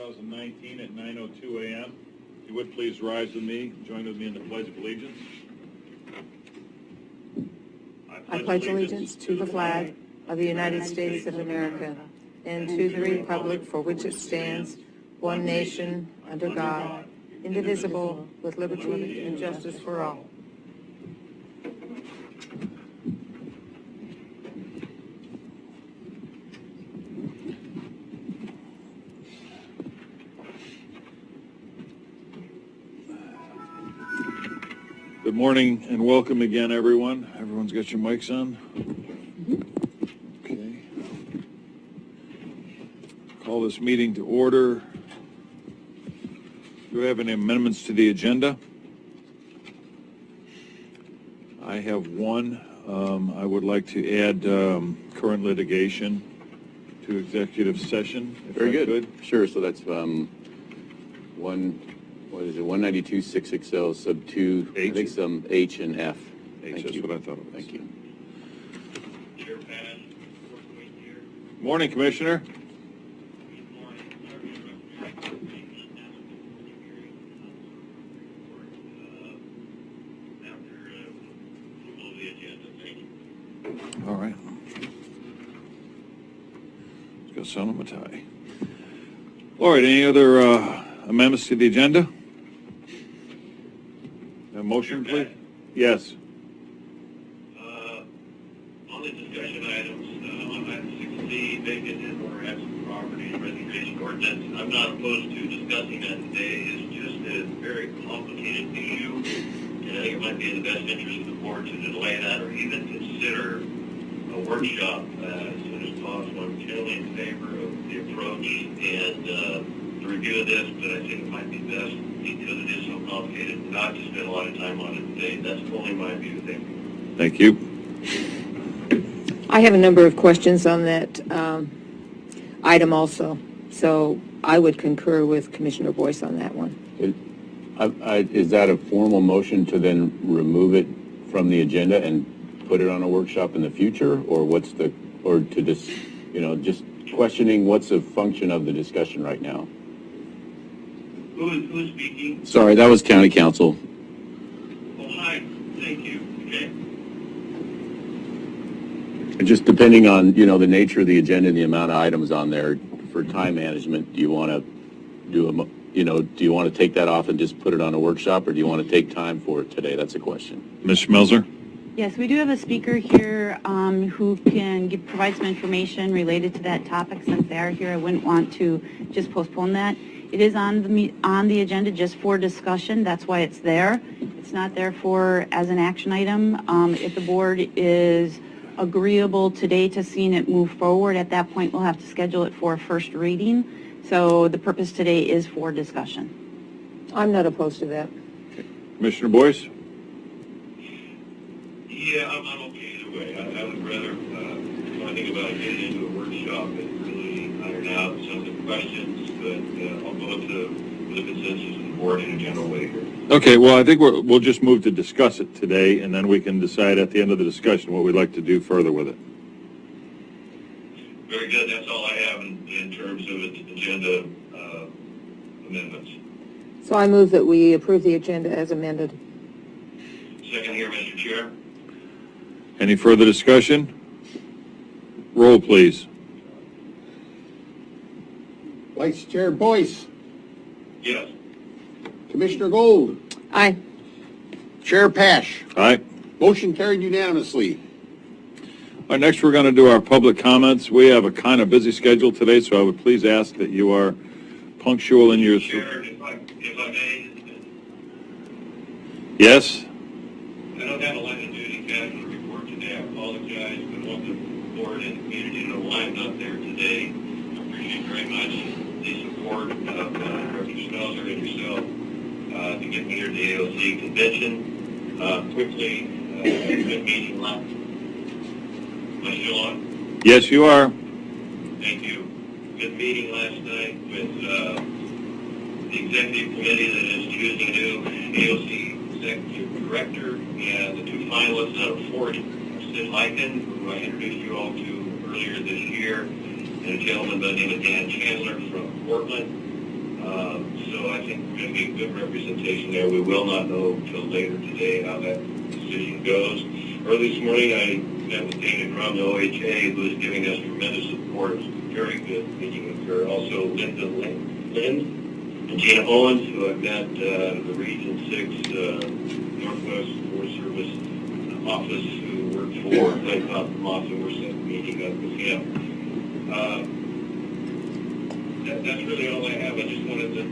2019 at 9:02 a.m. If you would please rise with me, join with me in the Pledge of Allegiance. I pledge allegiance to the flag of the United States of America and to the republic for which it stands, one nation, under God, indivisible, with liberty and justice for all. Good morning and welcome again, everyone. Everyone's got your mics on? Okay. Call this meeting to order. Do we have any amendments to the agenda? I have one. I would like to add current litigation to executive session. If Very I good. could. Sure. So that's 192.660 sub 2. H? I think some H and F. H, Thank that's you. what I thought it was. Thank you. Morning, Commissioner. All right. Let's go sell them a tie. All right, any other amendments to the agenda? A motion, please? Yes. On the discussion items, on item 6C, vacant and/or absent property and resignation ordinance, I'm not opposed to discussing that today. It's just a very complicated issue, and I think it might be in the best interest of the board to delay that or even consider a workshop as soon as possible. I'm generally in favor of the approach and the review of this, but I think it might be best, because it is so complicated, not to spend a lot of time on it today. That's only my view. Thank you. Thank you. I have a number of questions on that item also, so I would concur with Commissioner Boyce on that one. Is that a formal motion to then remove it from the agenda and put it on a workshop in the future, or or to just, just questioning what's the function of the discussion right now? Who's speaking? Sorry, that was County Council. Oh, hi. Thank you. Okay. And just depending on, the nature of the agenda and the amount of items on there for time management, do you want to do to take that off and just put it on a workshop, or do you want to take time for it today? That's a question. Ms. Schmelzer? Yes, we do have a speaker here who can provide some information related to that topic. Since they are here, I wouldn't want to just postpone that. It is on the agenda just for discussion. That's why it's there. It's not there as an action item. If the board is agreeable today to seeing it move forward, at that point we'll have to schedule it for a first reading. So the purpose today is for discussion. I'm not opposed to that. Commissioner Boyce? Yeah, I'm okay either way. I would rather, when I think about getting into a workshop and really iron out some of the questions, but I'll go with the consensus of the board in a general way here. Okay, well, I think we'll just move to discuss it today, and then we can decide at the end of the discussion what we'd like to do further with it. Very good. That's all I have in terms of agenda amendments. So I move that we approve the agenda as amended. Second here, Mr. Chair. Any further discussion? Roll, please. Vice Chair Boyce. Yes. Commissioner Gold. Aye. Chair Pash. All right. Motion carried unanimously. All right, next we're going to do our public comments. We have a kind of busy schedule today, so I would please ask that you are punctual in your... Chair, if I may. Yes? I don't have a line of duty casualty report today. I apologize, but I want the board and the community to know why I'm not there today. I appreciate very much the support of Director Schmelzer and yourself to get me here to the AOC convention. Quickly, good meeting last. Am I still on? Yes, you are. Thank you. Good meeting last night with the executive committee that is choosing a new AOC executive director, and the two finalists out of 40. Sid Lycan, who I introduced you all to earlier this year, and a gentleman by the name of Dan Chandler from Portland. So I think we're going to get good representation there. We will not know until later today how that decision goes. Early this morning, I met with David from the OHA, who is giving us tremendous support. Very good meeting with her. Also, Linda Lynn and Gina Owens, who I've met the Region 6 Northwest Forest Service office, who worked for Lynn Moss, and we're meeting up with him. That's really all I have. I just wanted to,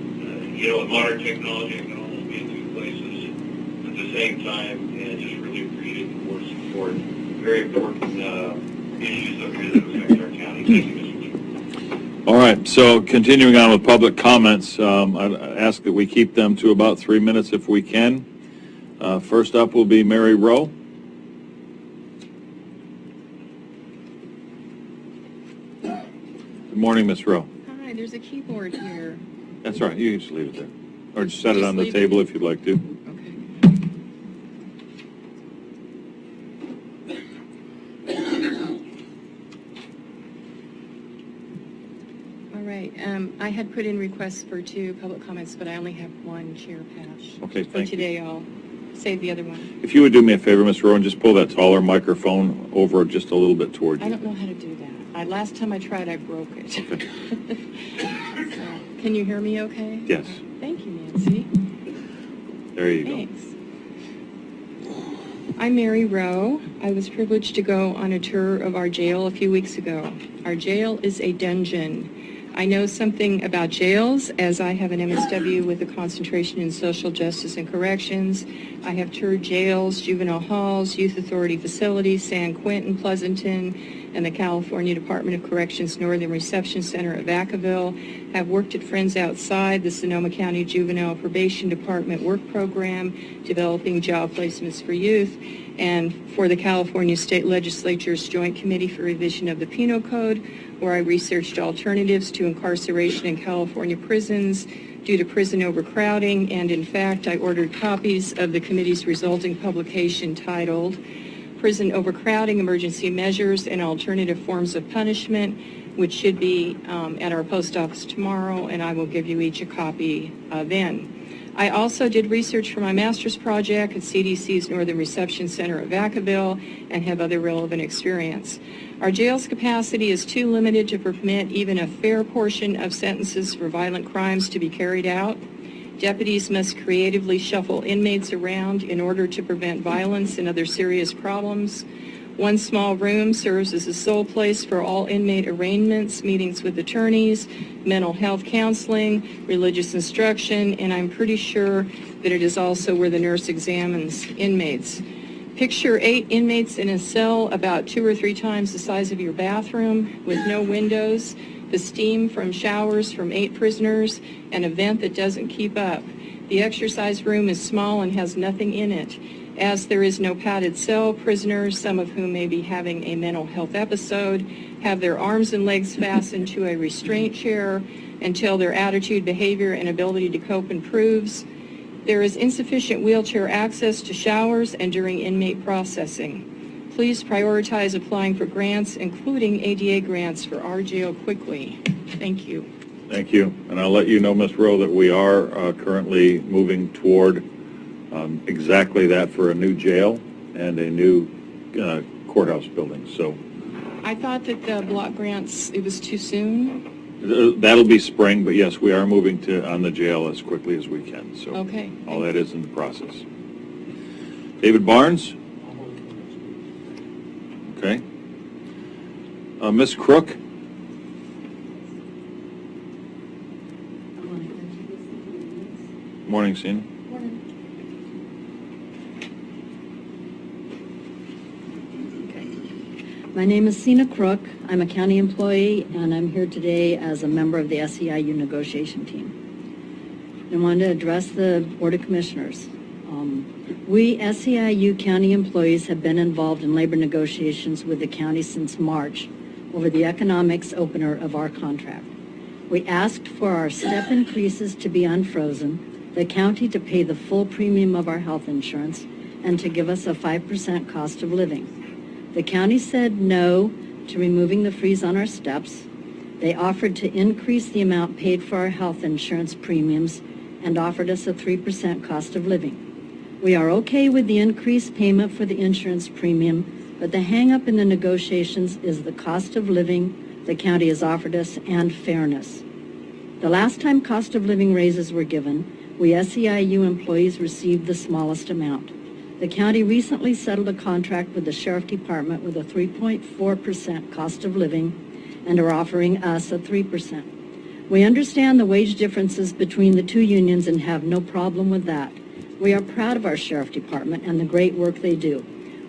with modern technology, I can almost be in two places at the same time, and just really appreciate the board's support. Very important issues up here that affect our county. Thank you, Mr. Chairman. All right, so continuing on with public comments, I'd ask that we keep them to about 3 minutes if we can. First up will be Mary Rowe. Good morning, Ms. Rowe. Hi, there's a keyboard here. That's all right, you can just leave it there. Or just set it Just on the leave it? table if you'd like to. Okay. All right, I had put in requests for 2 public comments, but I only have 1, Chair Pash. Okay, For thank you. today, I'll save the other one. If you would do me a favor, Ms. Rowe, and just pull that taller microphone over just a little bit toward I you. don't know how to do that. Last time I tried, I broke it. Okay. So, can you hear me okay? Yes, Thank you, Nancy. there you go. Thanks. I'm Mary Rowe. I was privileged to go on a tour of our jail a few weeks ago. Our jail is a dungeon. I know something about jails as I have an MSW with a concentration in social justice and corrections. I have toured jails, juvenile halls, youth authority facilities, San Quentin, Pleasanton, and the California Department of Corrections Northern Reception Center at Vacaville. Have worked at Friends Outside, the Sonoma County Juvenile Probation Department work program, developing job placements for youth, and for the California State Legislature's Joint Committee for Revision of the Penal Code, where I researched alternatives to incarceration in California prisons due to prison overcrowding, and in fact, I ordered copies of the committee's resulting publication titled Prison Overcrowding, Emergency Measures, and Alternative Forms of Punishment, which should be at our post office tomorrow, and I will give you each a copy then. I also did research for my master's project at CDC's Northern Reception Center at Vacaville and have other relevant experience. Our jail's capacity is too limited to permit even a fair portion of sentences for violent crimes to be carried out. Deputies must creatively shuffle inmates around in order to prevent violence and other serious problems. One small room serves as a sole place for all inmate arraignments, meetings with attorneys, mental health counseling, religious instruction, and I'm pretty sure that it is also where the nurse examines inmates. Picture 8 inmates in a cell about 2 or 3 times the size of your bathroom with no windows, the steam from showers from 8 prisoners, and a vent that doesn't keep up. The exercise room is small and has nothing in it. As there is no padded cell, prisoners, some of whom may be having a mental health episode, have their arms and legs fastened to a restraint chair until their attitude, behavior, and ability to cope improves. There is insufficient wheelchair access to showers and during inmate processing. Please prioritize applying for grants, including ADA grants for our jail quickly. Thank you. Thank you. And I'll let you know, Ms. Rowe, that we are currently moving toward exactly that for a new jail and a new courthouse building. So I thought that the block grants, it was too soon. that'll be spring, but yes, we are moving on the jail as quickly as we can. So Okay. all that is in the process. David Barnes? Okay. Ms. Crook? Morning, Sina. My name is Sina Crook. I'm a county employee, and I'm here today as a member of the SEIU negotiation team. I wanted to address the Board of Commissioners. We SEIU county employees have been involved in labor negotiations with the county since March over the economics opener of our contract. We asked for our step increases to be unfrozen, the county to pay the full premium of our health insurance, and to give us a 5% cost of living. The county said no to removing the freeze on our steps. They offered to increase the amount paid for our health insurance premiums and offered us a 3% cost of living. We are okay with the increased payment for the insurance premium, but the hang-up in the negotiations is the cost of living the county has offered us and fairness. The last time cost of living raises were given, we SEIU employees received the smallest amount. The county recently settled a contract with the Sheriff Department with a 3.4% cost of living and are offering us a 3%. We understand the wage differences between the two unions and have no problem with that. We are proud of our Sheriff Department and the great work they do.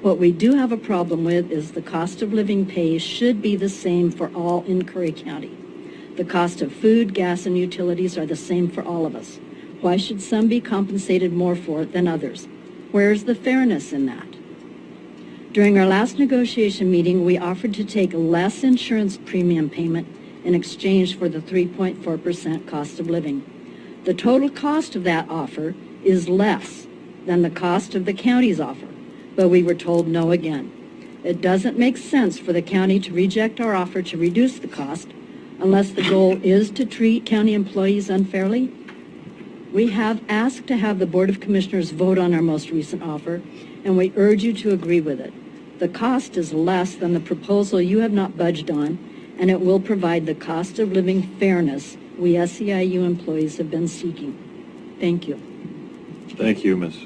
What we do have a problem with is the cost of living pay should be the same for all in Curry County. The cost of food, gas, and utilities are the same for all of us. Why should some be compensated more for it than others? Where is the fairness in that? During our last negotiation meeting, we offered to take less insurance premium payment in exchange for the 3.4% cost of living. The total cost of that offer is less than the cost of the county's offer, but we were told no again. It doesn't make sense for the county to reject our offer to reduce the cost unless the goal is to treat county employees unfairly. We have asked to have the Board of Commissioners vote on our most recent offer, and we urge you to agree with it. The cost is less than the proposal you have not budged on, and it will provide the cost of living fairness we SEIU employees have been seeking. Thank you. Thank you, Ms.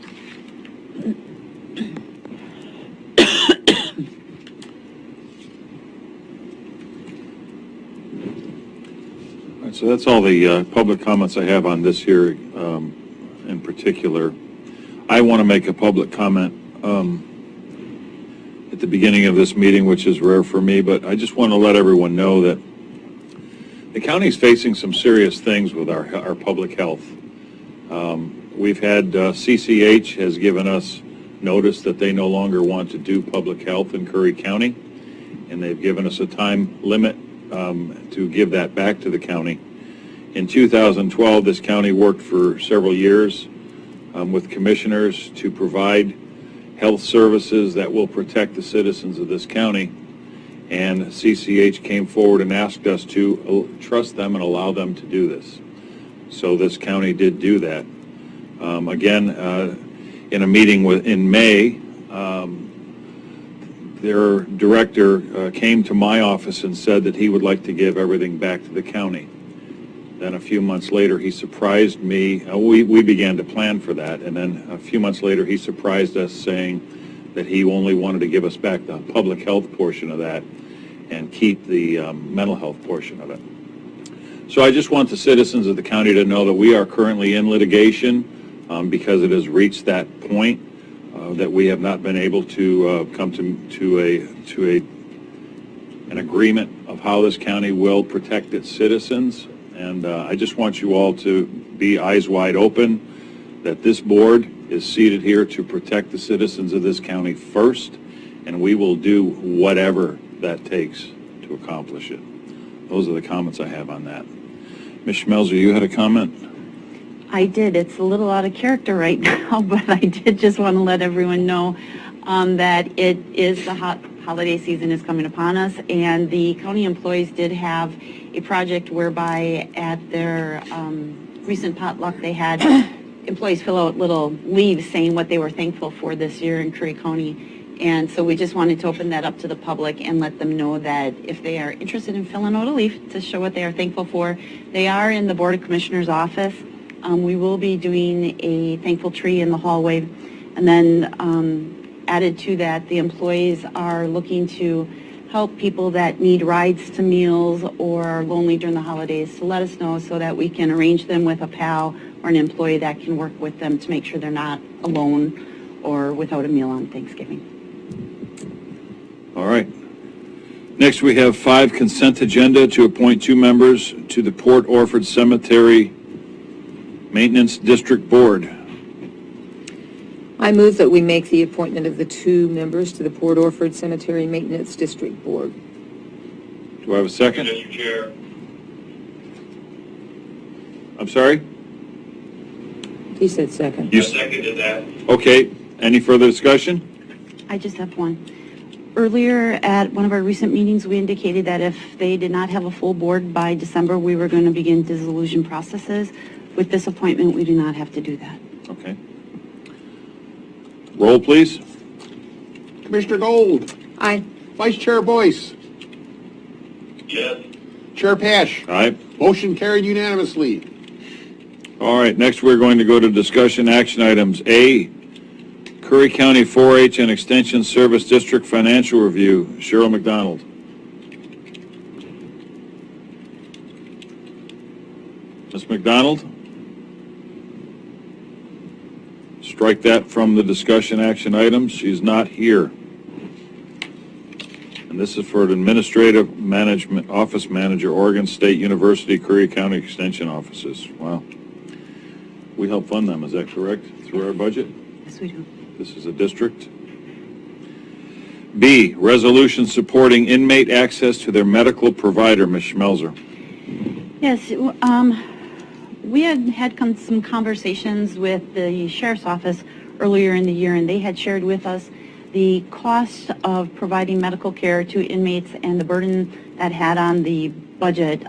All right, so that's all the public comments I have on this here in particular. I want to make a public comment at the beginning of this meeting, which is rare for me, but I just want to let everyone know that the county is facing some serious things with our public health. We've had CCH has given us notice that they no longer want to do public health in Curry County, and they've given us a time limit to give that back to the county. In 2012, this county worked for several years with commissioners to provide health services that will protect the citizens of this county, and CCH came forward and asked us to trust them and allow them to do this. So this county did do that. Again, in a meeting in May, their director came to my office and said that he would like to give everything back to the county. Then a few months later, he surprised me. We began to plan for that, and then a few months later, he surprised us saying that he only wanted to give us back the public health portion of that and keep the mental health portion of it. So I just want the citizens of the county to know that we are currently in litigation because it has reached that point that we have not been able to come to an agreement of how this county will protect its citizens. And I just want you all to be eyes wide open that this board is seated here to protect the citizens of this county first, and we will do whatever that takes to accomplish it. Those are the comments I have on that. Ms. Schmelzer, you had a comment? I did. It's a little out of character right now, but I did just want to let everyone know that it is the holiday season is coming upon us, and the county employees did have a project whereby at their recent potluck they had employees fill out little leaves saying what they were thankful for this year in Curry County. And so we just wanted to open that up to the public and let them know that if they are interested in filling out a leaf to show what they are thankful for, they are in the Board of Commissioners office. We will be doing a thankful tree in the hallway. And then added to that, the employees are looking to help people that need rides to meals or are lonely during the holidays to let us know so that we can arrange them with a pal or an employee that can work with them to make sure they're not alone or without a meal on Thanksgiving. All right. Next, we have 5 consent agenda to appoint 2 members to the Port Orford Cemetery Maintenance District Board. I move that we make the appointment of the 2 members to the Port Orford Cemetery Maintenance District Board. Do I have a second? Mr. Chair. I'm sorry? He said second. You I seconded that. Okay. Any further discussion? I just have one. Earlier at one of our recent meetings, we indicated that if they did not have a full board by December, we were going to begin dissolution processes. With this appointment, we do not have to do that. Okay. Roll, please. Commissioner Gold, Aye. Vice Chair Boyce, Yes. Chair Pash. Aye. Motion carried unanimously. All right, next we're going to go to discussion action items. A, Curry County 4-H and Extension Service District Financial Review. Cheryl McDonald. Ms. McDonald? Strike that from the discussion action items. She's not here. And this is for an Administrative Management Office Manager, Oregon State University, Curry County Extension Offices. Wow. We help fund them, is that correct? Through our budget? Yes, we do. This is a district. B, resolution supporting inmate access to their medical provider. Ms. Schmelzer. Yes, we had some conversations with the sheriff's office earlier in the year, and they had shared with us the cost of providing medical care to inmates and the burden that had on the budget.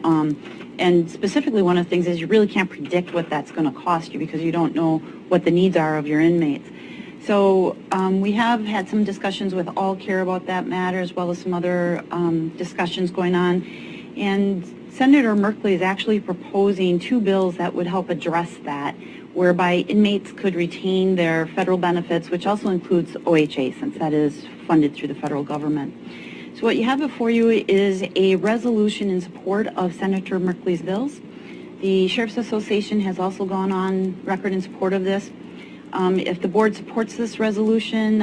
And specifically, one of the things is you really can't predict what that's going to cost you because you don't know what the needs are of your inmates. So we have had some discussions with All Care about that matter, as well as some other discussions going on. And Senator Merkley is actually proposing 2 bills that would help address that, whereby inmates could retain their federal benefits, which also includes OHA, since that is funded through the federal government. So what you have before you is a resolution in support of Senator Merkley's bills. The Sheriff's Association has also gone on record in support of this. If the board supports this resolution,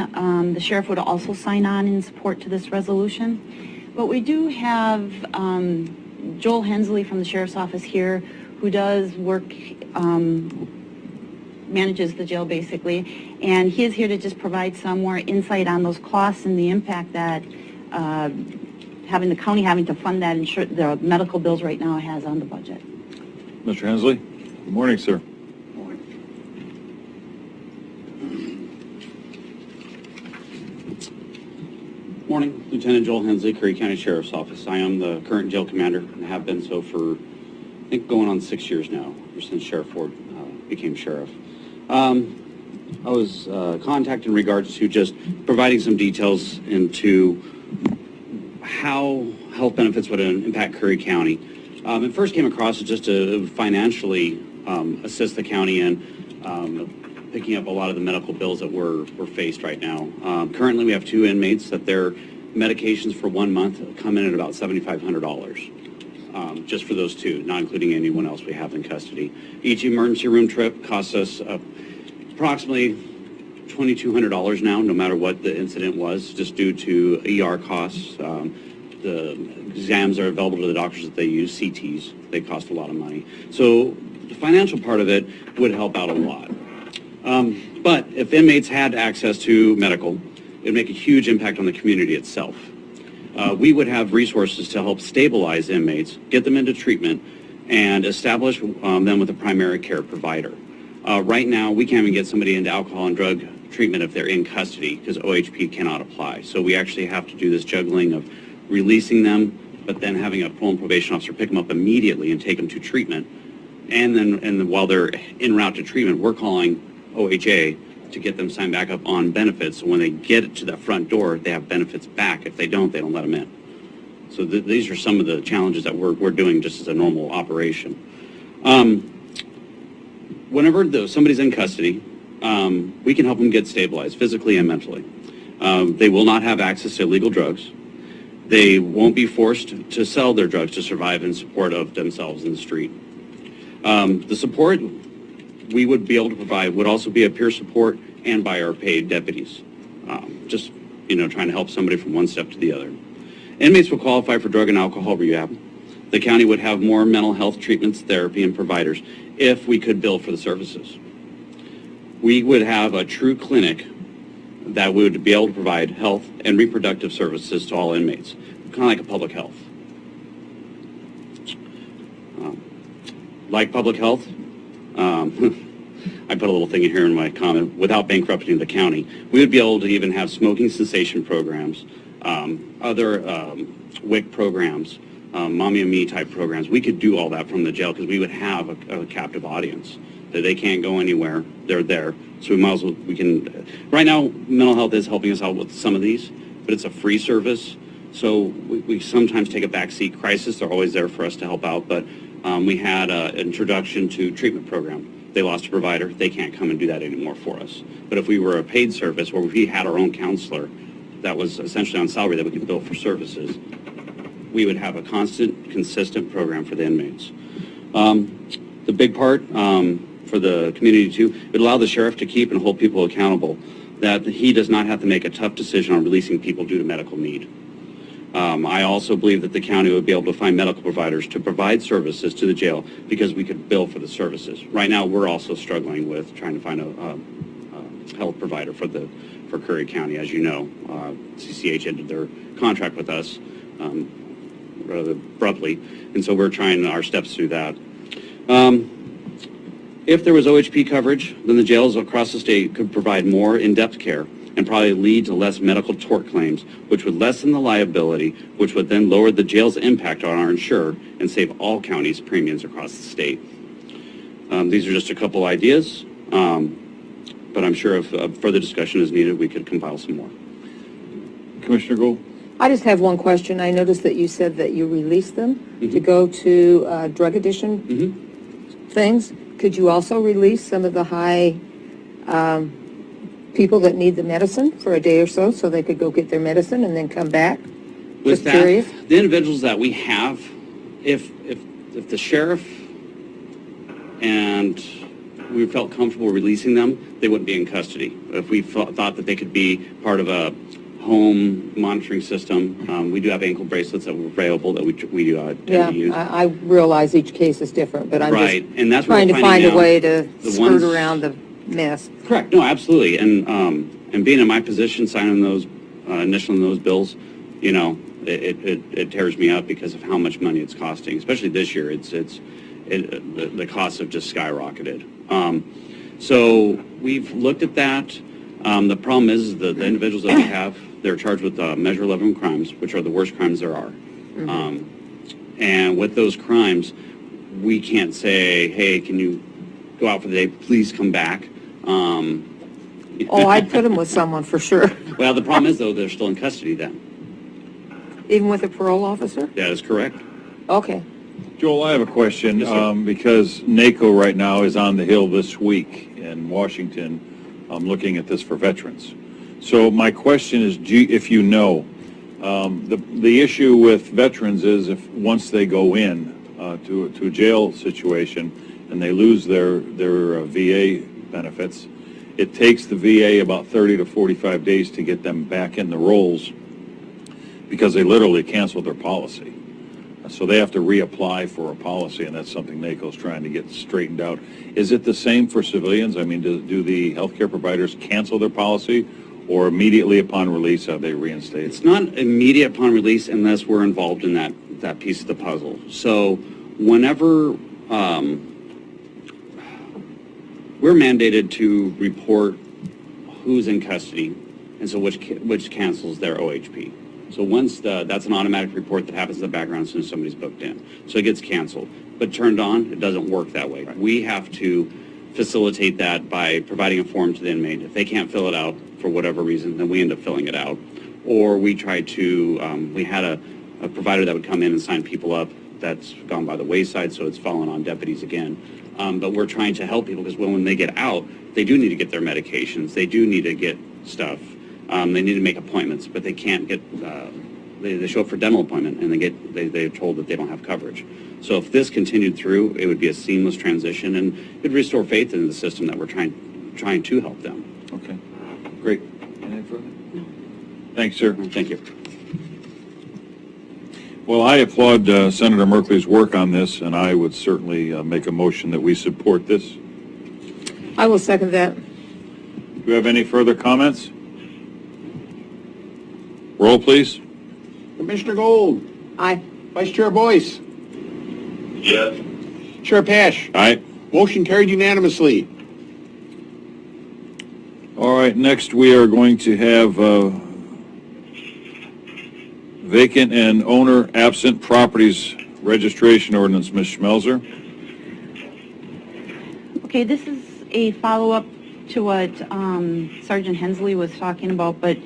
the sheriff would also sign on in support to this resolution. But we do have Joel Hensley from the sheriff's office here, who does work, manages the jail basically, and he is here to just provide some more insight on those costs and the impact that having the county having to fund that the medical bills right now has on the budget. Mr. Hensley? Good morning, sir. Morning, Lieutenant Joel Hensley, Curry County Sheriff's Office. I am the current jail commander and have been so for, I think, going on 6 years now, ever since Sheriff Ford became sheriff. I was contacted in regards to just providing some details into how health benefits would impact Curry County. It first came across as just to financially assist the county in picking up a lot of the medical bills that we're faced right now. Currently, we have 2 inmates that their medications for 1 month come in at about $7,500, just for those 2, not including anyone else we have in custody. Each emergency room trip costs us approximately $2,200 now, no matter what the incident was, just due to ER costs. The exams are available to the doctors that they use, CTs. They cost a lot of money. So the financial part of it would help out a lot. But if inmates had access to medical, it would make a huge impact on the community itself. We would have resources to help stabilize inmates, get them into treatment, and establish them with a primary care provider. Right now, we can't even get somebody into alcohol and drug treatment if they're in custody because OHP cannot apply. So we actually have to do this juggling of releasing them, but then having a parole probation officer pick them up immediately and take them to treatment. And then while they're en route to treatment, we're calling OHA to get them signed back up on benefits. So when they get to that front door, they have benefits back. If they don't let them in. So these are some of the challenges that we're doing just as a normal operation. Whenever somebody's in custody, we can help them get stabilized physically and mentally. They will not have access to illegal drugs. They won't be forced to sell their drugs to survive in support of themselves in the street. The support we would be able to provide would also be a peer support and by our paid deputies. Just, trying to help somebody from one step to the other. Inmates will qualify for drug and alcohol rehab. The county would have more mental health treatments, therapy, and providers if we could bill for the services. We would have a true clinic that would be able to provide health and reproductive services to all inmates, kind of like a public health. Like public health, I put a little thing in here in my comment, without bankrupting the county, we would be able to even have smoking cessation programs, other WIC programs, Mommy and Me type programs. We could do all that from the jail because we would have a captive audience. They can't go anywhere. They're there. So we might as well, right now, mental health is helping us out with some of these, but it's a free service. So we sometimes take a backseat. Crisis, they're always there for us to help out, but we had an introduction to treatment program. They lost a provider. They can't come and do that anymore for us. But if we were a paid service or if we had our own counselor that was essentially on salary that we could bill for services, we would have a consistent program for the inmates. The big part for the community too, it would allow the sheriff to keep and hold people accountable, that he does not have to make a tough decision on releasing people due to medical need. I also believe that the county would be able to find medical providers to provide services to the jail because we could bill for the services. Right now, we're also struggling with trying to find a health provider for Curry County. As you know, CCH ended their contract with us rather abruptly, and so we're trying our steps through that. If there was OHP coverage, then the jails across the state could provide more in-depth care and probably lead to less medical tort claims, which would lessen the liability, which would then lower the jail's impact on our insurer and save all counties' premiums across the state. These are just a couple ideas, but I'm sure if further discussion is needed, we could compile some more. Commissioner Gould? I just have one question. I noticed that you said that you released them to go to drug addiction things. Could you also release some of the high people that need the medicine for a day or so they could go get their medicine and then come back? With Just curious. the individuals that we have, if the sheriff and we felt comfortable releasing them, they wouldn't be in custody. If we thought that they could be part of a home monitoring system, we do have ankle bracelets that were available that we tend Yeah, to use. I realize each case is different, but I'm Right, just and that's what trying we're to finding find a out. way to The skirt ones- around the mess. Correct. No, absolutely. And being in my position, signing those, initialing those bills, you know, it tears me up because of how much money it's costing. Especially this year, the costs have just skyrocketed. So we've looked at that. The problem is the individuals that we have, they're charged with Measure 11 crimes, which are the worst crimes there are. And with those crimes, we can't say, hey, can you go out for the day? Please come back. Oh, I'd put them with someone for sure, Well, the problem is, though, they're still in custody then. even with a parole officer? That is correct. Okay. Joel, I have a question, Yes, sir. because NACO right now is on the Hill this week in Washington, looking at this for veterans. So my question is, if you know, the issue with veterans is if once they go in to a jail situation and they lose their VA benefits, it takes the VA about 30 to 45 days to get them back in the rolls because they literally canceled their policy. So they have to reapply for a policy, and that's something NACO's trying to get straightened out. Is it the same for civilians? I mean, do the healthcare providers cancel their policy, or immediately upon release are they reinstated? It's not immediate upon release unless we're involved in that piece of the puzzle. So whenever we're mandated to report who's in custody, and so which cancels their OHP. So once that's an automatic report that happens in the background as soon as somebody's booked in. So it gets canceled. But turned on, it doesn't work that way. Right. We have to facilitate that by providing a form to the inmate. If they can't fill it out for whatever reason, then we end up filling it out. Or we try to, we had a provider that would come in and sign people up. That's gone by the wayside, so it's fallen on deputies again. But we're trying to help people because when they get out, they do need to get their medications. They do need to get stuff. They need to make appointments, but they can't get, they show up for dental appointment and they're told that they don't have coverage. So if this continued through, it would be a seamless transition and it would restore faith in the system that we're trying to help them. Okay, great. Anything further? No. Thanks, sir. Thank you. Well, I applaud Senator Merkley's work on this, and I would certainly make a motion that we support this. I will second that. Do you have any further comments? Roll, please. Commissioner Gold, Aye. Vice Chair Boyce, Yes. Chair Pash. Aye. Motion carried unanimously. All right, next we are going to have Vacant and owner absent properties registration ordinance, Ms. Schmelzer. Okay, this is a follow-up to what Sergeant Hensley was talking about, but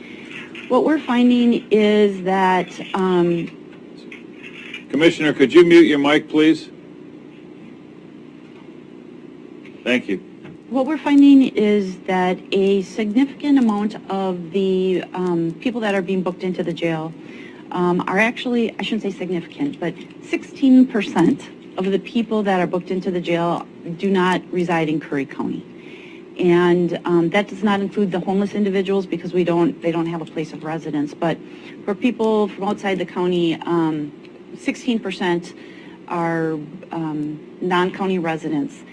what we're finding is that, Commissioner, could you mute your mic, please? Thank you. what we're finding is that a significant amount of the people that are being booked into the jail are actually, I shouldn't say significant, but 16% of the people that are booked into the jail do not reside in Curry County. And that does not include the homeless individuals because they don't have a place of residence. But for people from outside the county, 16% are non-county residents.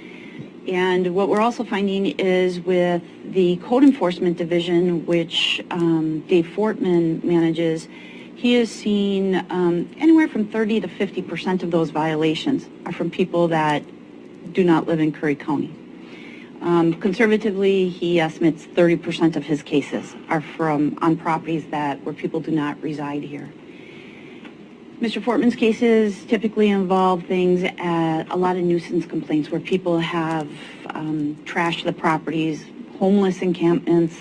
And what we're also finding is with the Code Enforcement Division, which Dave Fortman manages, he has seen anywhere from 30 to 50% of those violations are from people that do not live in Curry County. Conservatively, he estimates 30% of his cases are on properties where people do not reside here. Mr. Fortman's cases typically involve things a lot of nuisance complaints where people have trashed the properties, homeless encampments,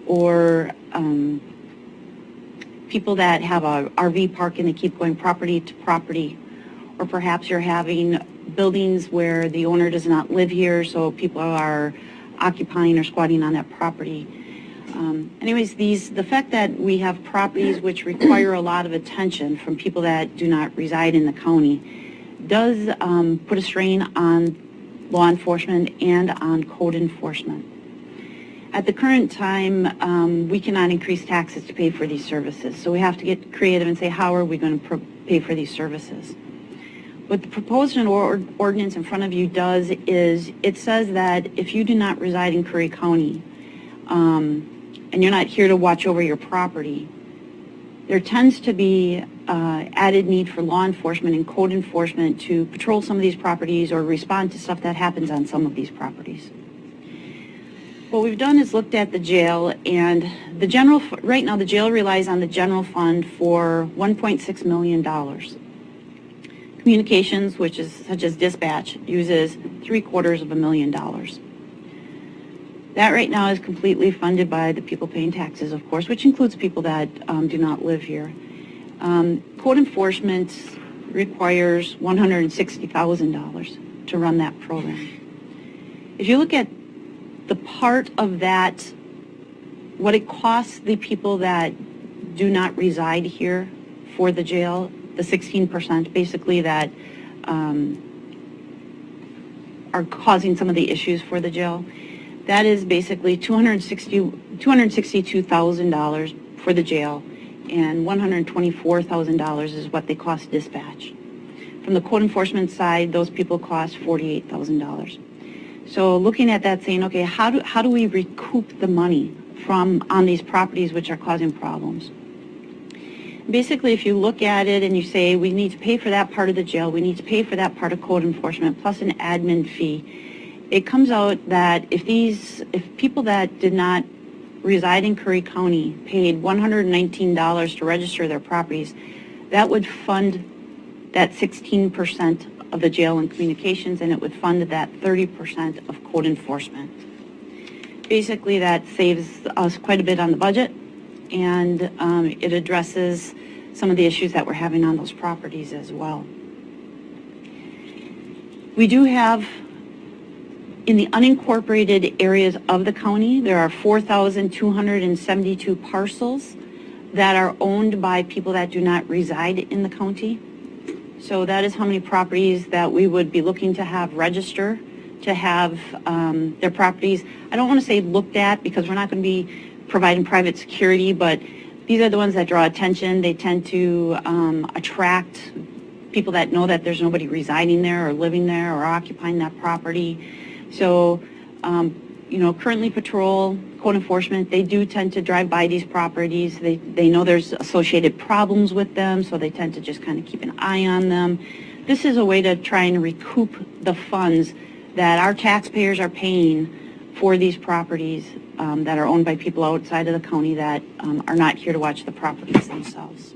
or people that have a RV park and they keep going property to property, or perhaps you're having buildings where the owner does not live here, so people are occupying or squatting on that property. Anyways, the fact that we have properties which require a lot of attention from people that do not reside in the county does put a strain on law enforcement and on code enforcement. At the current time, we cannot increase taxes to pay for these services, so we have to get creative and say, how are we going to pay for these services? What the proposed ordinance in front of you does is it says that if you do not reside in Curry County and you're not here to watch over your property, there tends to be added need for law enforcement and code enforcement to patrol some of these properties or respond to stuff that happens on some of these properties. What we've done is looked at the jail, and right now the jail relies on the general fund for $1.6 million. Communications, which is such as dispatch, uses $750,000. That right now is completely funded by the people paying taxes, of course, which includes people that do not live here. Code enforcement requires $160,000 to run that program. If you look at the part of that, what it costs the people that do not reside here for the jail, the 16% basically that are causing some of the issues for the jail, that is basically $262,000 for the jail, and $124,000 is what they cost dispatch. From the code enforcement side, those people cost $48,000. So looking at that, saying, okay, how do we recoup the money on these properties which are causing problems? Basically, if you look at it and you say, we need to pay for that part of the jail, we need to pay for that part of code enforcement, plus an admin fee, it comes out that if people that did not reside in Curry County paid $119 to register their properties, that would fund that 16% of the jail and communications, and it would fund that 30% of code enforcement. Basically, that saves us quite a bit on the budget, and it addresses some of the issues that we're having on those properties as well. We do have, in the unincorporated areas of the county, there are 4,272 parcels that are owned by people that do not reside in the county. So that is how many properties that we would be looking to have register, to have their properties, I don't want to say looked at because we're not going to be providing private security, but these are the ones that draw attention. They tend to attract people that know that there's nobody residing there or living there or occupying that property. So, currently patrol, code enforcement, they do tend to drive by these properties. They know there's associated problems with them, so they tend to just kind of keep an eye on them. This is a way to try and recoup the funds that our taxpayers are paying for these properties that are owned by people outside of the county that are not here to watch the properties themselves.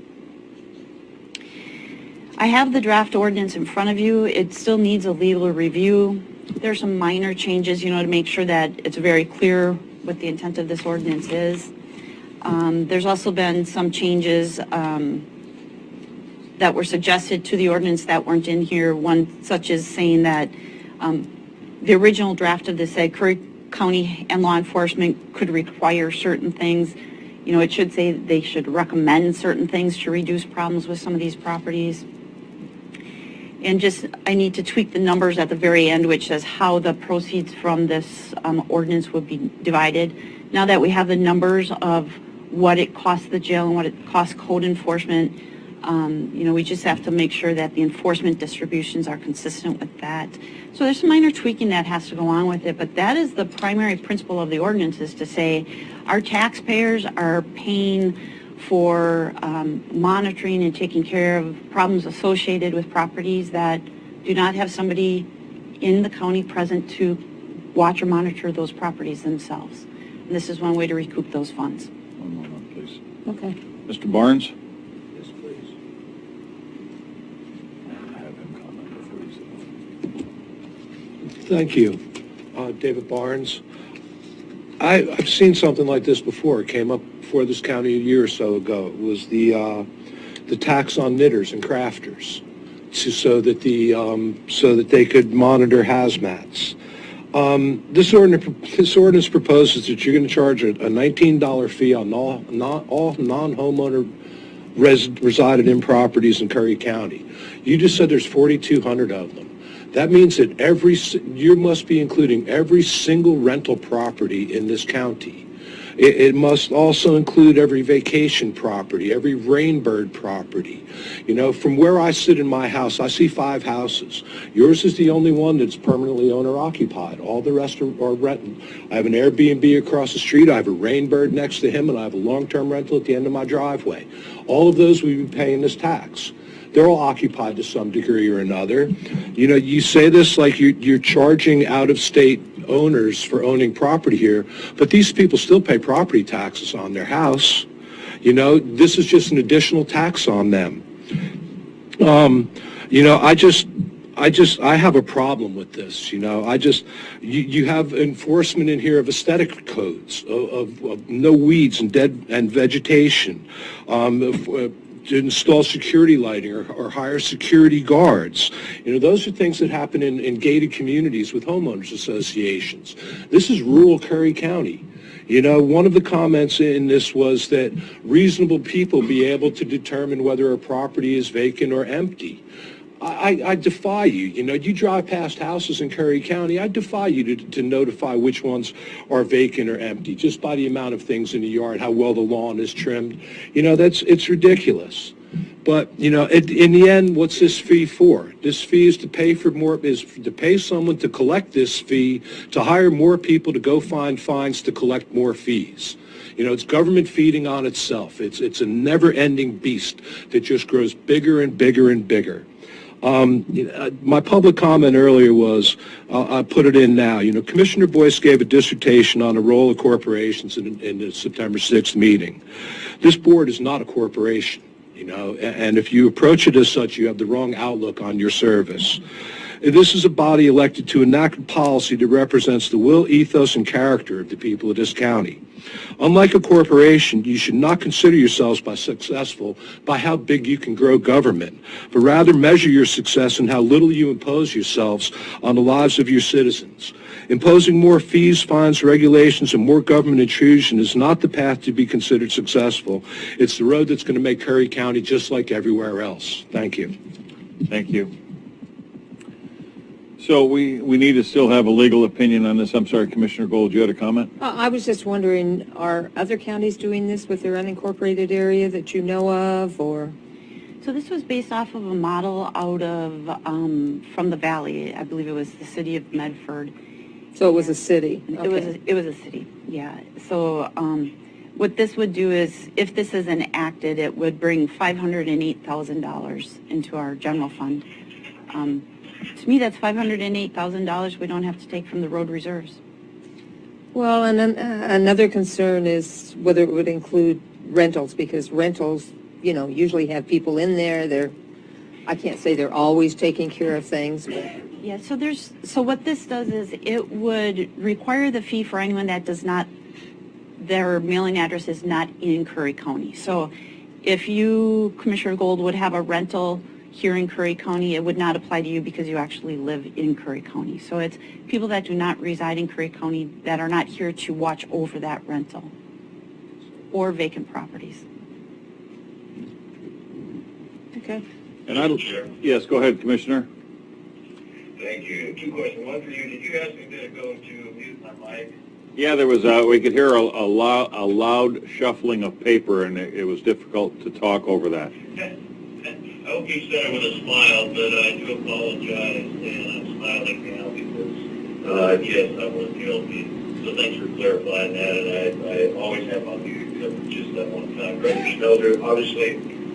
I have the draft ordinance in front of you. It still needs a legal review. There's some minor changes, to make sure that it's very clear what the intent of this ordinance is. There's also been some changes that were suggested to the ordinance that weren't in here. One such as saying that the original draft of this said Curry County and law enforcement could require certain things. It should say they should recommend certain things to reduce problems with some of these properties. And I need to tweak the numbers at the very end, which says how the proceeds from this ordinance would be divided. Now that we have the numbers of what it costs the jail and what it costs code enforcement, we just have to make sure that the enforcement distributions are consistent with that. So there's some minor tweaking that has to go on with it, but that is the primary principle of the ordinance, is to say our taxpayers are paying for monitoring and taking care of problems associated with properties that do not have somebody in the county present to watch or monitor those properties themselves. And this is one way to recoup those funds. One moment, please. Okay. Mr. Barnes? Yes, please. Have him comment before he's Thank you. David Barnes. I've seen something like this before. It came up before this county a year or so ago. It was the tax on knitters and crafters, so that they could monitor hazmats. This ordinance proposes that you're going to charge a $19 fee on all non-homeowner resided in properties in Curry County. You just said there's 4,200 of them. That means that you must be including every single rental property in this county. It must also include every vacation property, every rainbird property. From where I sit in my house, I see 5 houses. Yours is the only one that's permanently owner occupied. All the rest are rented. I have an Airbnb across the street. I have a rainbird next to him, and I have a long-term rental at the end of my driveway. All of those we've been paying this tax. They're all occupied to some degree or another. You say this like you're charging out-of-state owners for owning property here, but these people still pay property taxes on their house. This is just an additional tax on them. I have a problem with this. You have enforcement in here of aesthetic codes, of no weeds and vegetation, to install security lighting or hire security guards. Those are things that happen in gated communities with homeowners associations. This is rural Curry County. One of the comments in this was that reasonable people be able to determine whether a property is vacant or empty. I defy you. You drive past houses in Curry County, I defy you to notify which ones are vacant or empty, just by the amount of things in the yard, how well the lawn is trimmed. It's ridiculous. But, in the end, what's this fee for? This fee is to pay someone to collect this fee, to hire more people to go find fines to collect more fees. It's government feeding on itself. It's a never-ending beast that just grows bigger and bigger and bigger. My public comment earlier was, I'll put it in now. Commissioner Boyce gave a dissertation on the role of corporations in the September 6th meeting. This board is not a corporation, and if you approach it as such, you have the wrong outlook on your service. This is a body elected to enact policy that represents the will, ethos, and character of the people of this county. Unlike a corporation, you should not consider yourselves successful by how big you can grow government, but rather measure your success in how little you impose yourselves on the lives of your citizens. Imposing more fees, fines, regulations, and more government intrusion is not the path to be considered successful. It's the road that's going to make Curry County just like everywhere else. Thank you. Thank you. So we need to still have a legal opinion on this. I'm sorry, Commissioner Gold, you had a comment? I was just wondering, are other counties doing this with their unincorporated area that you know of, or? So this was based off of a model out of, from the Valley. I believe it was the city of Medford. So it was a city? It was a city, yeah. So what this would do is, if this is enacted, it would bring $508,000 into our general fund. To me, that's $508,000 we don't have to take from the road reserves. Well, and then another concern is whether it would include rentals, because rentals, usually have people in there. They're I can't say they're always taking care of things, but Yeah, so what this does is it would require the fee for anyone that does not, their mailing address is not in Curry County. So if you, Commissioner Gold, would have a rental here in Curry County, it would not apply to you because you actually live in Curry County. So it's people that do not reside in Curry County that are not here to watch over that rental or vacant properties. okay. And I, yes, go ahead, Commissioner. Thank you. Two questions. One for you. Did you ask me to go to mute my mic? Yeah, there was, we could hear a loud shuffling of paper, and it was difficult to talk over that. I hope you said it with a smile, but I do apologize, and I'm smiling now because, yes, I was guilty. So thanks for clarifying that, and I always have my mute except for just that one time. Brother Snowder, obviously,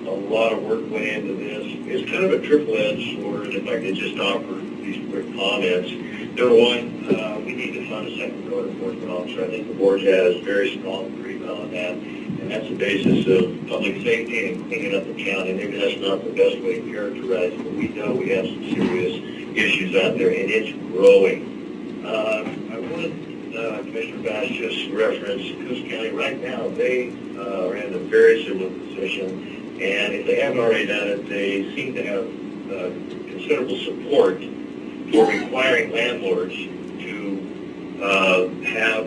a lot of work went into this. It's kind of a triple-edged sword, if I could just offer these quick comments. Number one, we need to fund a second code enforcement officer. I think the board has very strong agreement on that, and that's the basis of public safety and cleaning up the county. Maybe that's not the best way to characterize it, but we know we have some serious issues out there, and it's growing. I wanted Commissioner Bass just reference Coos County. Right now, they are in a very similar position. And if they haven't already done it, they seem to have considerable support for requiring landlords to have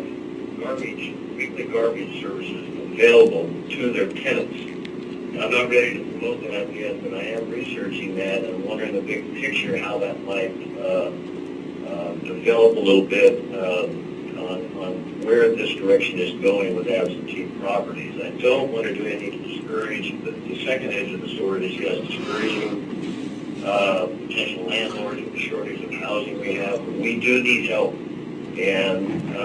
weekly garbage services available to their tenants. I'm not ready to promote that yet, but I am researching that, and I'm wondering the big picture, how that might develop a little bit on where this direction is going with absentee properties. I don't want to do anything to discourage, but the second edge of the sword is, yes, discouraging potential landlords with the shortage of housing we have. We do need help, and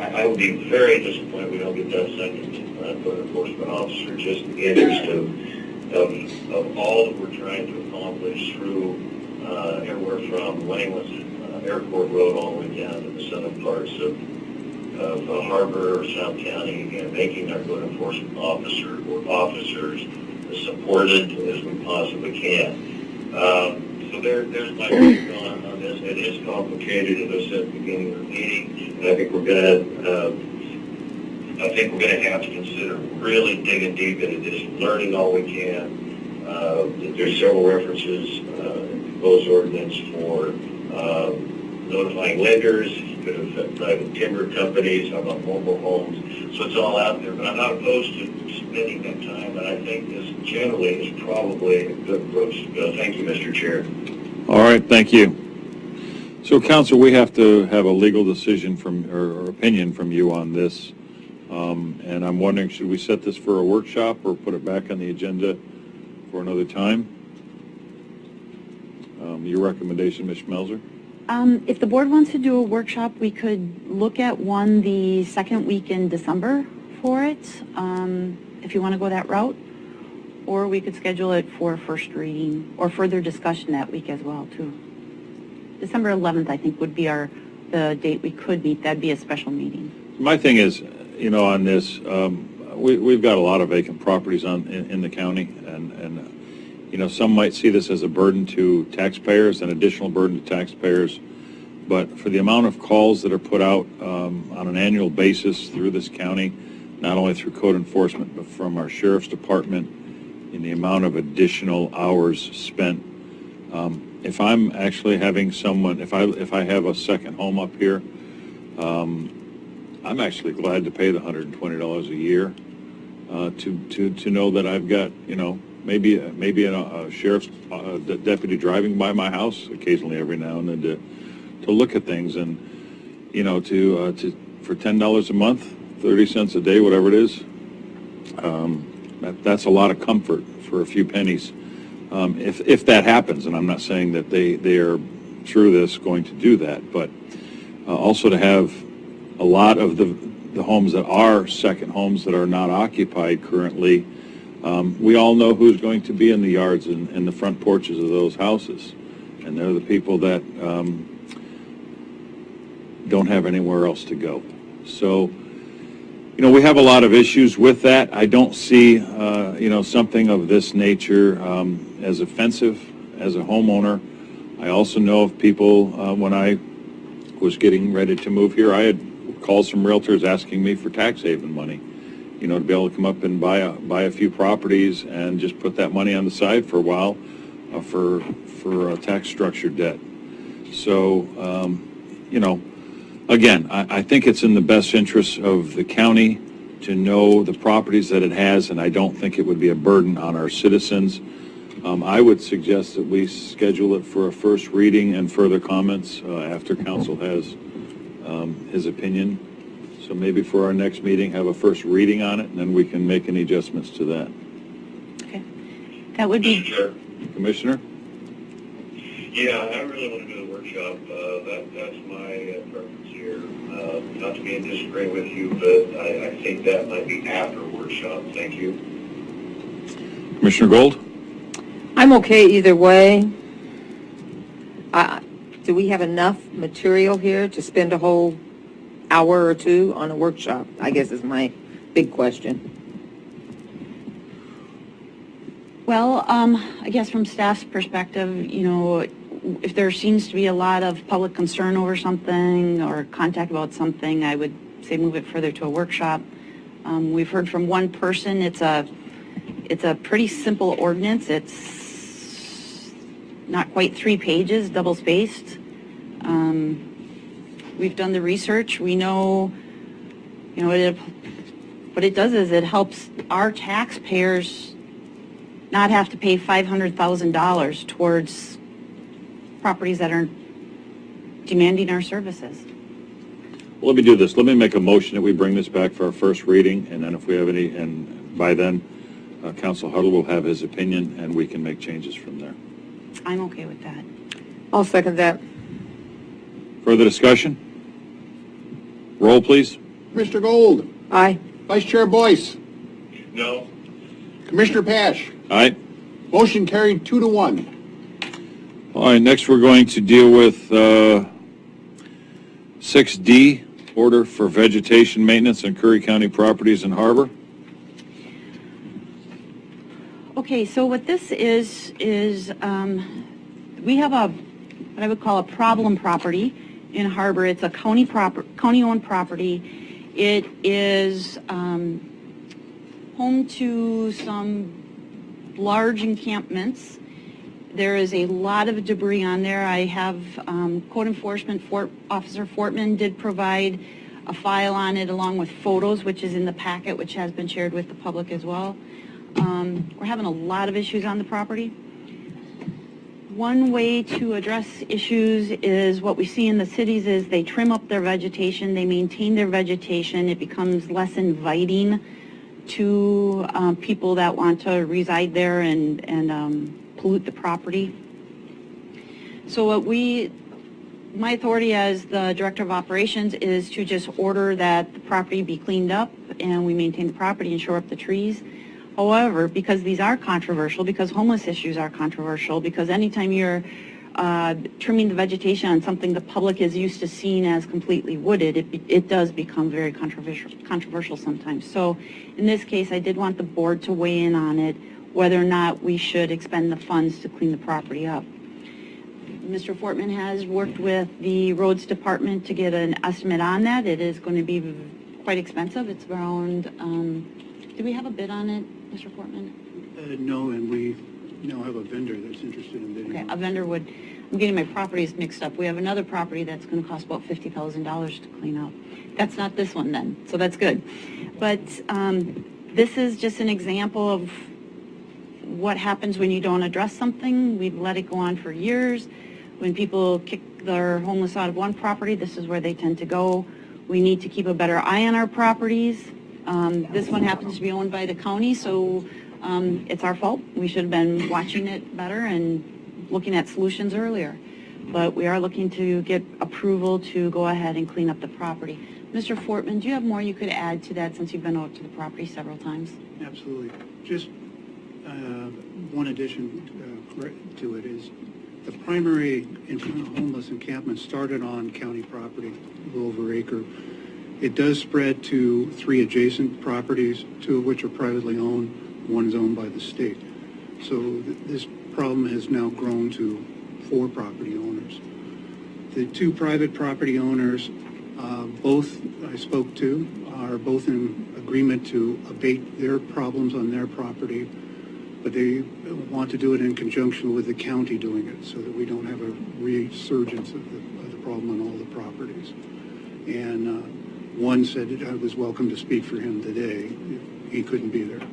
I would be very disappointed if we don't get that second code enforcement officer, just in the interest of all that we're trying to accomplish through everywhere from Langland Airport Road all the way down to the southern parts of Harbor or South County, and making our code enforcement officer or officers as supported as we possibly can. So there's my take on this. It is complicated, as I said at the beginning of the meeting, and I think we're going to have to consider really digging deep into this, learning all we can. There's several references in proposed ordinance for notifying lenders, could affect private timber companies, how about mobile homes. So it's all out there, but I'm not opposed to spending that time, and I think this generally is probably a good approach to go. Thank you, Mr. Chair. All right, thank you. So, Council, we have to have a legal decision or opinion from you on this. And I'm wondering, should we set this for a workshop or put it back on the agenda for another time? Your recommendation, Ms. Schmelzer? If the board wants to do a workshop, we could look at one the second week in December for it, if you want to go that route. Or we could schedule it for first reading or further discussion that week as well, too. December 11th, I think, would be the date we could meet. That'd be a special meeting. My thing is, on this, we've got a lot of vacant properties in the county, and some might see this as a burden to taxpayers, an additional burden to taxpayers. But for the amount of calls that are put out on an annual basis through this county, not only through code enforcement, but from our sheriff's department, in the amount of additional hours spent. If I'm actually having someone, if I have a second home up here, I'm actually glad to pay the $120 a year to know that I've got, maybe a sheriff's deputy driving by my house occasionally every now and then to look at things, and for $10 a month, 30 cents a day, whatever it is. That's a lot of comfort for a few pennies. If that happens, and I'm not saying that they are through this going to do that, but also to have a lot of the homes that are second homes that are not occupied currently, we all know who's going to be in the yards and the front porches of those houses, and they're the people that don't have anywhere else to go. So, we have a lot of issues with that. I don't see, something of this nature as offensive as a homeowner. I also know of people, when I was getting ready to move here, I had calls from realtors asking me for tax haven money, to be able to come up and buy a few properties and just put that money on the side for a while for tax structure debt. So, again, I think it's in the best interest of the county to know the properties that it has, and I don't think it would be a burden on our citizens. I would suggest that we schedule it for a first reading and further comments after council has his opinion. So maybe for our next meeting, have a first reading on it, and then we can make any adjustments to that. Okay. That would be, Sure. Commissioner? Yeah, I really want to do the workshop. That's my preference here. Not to be in disagreement with you, but I think that might be after workshop. Thank you. Commissioner Gold? I'm okay either way. Do we have enough material here to spend a whole hour or two on a workshop? I guess is my big question. well, I guess from staff's perspective, if there seems to be a lot of public concern over something or contact about something, I would say move it further to a workshop. We've heard from one person, it's a pretty simple ordinance. It's not quite 3 pages, double spaced. We've done the research. We know, what it does is it helps our taxpayers not have to pay $500,000 towards properties that are demanding our services. Well, let me do this. Let me make a motion that we bring this back for our first reading, and then if we have any, and by then, Council Huddle will have his opinion, and we can make changes from there. I'm okay with that. I'll second that. Further discussion? Roll, please. Commissioner Gold, Aye. Vice Chair Boyce, No? Commissioner Pash. Aye. Motion carried 2-1. All right, next we're going to deal with 6D, Order for Vegetation Maintenance on Curry County Properties in Harbor. Okay, so what this is we have what I would call a problem property in Harbor. It's a county-owned property. It is home to some large encampments. There is a lot of debris on there. I have Code Enforcement Officer Fortman did provide a file on it along with photos, which is in the packet, which has been shared with the public as well. We're having a lot of issues on the property. One way to address issues is what we see in the cities is they trim up their vegetation, they maintain their vegetation, it becomes less inviting to people that want to reside there and pollute the property. So my authority as the Director of Operations is to just order that the property be cleaned up and we maintain the property and shore up the trees. However, because these are controversial, because homeless issues are controversial, because anytime you're trimming the vegetation on something the public is used to seeing as completely wooded, it does become very controversial sometimes. So in this case, I did want the board to weigh in on it, whether or not we should expend the funds to clean the property up. Mr. Fortman has worked with the roads department to get an estimate on that. It is going to be quite expensive. It's around, do we have a bid on it, Mr. Fortman? No, and we now have a vendor that's interested in bidding. Okay, a vendor would, I'm getting my properties mixed up. We have another property that's going to cost about $50,000 to clean up. That's not this one then, so that's good. But this is just an example of what happens when you don't address something. We've let it go on for years. When people kick their homeless out of one property, this is where they tend to go. We need to keep a better eye on our properties. This one happens to be owned by the county, so it's our fault. We should have been watching it better and looking at solutions earlier. But we are looking to get approval to go ahead and clean up the property. Mr. Fortman, do you have more you could add to that since you've been out to the property several times? Absolutely. Just one addition to it is the primary homeless encampment started on county property, a little over an acre. It does spread to 3 adjacent properties, 2 of which are privately owned, 1 is owned by the state. So this problem has now grown to 4 property owners. The 2 private property owners, both I spoke to, are both in agreement to abate their problems on their property, but they want to do it in conjunction with the county doing it so that we don't have a resurgence of the problem on all the properties. And one said that I was welcome to speak for him today. He couldn't be there.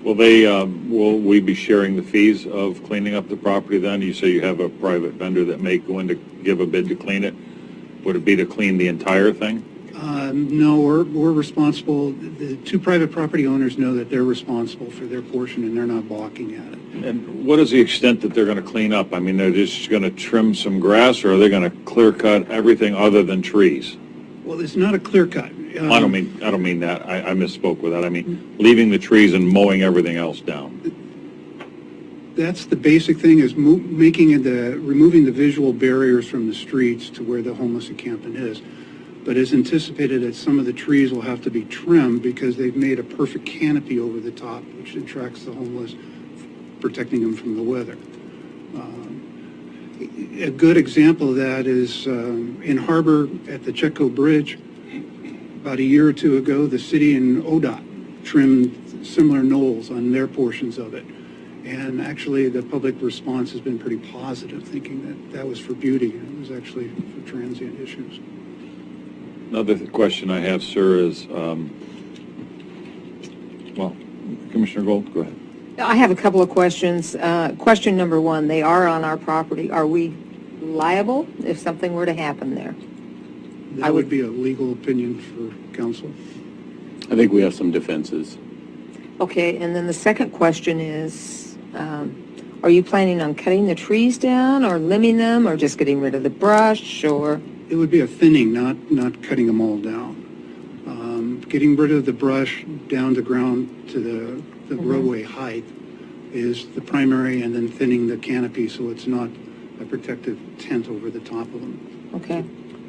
Will we be sharing the fees of cleaning up the property then? You say you have a private vendor that may go in to give a bid to clean it. Would it be to clean the entire thing? No, we're responsible. The 2 private property owners know that they're responsible for their portion and they're not balking at it. And what is the extent that they're going to clean up? I mean, they're just going to trim some grass, or are they going to clear cut everything other than trees? Well, it's not a clear cut. I don't mean that. I misspoke with that. I mean, leaving the trees and mowing everything else down. That's the basic thing, is removing the visual barriers from the streets to where the homeless encampment is. But it's anticipated that some of the trees will have to be trimmed because they've made a perfect canopy over the top, which attracts the homeless, protecting them from the weather. A good example of that is in Harbor at the Chetco Bridge. About a year or 2 ago, the city and ODOT trimmed similar knolls on their portions of it. And actually, the public response has been pretty positive, thinking that was for beauty, and it was actually for transient issues. Another question I have, sir, is, Commissioner Gold, go ahead. I have a couple of questions. Question number 1, they are on our property. Are we liable if something were to happen there? That would be a legal opinion for council. I think we have some defenses. Okay, and then the second question is, are you planning on cutting the trees down or limbing them or just getting rid of the brush or? It would be a thinning, not cutting them all down. Getting rid of the brush down to ground to the roadway height is the primary, and then thinning the canopy so it's not a protective tent over the top of them. Okay.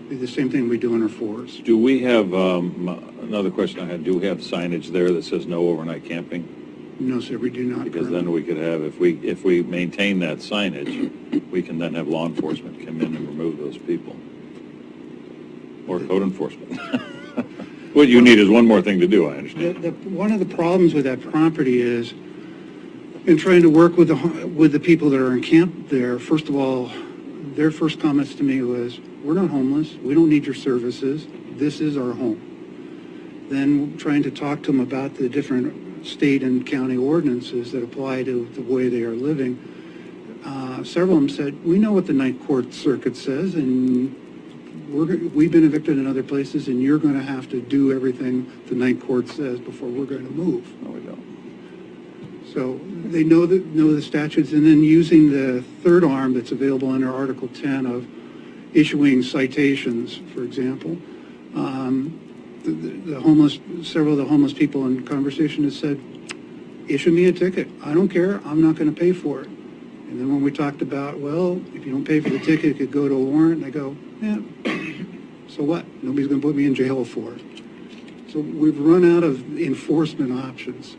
The same thing we do in our forests. Do we have, another question I had, do we have signage there that says no overnight camping? No, sir, we do not. Because then we could have, if we maintain that signage, we can then have law enforcement come in and remove those people. Or code enforcement. What you need is one more thing to do, I understand. One of the problems with that property is, in trying to work with the people that are encamped there, first of all, their first comments to me was, we're not homeless, we don't need your services, this is our home. Then trying to talk to them about the different state and county ordinances that apply to the way they are living, several of them said, we know what the Ninth Court Circuit says, and we've been evicted in other places, and you're going to have to do everything the Ninth Court says before we're going to move. No, we don't. So they know the statutes, and then using the third arm that's available under Article 10 of issuing citations, for example. Several of the homeless people in conversation have said, issue me a ticket. I don't care. I'm not going to pay for it. And then when we talked about, well, if you don't pay for the ticket, it could go to a warrant, they go, yeah, so what? Nobody's going to put me in jail for it. So we've run out of enforcement options.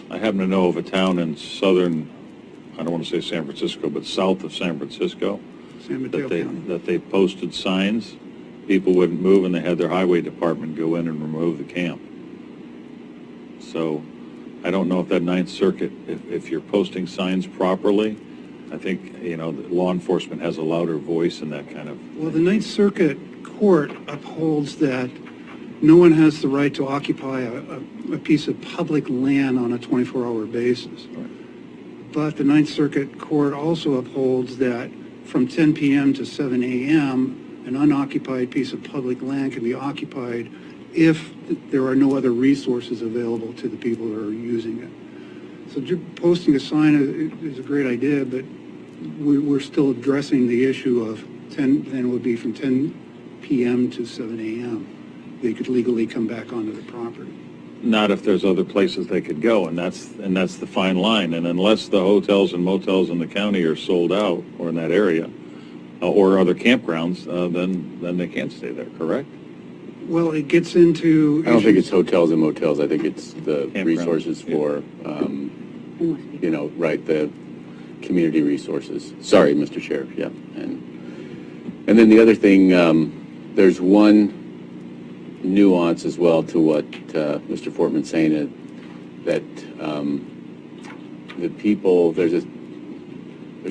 I happen to know of a town in southern, I don't want to say San Francisco, but south of San Francisco, San Mateo County. that they posted signs, people wouldn't move, and they had their highway department go in and remove the camp. So I don't know if that Ninth Circuit, if you're posting signs properly, I think, law enforcement has a louder voice in that kind of. Well, the Ninth Circuit Court upholds that no one has the right to occupy a piece of public land on a 24-hour basis. Right. But the Ninth Circuit Court also upholds that from 10 p.m. to 7 a.m., an unoccupied piece of public land can be occupied if there are no other resources available to the people that are using it. So posting a sign is a great idea, but we're still addressing the issue of 10, then it would be from 10 p.m. to 7 a.m. They could legally come back onto the property. Not if there's other places they could go, and that's the fine line. And unless the hotels and motels in the county are sold out, or in that area, or other campgrounds, then they can't stay there, correct? Well, it gets into. I don't think it's hotels and motels. I think it's the Campground, resources yeah. for, right, the community resources. Sorry, Mr. Chair, yeah. And then the other thing, there's one nuance as well to what Mr. Fortman's saying, that the people, there's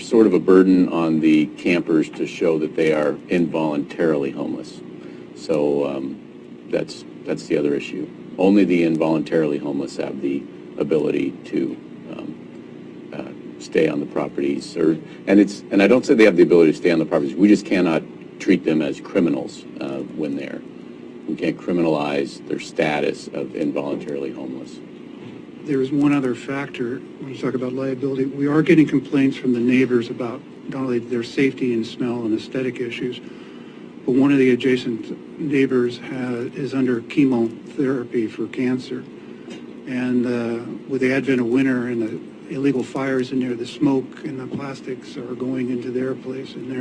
sort of a burden on the campers to show that they are involuntarily homeless. So that's the other issue. Only the involuntarily homeless have the ability to stay on the properties, and I don't say they have the ability to stay on the properties. We just cannot treat them as criminals when they're. We can't criminalize their status of involuntarily homeless. There is one other factor when you talk about liability. We are getting complaints from the neighbors about not only their safety and smell and aesthetic issues, but one of the adjacent neighbors is under chemotherapy for cancer. And with the advent of winter and the illegal fires in there, the smoke and the plastics are going into their place, and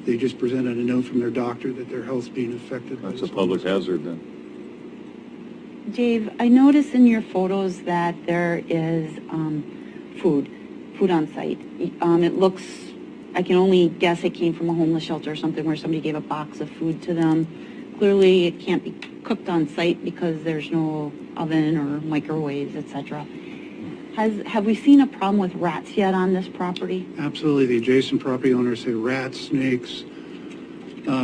they just presented a note from their doctor that their health's being affected. That's a public hazard then. Dave, I noticed in your photos that there is food on site. It looks, I can only guess it came from a homeless shelter or something where somebody gave a box of food to them. Clearly, it can't be cooked on site because there's no oven or microwaves, etc. Have we seen a problem with rats yet on this property? Absolutely. The adjacent property owners say rats, snakes,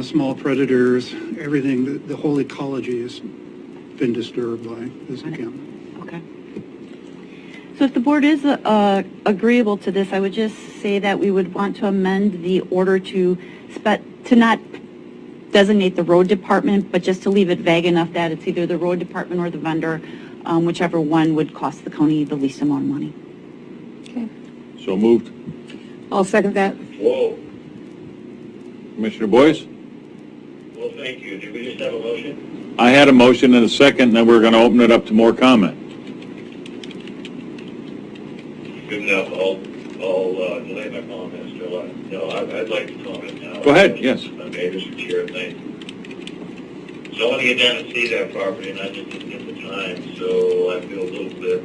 small predators, everything. The whole ecology has been disturbed by this account. Okay. So if the board is agreeable to this, I would just say that we would want to amend the order to not designate the road department, but just to leave it vague enough that it's either the road department or the vendor, whichever one would cost the county the least amount of money. Okay. So moved. I'll second that. Whoa. Commissioner Boyce? Well, thank you. Did we just have a motion? I had a motion and a second, and then we're going to open it up to more comment. Good enough. I'll delay my comments till I'd like to comment now. Go ahead, yes. Okay, Mr. Chair, thank you. So I want to get down and see that property, and I just didn't get the time, so I feel a little bit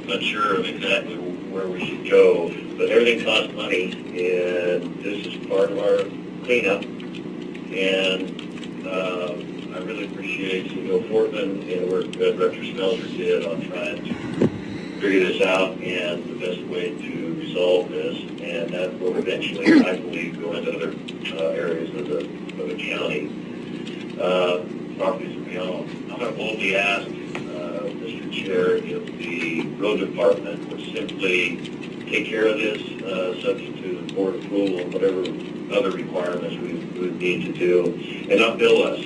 unsure of exactly where we should go. But everything costs money, and this is part of our cleanup. And I really appreciate Fortman and work that Director Smelter did on trying to figure this out and the best way to resolve this. And that will eventually, I believe, go into other areas of the county, properties we own. I'm going to boldly ask, Mr. Chair, if the road department would simply take care of this, subject to the board approval and whatever other requirements we would need to do, and not bill us.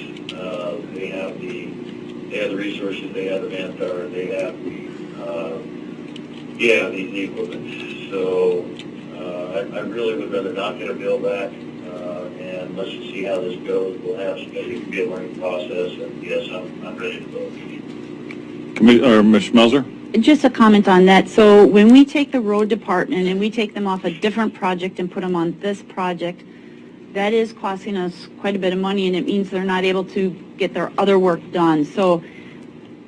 They have the resources, they have the manpower, they have the equipment. So I really would rather not get a bill back, and let's just see how this goes. We'll have it be a learning process, and yes, I'm ready to vote. Ms. Schmelzer? Just a comment on that. So when we take the road department and we take them off a different project and put them on this project, that is costing us quite a bit of money, and it means they're not able to get their other work done. So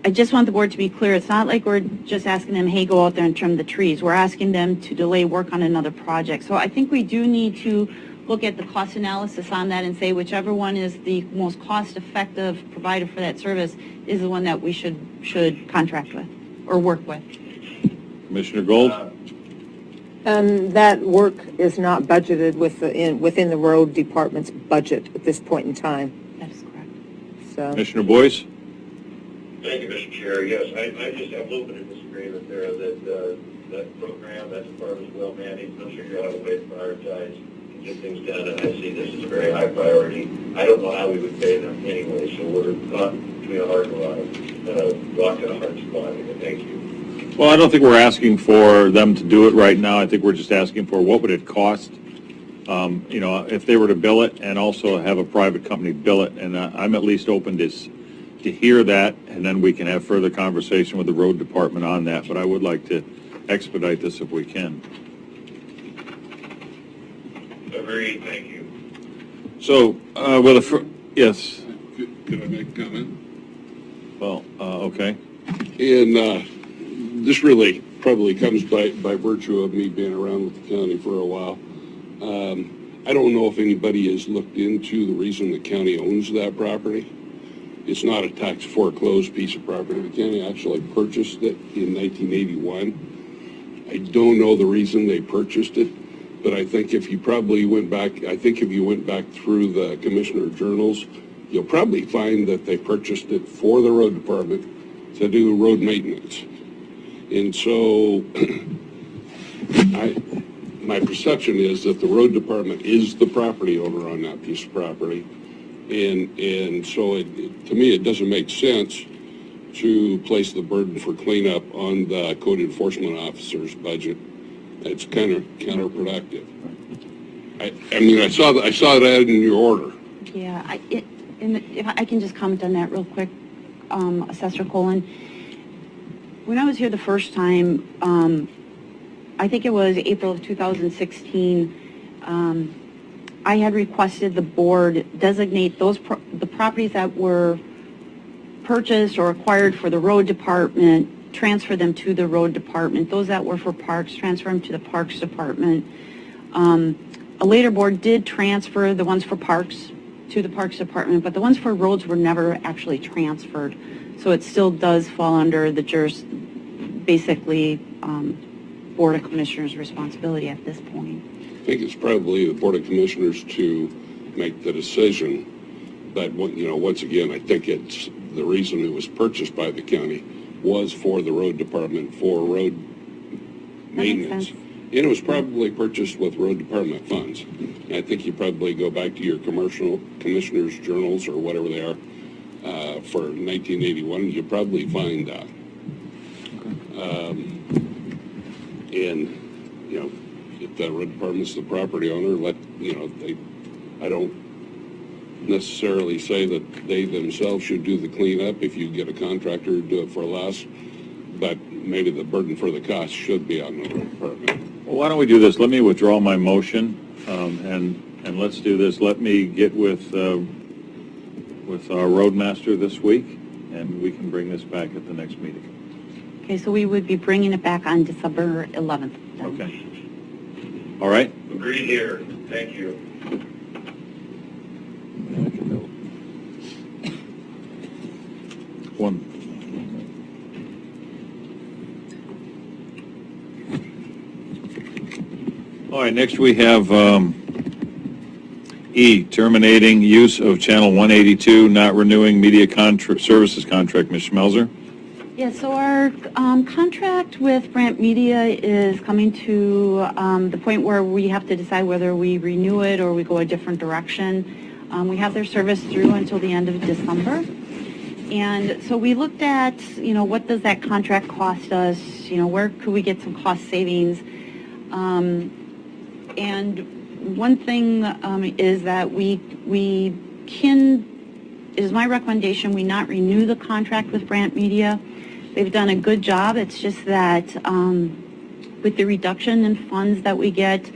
I just want the board to be clear. It's not like we're just asking them, hey, go out there and trim the trees. We're asking them to delay work on another project. So I think we do need to look at the cost analysis on that and say whichever one is the most cost-effective provider for that service is the one that we should contract with or work with. Commissioner Gold? That work is not budgeted within the road department's budget at this point in time. That is correct. So, Commissioner Boyce? Thank you, Mr. Chair. Yes, I just have a little bit of disagreement there that program, that's part of is well managed. They'll figure out a way to prioritize and get things done, and I see this as a very high priority. I don't know how we would pay them anyway, so we're not between a hard rock and a hard spot. Thank you. Well, I don't think we're asking for them to do it right now. I think we're just asking for what would it cost, if they were to bill it and also have a private company bill it. And I'm at least open to hear that, and then we can have further conversation with the road department on that. But I would like to expedite this if we can. Agreed. Thank you. So, yes, Could I make a comment? well, okay. And this really probably comes by virtue of me being around with the county for a while. I don't know if anybody has looked into the reason the county owns that property. It's not a tax foreclosed piece of property. The county actually purchased it in 1981. I don't know the reason they purchased it, but I think if you went back through the commissioner journals, you'll probably find that they purchased it for the road department to do road maintenance. And so my perception is that the road department is the property owner on that piece of property. And so to me, it doesn't make sense to place the burden for cleanup on the code enforcement officer's budget. It's kind of counterproductive. I mean, I saw that in your order. Yeah, if I can just comment on that real quick, Assessor Colon. When I was here the first time, I think it was April of 2016, I had requested the board designate the properties that were purchased or acquired for the road department, transfer them to the road department. Those that were for parks, transfer them to the parks department. A later board did transfer the ones for parks to the parks department, but the ones for roads were never actually transferred. So it still does fall under the basically Board of Commissioners' responsibility at this point. I think it's probably the Board of Commissioners to make the decision, but once again, I think it's the reason it was purchased by the county was for the road department for road maintenance. And it was probably purchased with road department funds. And I think you probably go back to your commissioners' journals or whatever they are for 1981. You probably find that. And if the road department's the property owner, I don't necessarily say that they themselves should do the cleanup if you get a contractor to do it for less, but maybe the burden for the cost should be on the road department. Well, why don't we do this? Let me withdraw my motion, and let's do this. Let me get with our roadmaster this week, and we can bring this back at the next meeting. Okay, so we would be bringing it back on December 11th. Okay. All right? Agreed here. Thank you. One. All right, next we have E, terminating use of Channel 182, not renewing media services contract. Ms. Schmelzer? Yeah, so our contract with Brant Media is coming to the point where we have to decide whether we renew it or we go a different direction. We have their service through until the end of December. And so we looked at, what does that contract cost us? Where could we get some cost savings? And one thing is that it is my recommendation we not renew the contract with Brant Media. They've done a good job. It's just that with the reduction in funds that we get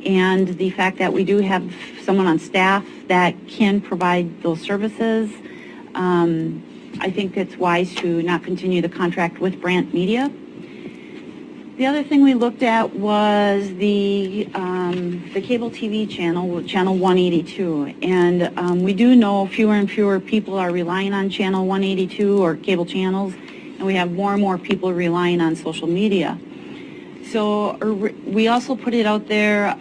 and the fact that we do have someone on staff that can provide those services, I think it's wise to not continue the contract with Brant Media. The other thing we looked at was the cable TV channel, Channel 182, and we do know fewer and fewer people are relying on Channel 182 or cable channels, and we have more and more people relying on social media. So we also put it out there.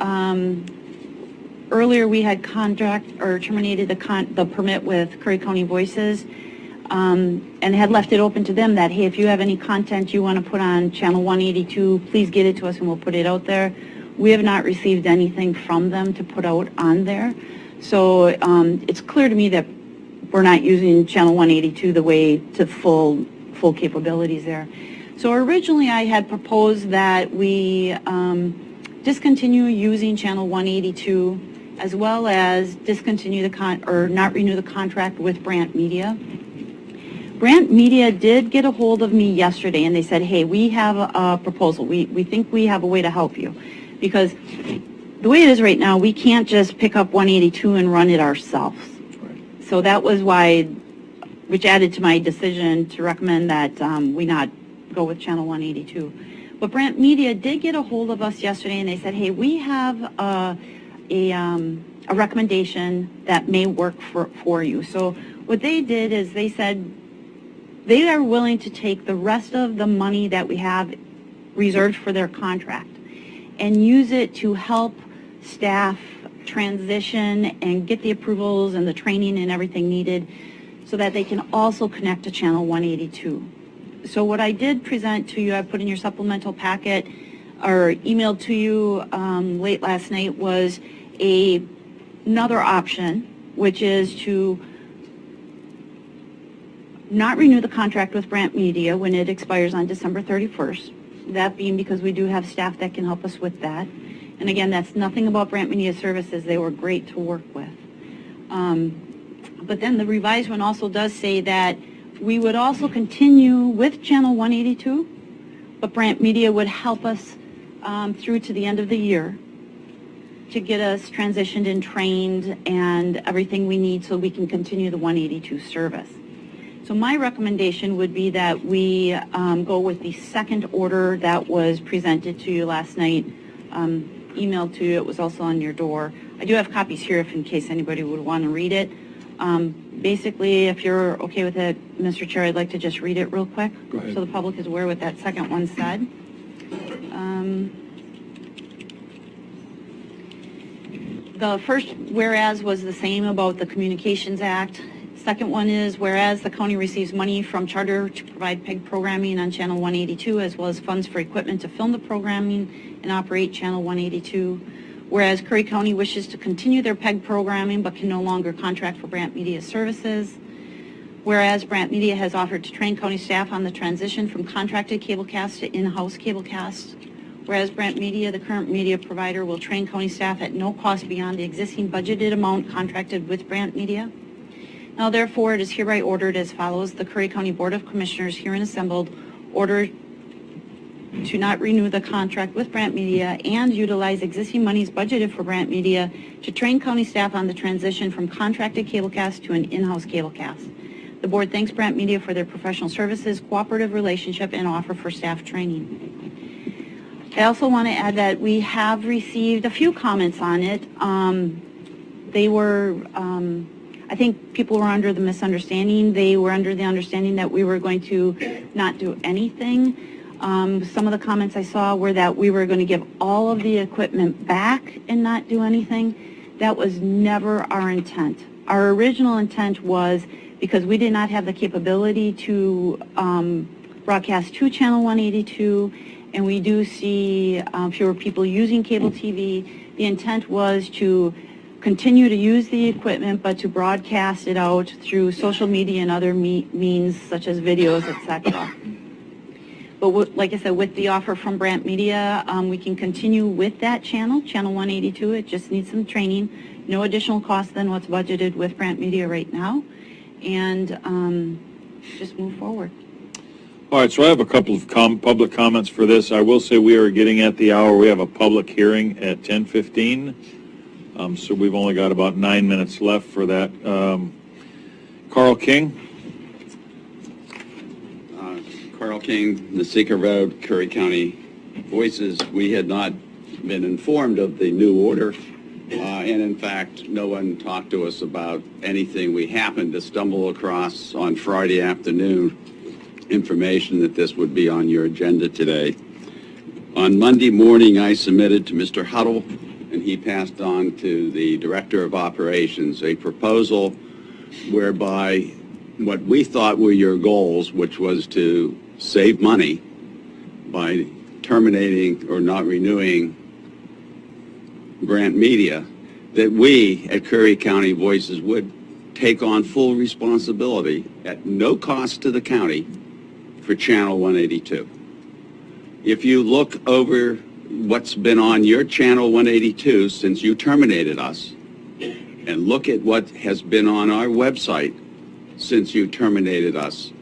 Earlier, we had terminated the permit with Curry County Voices. And had left it open to them that, hey, if you have any content you want to put on Channel 182, please get it to us and we'll put it out there. We have not received anything from them to put out on there. So it's clear to me that we're not using Channel 182 the way to full capabilities there. So originally I had proposed that we discontinue using Channel 182 as well as discontinue not renew the contract with Brant Media. Brant Media did get a hold of me yesterday, and they said, hey, we have a proposal. We think we have a way to help you. Because the way it is right now, we can't just pick up 182 and run it ourselves. So that was why, which added to my decision to recommend that we not go with Channel 182. But Brant Media did get a hold of us yesterday, and they said, hey, we have a recommendation that may work for you. So what they did is they said they are willing to take the rest of the money that we have reserved for their contract and use it to help staff transition and get the approvals and the training and everything needed so that they can also connect to Channel 182. So what I did present to you, I put in your supplemental packet or emailed to you late last night, was another option, which is to not renew the contract with Brant Media when it expires on December 31st. That being because we do have staff that can help us with that. And again, that's nothing about Brant Media Services. They were great to work with. But then the revised one also does say that we would also continue with Channel 182, but Brant Media would help us through to the end of the year to get us transitioned and trained and everything we need so we can continue the 182 service. So my recommendation would be that we go with the second order that was presented to you last night, emailed to you. It was also on your door. I do have copies here if in case anybody would want to read it. Basically, if you're okay with it, Mr. Chair, I'd like to just read it real quick so the public is aware what that second one said. The first whereas was the same about the Communications Act. Second one is whereas the county receives money from Charter to provide PEG programming on Channel 182 as well as funds for equipment to film the programming and operate Channel 182. Whereas Curry County wishes to continue their PEG programming but can no longer contract for Brant Media Services. Whereas Brant Media has offered to train county staff on the transition from contracted cablecast to in-house cablecast. Whereas Brant Media, the current media provider, will train county staff at no cost beyond the existing budgeted amount contracted with Brant Media. Now therefore, it is hereby ordered as follows. The Curry County Board of Commissioners herein assembled order to not renew the contract with Brant Media and utilize existing monies budgeted for Brant Media to train county staff on the transition from contracted cablecast to an in-house cablecast. The board thanks Brant Media for their professional services, cooperative relationship, and offer for staff training. I also want to add that we have received a few comments on it. They were, I think people were under the misunderstanding. They were under the understanding that we were going to not do anything. Some of the comments I saw were that we were going to give all of the equipment back and not do anything. That was never our intent. Our original intent was because we did not have the capability to broadcast to Channel 182, and we do see fewer people using cable TV. The intent was to continue to use the equipment, but to broadcast it out through social media and other means such as videos, etc. But like I said, with the offer from Brant Media, we can continue with that channel, Channel 182. It just needs some training. No additional cost than what's budgeted with Brant Media right now. And just move forward. All right, so I have a couple of public comments for this. I will say we are getting at the hour. We have a public hearing at 10:15. So we've only got about 9 minutes left for that. Carl King. Carl King, Nasika Road, Curry County Voices. We had not been informed of the new order, and in fact, no one talked to us about anything. We happened to stumble across on Friday afternoon information that this would be on your agenda today. On Monday morning, I submitted to Mr. Huddle, and he passed on to the Director of Operations a proposal whereby what we thought were your goals, which was to save money by terminating or not renewing Brant Media, that we at Curry County Voices would take on full responsibility at no cost to the county for Channel 182. If you look over what's been on your Channel 182 since you terminated us, and look at what has been on our website since you terminated us,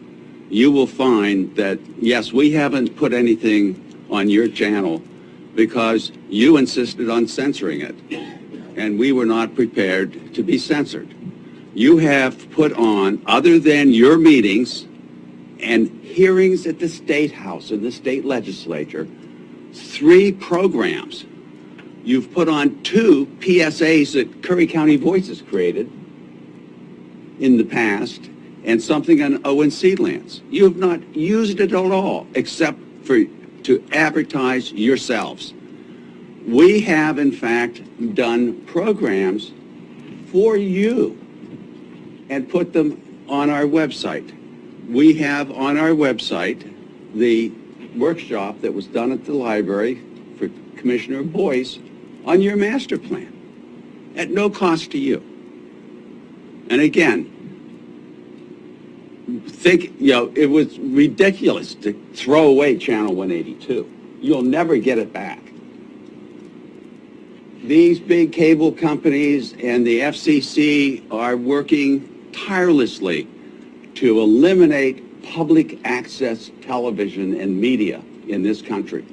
you will find that, yes, we haven't put anything on your channel because you insisted on censoring it, and we were not prepared to be censored. You have put on, other than your meetings and hearings at the State House and the state legislature, 3 programs. You've put on 2 PSAs that Curry County Voices created in the past, and something on ONC lands. You have not used it at all, except to advertise yourselves. We have, in fact, done programs for you and put them on our website. We have on our website the workshop that was done at the library for Commissioner Boyce on your master plan at no cost to you. And again, it was ridiculous to throw away Channel 182. You'll never get it back. These big cable companies and the FCC are working tirelessly to eliminate public access television and media in this country.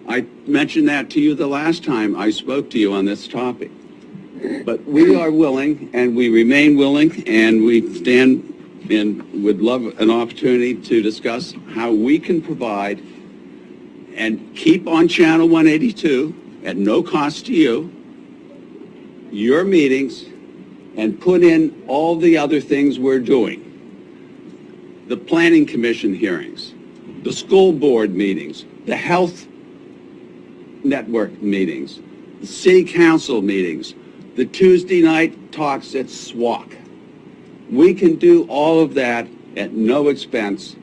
I mentioned that to you the last time I spoke to you on this topic. But we are willing, and we remain willing, and we stand and would love an opportunity to discuss how we can provide and keep on Channel 182 at no cost to you, your meetings, and put in all the other things we're doing. The Planning Commission hearings, the school board meetings, the health network meetings, the city council meetings, the Tuesday night talks at SWAC. We can do all of that at no expense.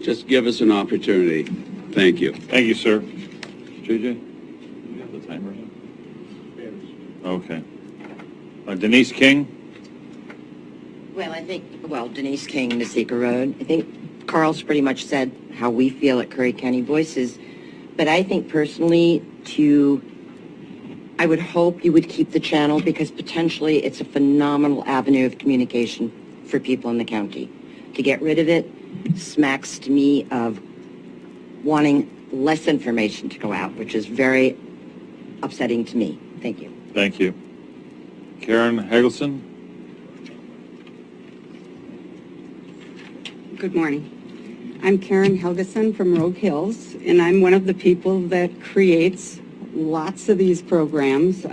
Just give us an opportunity. Thank you. Thank you, sir. JJ? You have the timer? Okay. Denise King? Well, Denise King, Nasika Road. I think Carl's pretty much said how we feel at Curry County Voices, but I think personally I would hope you would keep the channel because potentially it's a phenomenal avenue of communication for people in the county. To get rid of it smacks to me of wanting less information to go out, which is very upsetting to me. Thank you. Thank you. Karen Hagelson? Good morning. I'm Karen Helgeson from Rogue Hills, and I'm one of the people that creates lots of these programs.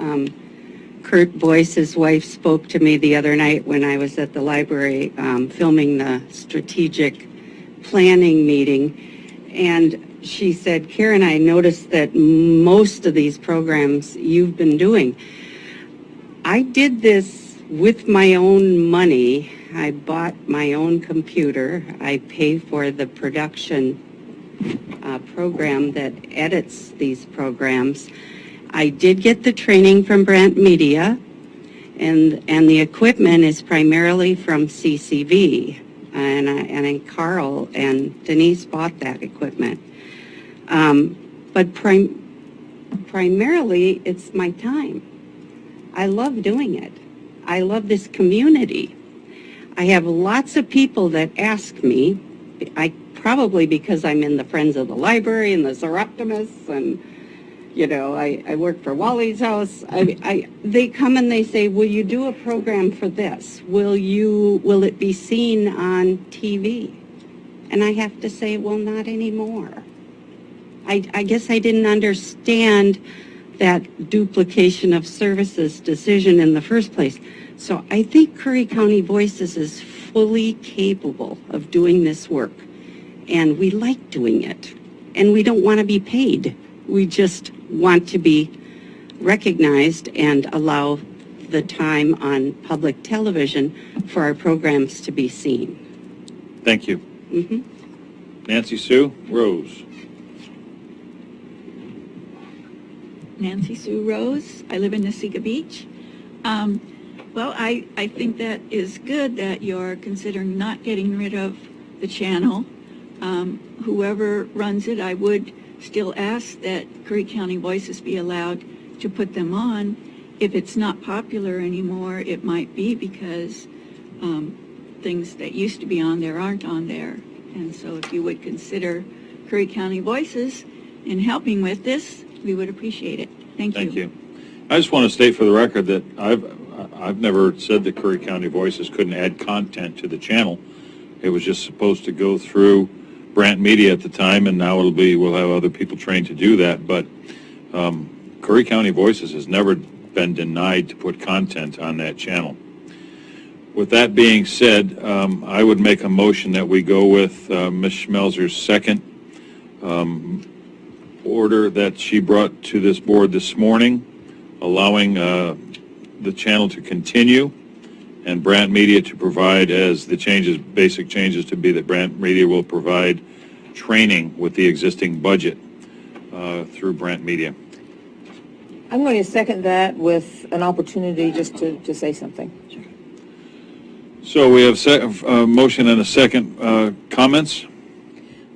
Kurt Boyce, his wife, spoke to me the other night when I was at the library filming the strategic planning meeting, and she said, Karen, I noticed that most of these programs you've been doing. I did this with my own money. I bought my own computer. I pay for the production program that edits these programs. I did get the training from Brant Media, and the equipment is primarily from CCV, and Carl and Denise bought that equipment. But primarily, it's my time. I love doing it. I love this community. I have lots of people that ask me, probably because I'm in the Friends of the Library and the Seroptimists, and I work for Wally's House. They come and they say, will you do a program for this? Will it be seen on TV? And I have to say, well, not anymore. I guess I didn't understand that duplication of services decision in the first place. So I think Curry County Voices is fully capable of doing this work. And we like doing it. And we don't want to be paid. We just want to be recognized and allow the time on public television for our programs to be seen. Thank you. Mm-hmm. Nancy Sue Rose. Nancy Sue Rose. I live in Nasika Beach. Well, I think that is good that you're considering not getting rid of the channel. Whoever runs it, I would still ask that Curry County Voices be allowed to put them on. If it's not popular anymore, it might be because things that used to be on there aren't on there. And so if you would consider Curry County Voices in helping with this, we would appreciate it. Thank you. Thank you. I just want to state for the record that I've never said that Curry County Voices couldn't add content to the channel. It was just supposed to go through Brant Media at the time, and now we'll have other people trained to do that. But Curry County Voices has never been denied to put content on that channel. With that being said, I would make a motion that we go with Ms. Schmelzer's second order that she brought to this board this morning, allowing the channel to continue and Brant Media to provide, as the changes, basic changes to be that Brant Media will provide training with the existing budget through Brant Media. I'm going to second that with an opportunity just to say something. So we have a motion and a second. Comments?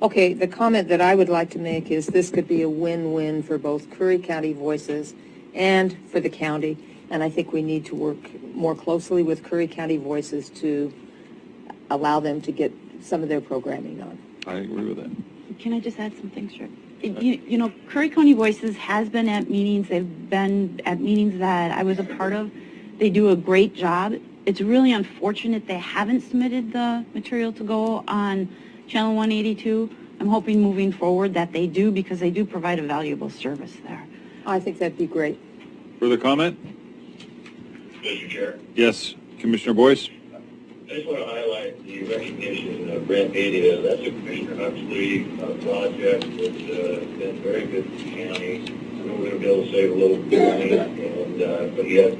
Okay, the comment that I would like to make is this could be a win-win for both Curry County Voices and for the county, and I think we need to work more closely with Curry County Voices to allow them to get some of their programming on. I agree with that. Can I just add something, sir? You know, Curry County Voices has been at meetings. They've been at meetings that I was a part of. They do a great job. It's really unfortunate they haven't submitted the material to go on Channel 182. I'm hoping moving forward that they do, because they do provide a valuable service there. I think that'd be great. Further comment? Mr. Chair, Yes, Commissioner Boyce? I just want to highlight the recognition of Brant Media. That's a Commissioner Huxley project that's been very good for the county. I know we're going to be able to save a little bit of money, but yet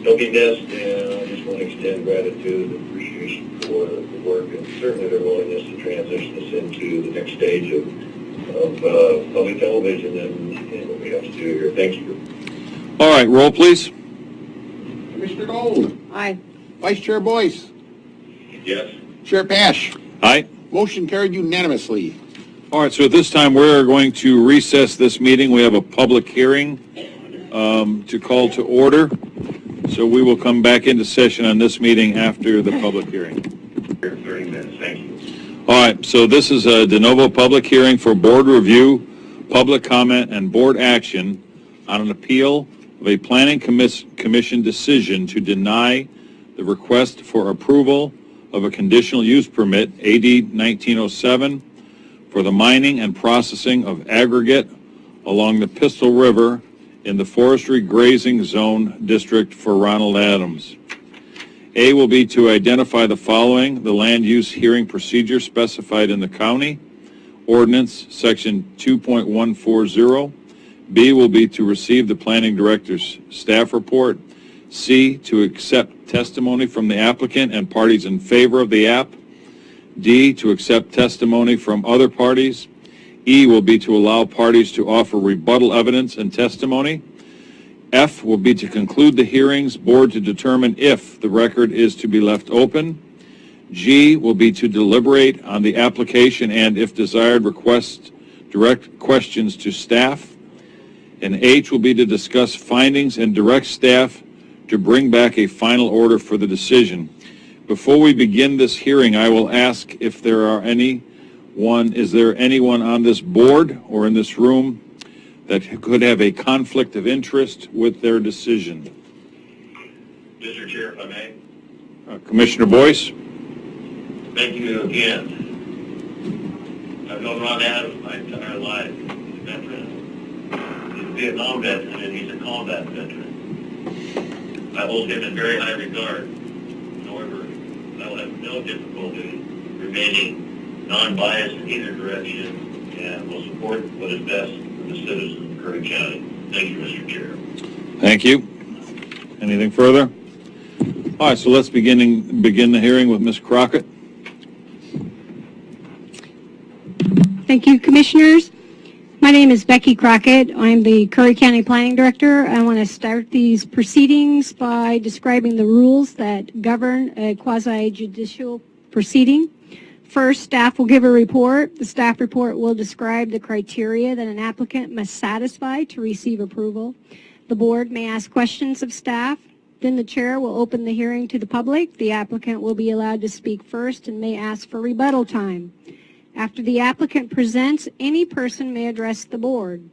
don't be missed, and I just want to extend gratitude and appreciation for the work and certainly their willingness to transition us into the next stage of public television and what we have to do here. Thank you. All right, roll, please. Commissioner Gold. Aye. Vice Chair Boyce. Yes. Chair Pash. Aye. Motion carried unanimously. All right, so at this time, we're going to recess this meeting. We have a public hearing to call to order. So we will come back into session on this meeting after the public hearing. 30 minutes. Thank you. All right, so this is a de novo public hearing for board review, public comment, and board action on an appeal of a planning commission decision to deny the request for approval of a conditional use permit, AD 1907, for the mining and processing of aggregate along the Pistol River in the Forestry Grazing Zone District for Ronald Adams. A will be to identify the following: the land use hearing procedure specified in the county ordinance, section 2.140. B will be to receive the planning director's staff report. C, to accept testimony from the applicant and parties in favor of the app. D, to accept testimony from other parties. E will be to allow parties to offer rebuttal evidence and testimony. F will be to conclude the hearings, board to determine if the record is to be left open. G will be to deliberate on the application and, if desired, request direct questions to staff. And H will be to discuss findings and direct staff to bring back a final order for the decision. Before we begin this hearing, I will ask if there are is there anyone on this board or in this room that could have a conflict of interest with their decision? Mr. Chair, if I may. Commissioner Boyce? Thank you again. I've known Ron Adams my entire life. He's a veteran. He's a Vietnam veteran, and he's a combat veteran. I hold him in very high regard. However, I will have no difficulty remaining non-biased in either direction and will support what is best for the citizens of Curry County. Thank you, Mr. Chair. Thank you. Anything further? All right, so let's begin the hearing with Ms. Crockett. Thank you, Commissioners. My name is Becky Crockett. I'm the Curry County Planning Director. I want to start these proceedings by describing the rules that govern a quasi-judicial proceeding. First, staff will give a report. The staff report will describe the criteria that an applicant must satisfy to receive approval. The board may ask questions of staff. Then the chair will open the hearing to the public. The applicant will be allowed to speak first and may ask for rebuttal time. After the applicant presents, any person may address the board.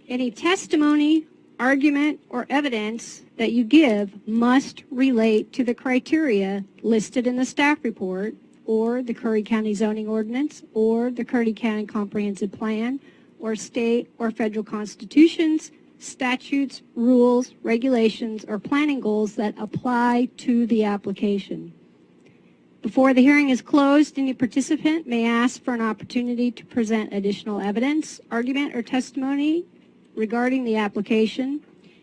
Any testimony, argument, or evidence that you give must relate to the criteria listed in the staff report or the Curry County zoning ordinance or the Curry County Comprehensive Plan or state or federal constitutions, statutes, rules, regulations, or planning goals that apply to the application. Before the hearing is closed, any participant may ask for an opportunity to present additional evidence, argument, or testimony regarding the application.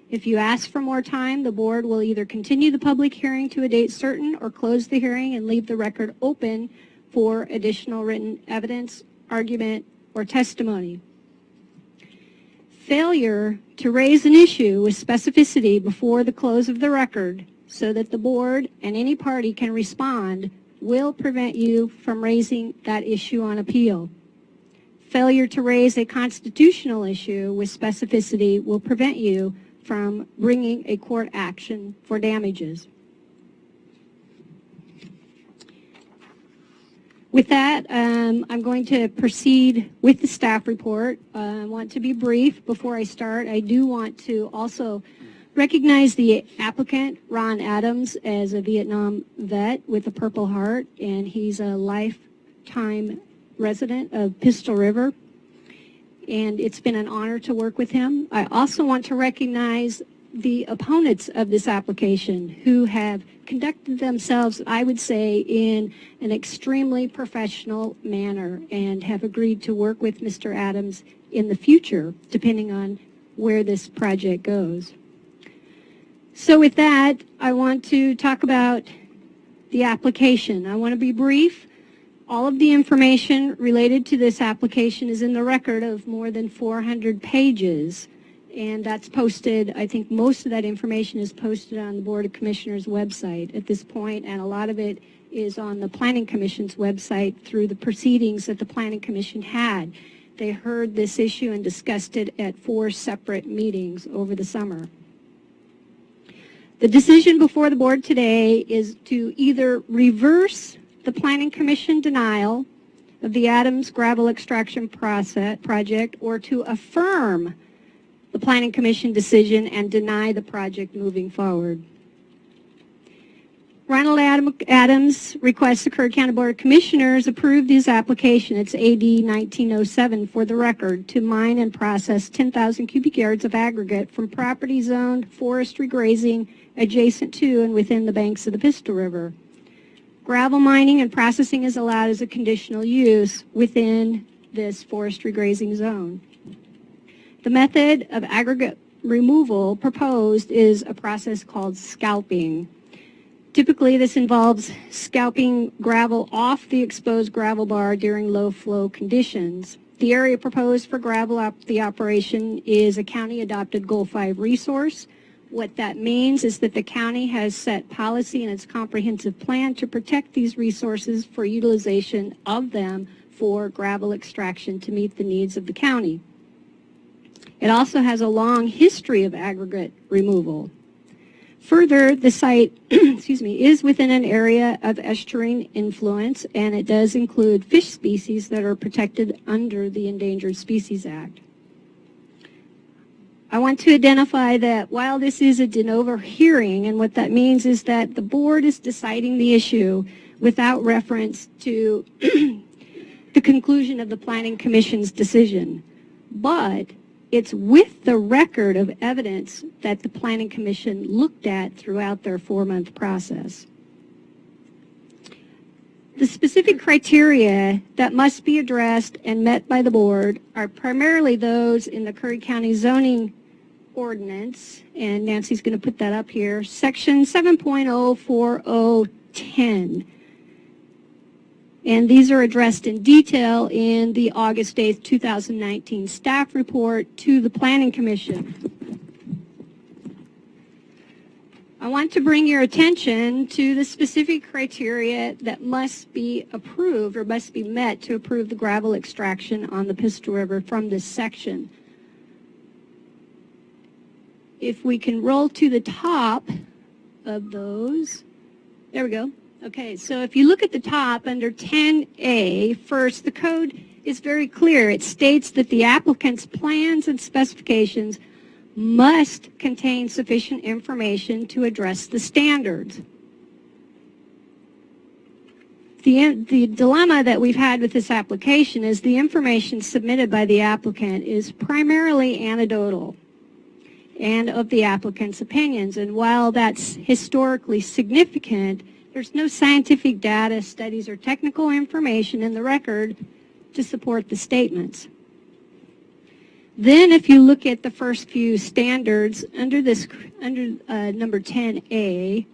If you ask for more time, the board will either continue the public hearing to a date certain or close the hearing and leave the record open for additional written evidence, argument, or testimony. Failure to raise an issue with specificity before the close of the record so that the board and any party can respond will prevent you from raising that issue on appeal. Failure to raise a constitutional issue with specificity will prevent you from bringing a court action for damages. With that, I'm going to proceed with the staff report. I want to be brief before I start. I do want to also recognize the applicant, Ron Adams, as a Vietnam vet with a Purple Heart, and he's a lifetime resident of Pistol River, and it's been an honor to work with him. I also want to recognize the opponents of this application who have conducted themselves, I would say, in an extremely professional manner and have agreed to work with Mr. Adams in the future, depending on where this project goes. So with that, I want to talk about the application. I want to be brief. All of the information related to this application is in the record of more than 400 pages, and that's posted, I think most of that information is posted on the Board of Commissioners website at this point, and a lot of it is on the Planning Commission's website through the proceedings that the Planning Commission had. They heard this issue and discussed it at 4 separate meetings over the summer. The decision before the board today is to either reverse the Planning Commission denial of the Adams gravel extraction project or to affirm the Planning Commission decision and deny the project moving forward. Ronald Adams requests the Curry County Board of Commissioners approve his application, it's AD 1907 for the record, to mine and process 10,000 cubic yards of aggregate from property zoned forestry grazing adjacent to and within the banks of the Pistol River. Gravel mining and processing is allowed as a conditional use within this forestry grazing zone. The method of aggregate removal proposed is a process called scalping. Typically, this involves scalping gravel off the exposed gravel bar during low flow conditions. The area proposed for gravel the operation is a county-adopted Goal 5 resource. What that means is that the county has set policy in its comprehensive plan to protect these resources for utilization of them for gravel extraction to meet the needs of the county. It also has a long history of aggregate removal. Further, the site is within an area of estuarine influence, and it does include fish species that are protected under the Endangered Species Act. I want to identify that while this is a de novo hearing, and what that means is that the board is deciding the issue without reference to the conclusion of the Planning Commission's decision. But it's with the record of evidence that the Planning Commission looked at throughout their 4-month process. The specific criteria that must be addressed and met by the board are primarily those in the Curry County zoning ordinance, and Nancy's going to put that up here, section 7.04010. And these are addressed in detail in the August 8th, 2019 staff report to the Planning Commission. I want to bring your attention to the specific criteria that must be approved or must be met to approve the gravel extraction on the Pistol River from this section. If we can roll to the top of those, there we go. Okay, so if you look at the top under 10A, first, the code is very clear. It states that the applicant's plans and specifications must contain sufficient information to address the standards. The dilemma that we've had with this application is the information submitted by the applicant is primarily anecdotal and of the applicant's opinions. And while that's historically significant, there's no scientific data, studies, or technical information in the record to support the statements. Then if you look at the first few standards under number 10A,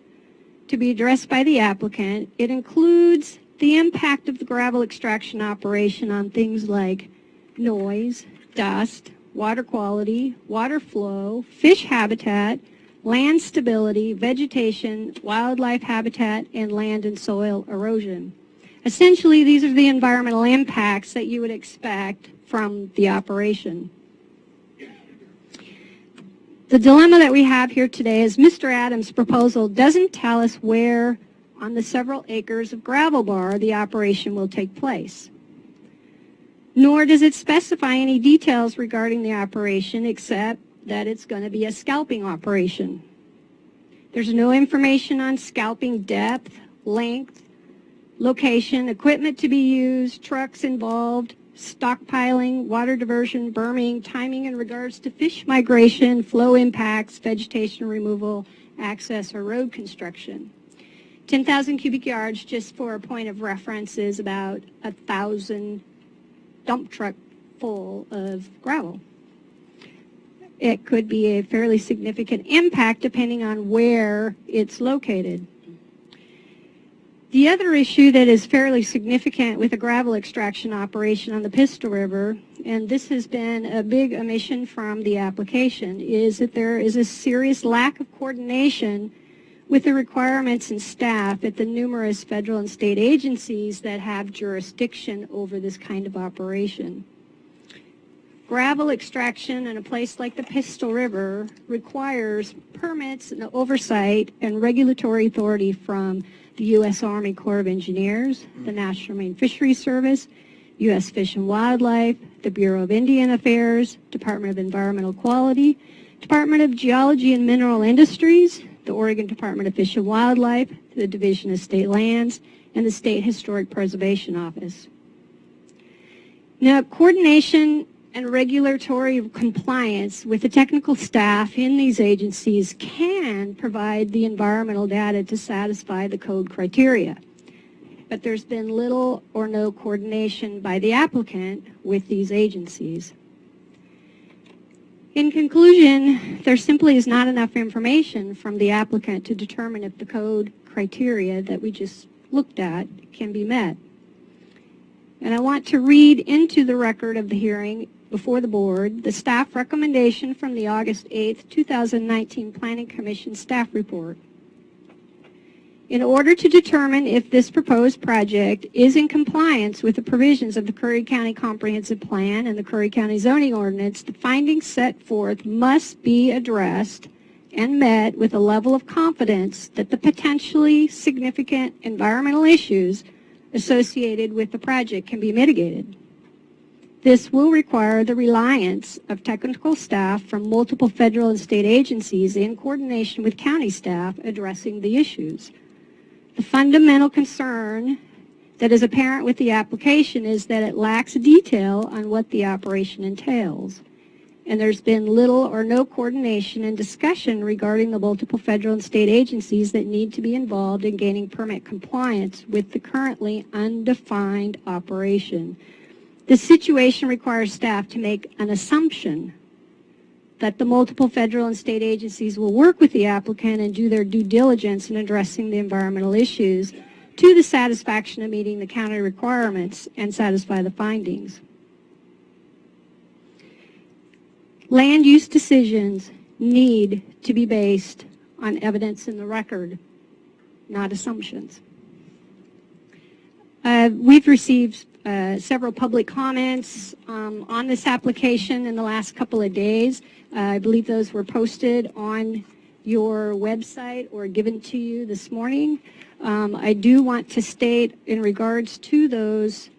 to be addressed by the applicant, it includes the impact of the gravel extraction operation on things like noise, dust, water quality, water flow, fish habitat, land stability, vegetation, wildlife habitat, and land and soil erosion. Essentially, these are the environmental impacts that you would expect from the operation. The dilemma that we have here today is Mr. Adams' proposal doesn't tell us where on the several acres of gravel bar the operation will take place. Nor does it specify any details regarding the operation except that it's going to be a scalping operation. There's no information on scalping depth, length, location, equipment to be used, trucks involved, stockpiling, water diversion, berming, timing in regards to fish migration, flow impacts, vegetation removal, access, or road construction. 10,000 cubic yards, just for a point of reference, is about 1,000 dump truck full of gravel. It could be a fairly significant impact depending on where it's located. The other issue that is fairly significant with a gravel extraction operation on the Pistol River, and this has been a big omission from the application, is that there is a serious lack of coordination with the requirements and staff at the numerous federal and state agencies that have jurisdiction over this kind of operation. Gravel extraction in a place like the Pistol River requires permits and oversight and regulatory authority from the U.S. Army Corps of Engineers, the National Marine Fisheries Service, U.S. Fish and Wildlife, the Bureau of Indian Affairs, Department of Environmental Quality, Department of Geology and Mineral Industries, the Oregon Department of Fish and Wildlife, the Division of State Lands, and the State Historic Preservation Office. Now, coordination and regulatory compliance with the technical staff in these agencies can provide the environmental data to satisfy the code criteria. But there's been little or no coordination by the applicant with these agencies. In conclusion, there simply is not enough information from the applicant to determine if the code criteria that we just looked at can be met. And I want to read into the record of the hearing before the board the staff recommendation from the August 8th, 2019 Planning Commission staff report. In order to determine if this proposed project is in compliance with the provisions of the Curry County Comprehensive Plan and the Curry County Zoning Ordinance, the findings set forth must be addressed and met with a level of confidence that the potentially significant environmental issues associated with the project can be mitigated. This will require the reliance of technical staff from multiple federal and state agencies in coordination with county staff addressing the issues. The fundamental concern that is apparent with the application is that it lacks detail on what the operation entails. And there's been little or no coordination and discussion regarding the multiple federal and state agencies that need to be involved in gaining permit compliance with the currently undefined operation. The situation requires staff to make an assumption that the multiple federal and state agencies will work with the applicant and do their due diligence in addressing the environmental issues to the satisfaction of meeting the county requirements and satisfy the findings. Land use decisions need to be based on evidence in the record, not assumptions. We've received several public comments on this application in the last couple of days. I believe those were posted on your website or given to you this morning. I do want to state in regards to those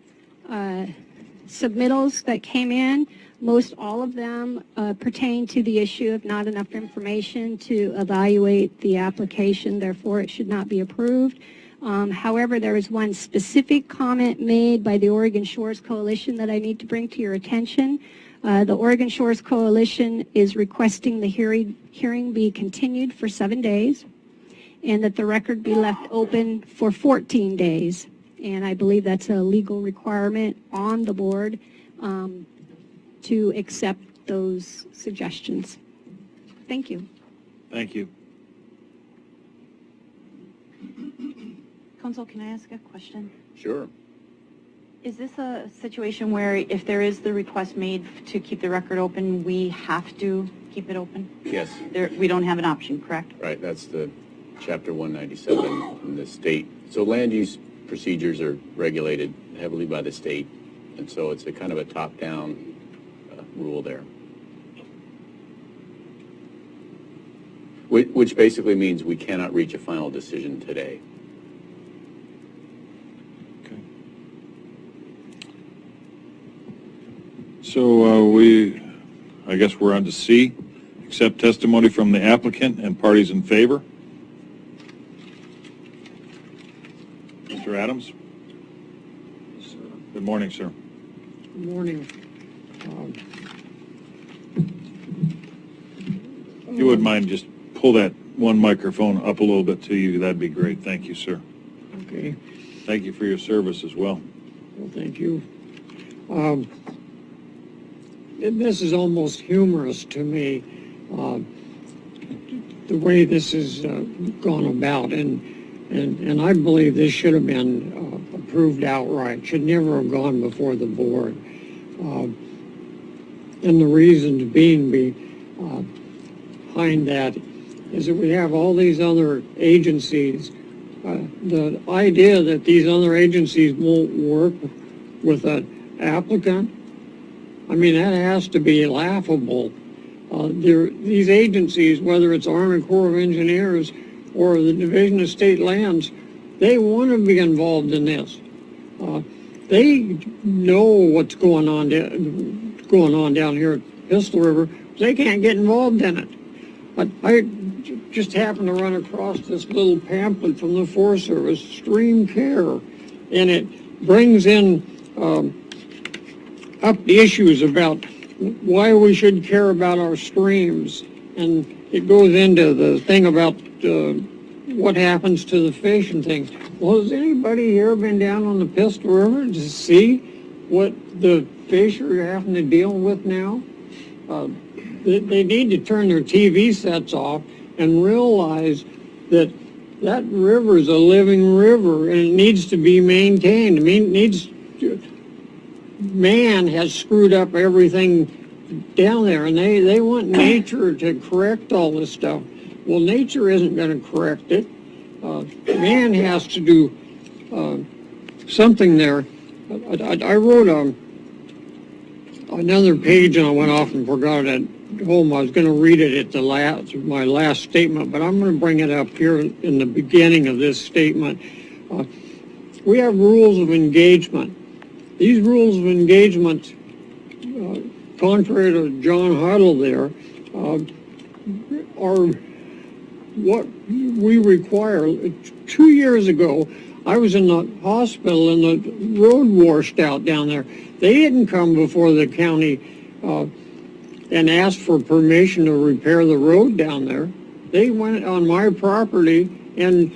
submittals that came in, most all of them pertain to the issue of not enough information to evaluate the application, therefore it should not be approved. However, there is one specific comment made by the Oregon Shores Coalition that I need to bring to your attention. The Oregon Shores Coalition is requesting the hearing be continued for 7 days and that the record be left open for 14 days. And I believe that's a legal requirement on the board to accept those suggestions. Thank you. Thank you. Council, can I ask a question? Sure. Is this a situation where if there is the request made to keep the record open, we have to keep it open? Yes. We don't have an option, correct? Right, that's the Chapter 197 in the state. So land use procedures are regulated heavily by the state, and so it's a kind of a top-down rule there. Which basically means we cannot reach a final decision today. Okay. So I guess we're on to C, accept testimony from the applicant and parties in favor. Mr. Adams? Good morning, sir. Good morning. If you would mind, just pull that one microphone up a little bit to you, that'd be great. Thank you, sir. Okay. Thank you for your service as well. Well, thank you. This is almost humorous to me, the way this has gone about, and I believe this should have been approved outright. Should never have gone before the board. And the reasons being behind that is that we have all these other agencies. The idea that these other agencies won't work with an applicant, I mean, that has to be laughable. These agencies, whether it's Army Corps of Engineers or the Division of State Lands, they want to be involved in this. They know what's going on down here at Pistol River. They can't get involved in it. But I just happened to run across this little pamphlet from the Forest Service, Stream Care, and it brings in up the issues about why we should care about our streams, and it goes into the thing about what happens to the fish and things. Well, has anybody here been down on the Pistol River to see what the fish are having to deal with now? They need to turn their TV sets off and realize that that river is a living river and it needs to be maintained. I mean, man has screwed up everything down there, and they want nature to correct all this stuff. Well, nature isn't going to correct it. Man has to do something there. I wrote another page and I went off and forgot it at home. I was going to read it at my last statement, but I'm going to bring it up here in the beginning of this statement. We have rules of engagement. These rules of engagement, contrary to John Huddle there, are what we require. 2 years ago, I was in the hospital and the road washed out down there. They didn't come before the county and ask for permission to repair the road down there. They went on my property and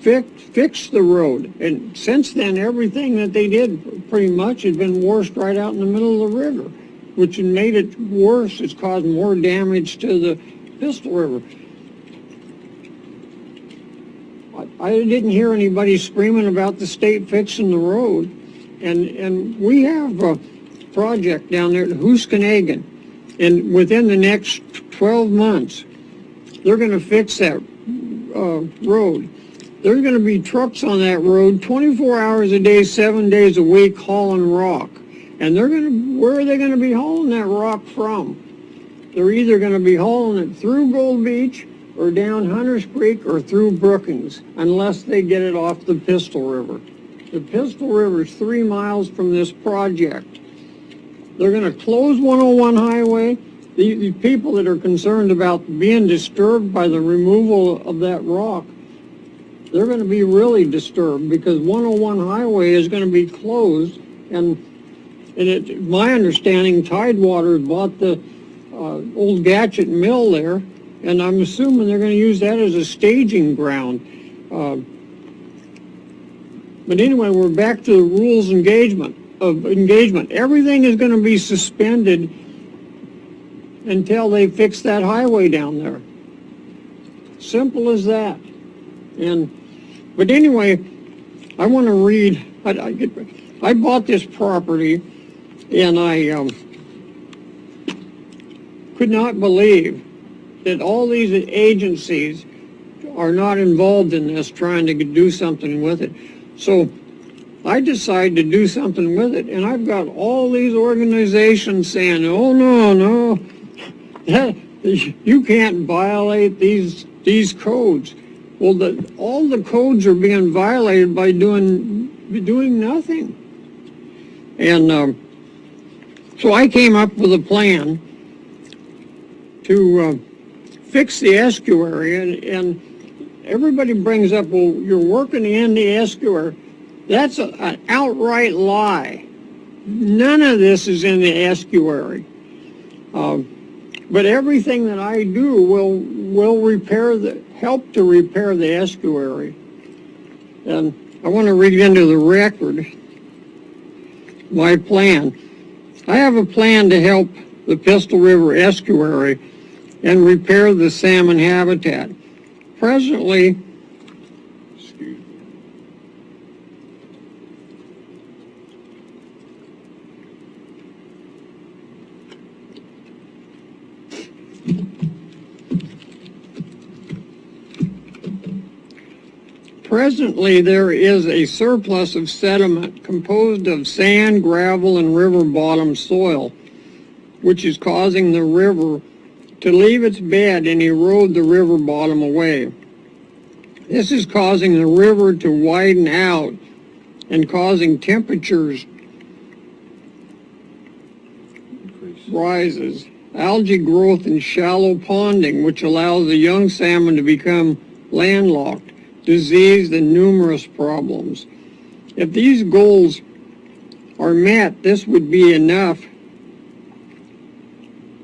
fixed the road. And since then, everything that they did pretty much has been washed right out in the middle of the river, which has made it worse. It's caused more damage to the Pistol River. I didn't hear anybody screaming about the state fixing the road. And we have a project down there at Hooskanagan. And within the next 12 months, they're going to fix that road. There's going to be trucks on that road 24 hours a day, 7 days a week hauling rock. And where are they going to be hauling that rock from? They're either going to be hauling it through Gold Beach or or down Hunters Creek or through Brookings unless they get it off the Pistol River. The Pistol River is 3 miles from this project. They're going to close 101 highway. The people that are concerned about being disturbed by the removal of that rock, they're going to be really disturbed because 101 highway is going to be closed. And my understanding, Tidewater bought the old Gatchet Mill there, and I'm assuming they're going to use that as a staging ground. But anyway, we're back to the rules of engagement. Everything is going to be suspended until they fix that highway down there. Simple as that. But anyway, I want to read. I bought this property, and I could not believe that all these agencies are not involved in this, trying to do something with it. So I decided to do something with it, and I've got all these organizations saying, oh, no, you can't violate these codes. Well, all the codes are being violated by doing nothing. And so I came up with a plan to fix the estuary, and everybody brings up, well, you're working in the estuary. That's an outright lie. None of this is in the estuary. But everything that I do will help to repair the estuary. And I want to read into the record my plan. I have a plan to help the Pistol River estuary and repair the salmon habitat. Presently, there is a surplus of sediment composed of sand, gravel, and river bottom soil, which is causing the river to leave its bed and erode the river bottom away. This is causing the river to widen out and causing temperatures rises, algae growth and shallow ponding, which allows the young salmon to become landlocked, diseased, and numerous problems. If these goals are met, this would be enough,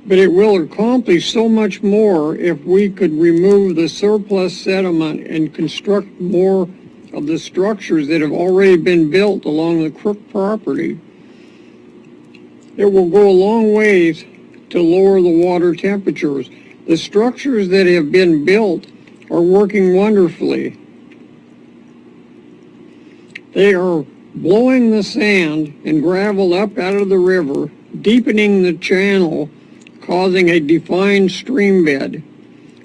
but it will accomplish so much more if we could remove the surplus sediment and construct more of the structures that have already been built along the Crook property. It will go a long ways to lower the water temperatures. The structures that have been built are working wonderfully. They are blowing the sand and gravel up out of the river, deepening the channel, causing a defined stream bed.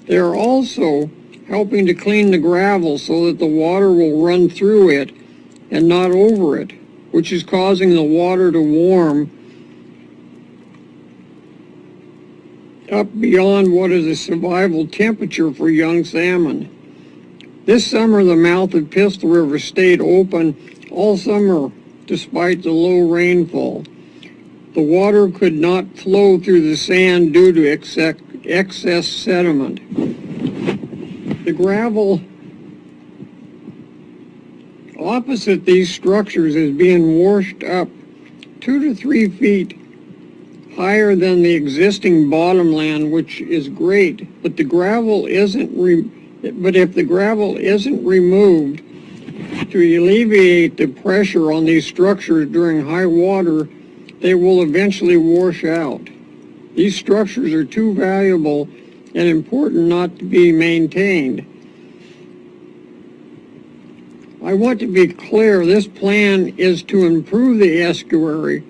They are also helping to clean the gravel so that the water will run through it and not over it, which is causing the water to warm up beyond what is a survival temperature for young salmon. This summer, the mouth of Pistol River stayed open all summer despite the low rainfall. The water could not flow through the sand due to excess sediment. The gravel opposite these structures is being washed up 2 to 3 feet higher than the existing bottomland, which is great, but the gravel isn't if the gravel isn't removed to alleviate the pressure on these structures during high water, they will eventually wash out. These structures are too valuable and important not to be maintained. I want to be clear, this plan is to improve the estuary,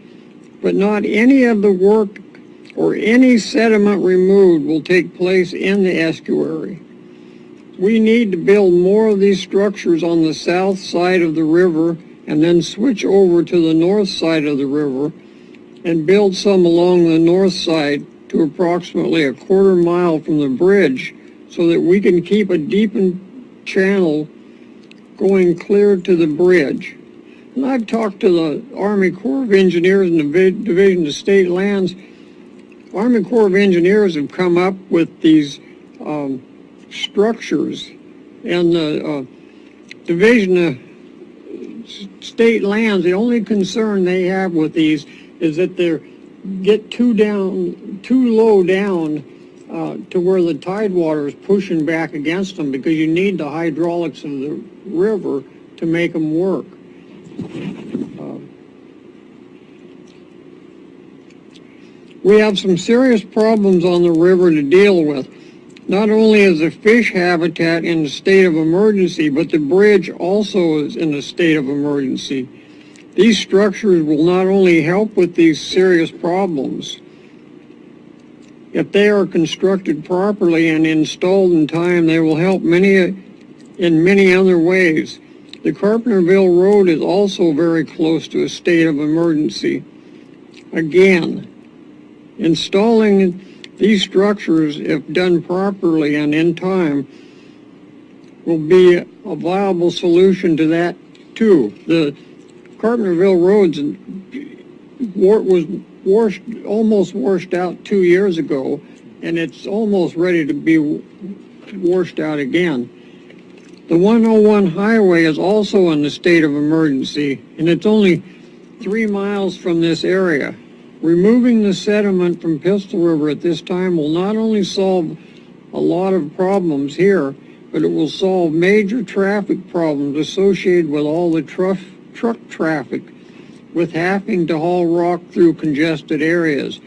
but not any of the work or any sediment removed will take place in the estuary. We need to build more of these structures on the south side of the river and then switch over to the north side of the river and build some along the north side to approximately a quarter mile from the bridge so that we can keep a deepened channel going clear to the bridge. And I've talked to the Army Corps of Engineers and the Division of State Lands. Army Corps of Engineers have come up with these structures, and the Division of State Lands, the only concern they have with these is that they get too low down to where the tidewater is pushing back against them, because you need the hydraulics of the river to make them work. We have some serious problems on the river to deal with. Not only is the fish habitat in a state of emergency, but the bridge also is in a state of emergency. These structures will not only help with these serious problems, if they are constructed properly and installed in time, they will help in many other ways. The Carpenterville Road is also very close to a state of emergency. Again, installing these structures, if done properly and in time, will be a viable solution to that too. The Carpenterville Road was almost washed out 2 years ago, and it's almost ready to be washed out again. The 101 highway is also in a state of emergency, and it's only 3 miles from this area. Removing the sediment from Pistol River at this time will not only solve a lot of problems here, but it will solve major traffic problems associated with all the truck traffic, with having to haul rock through congested areas.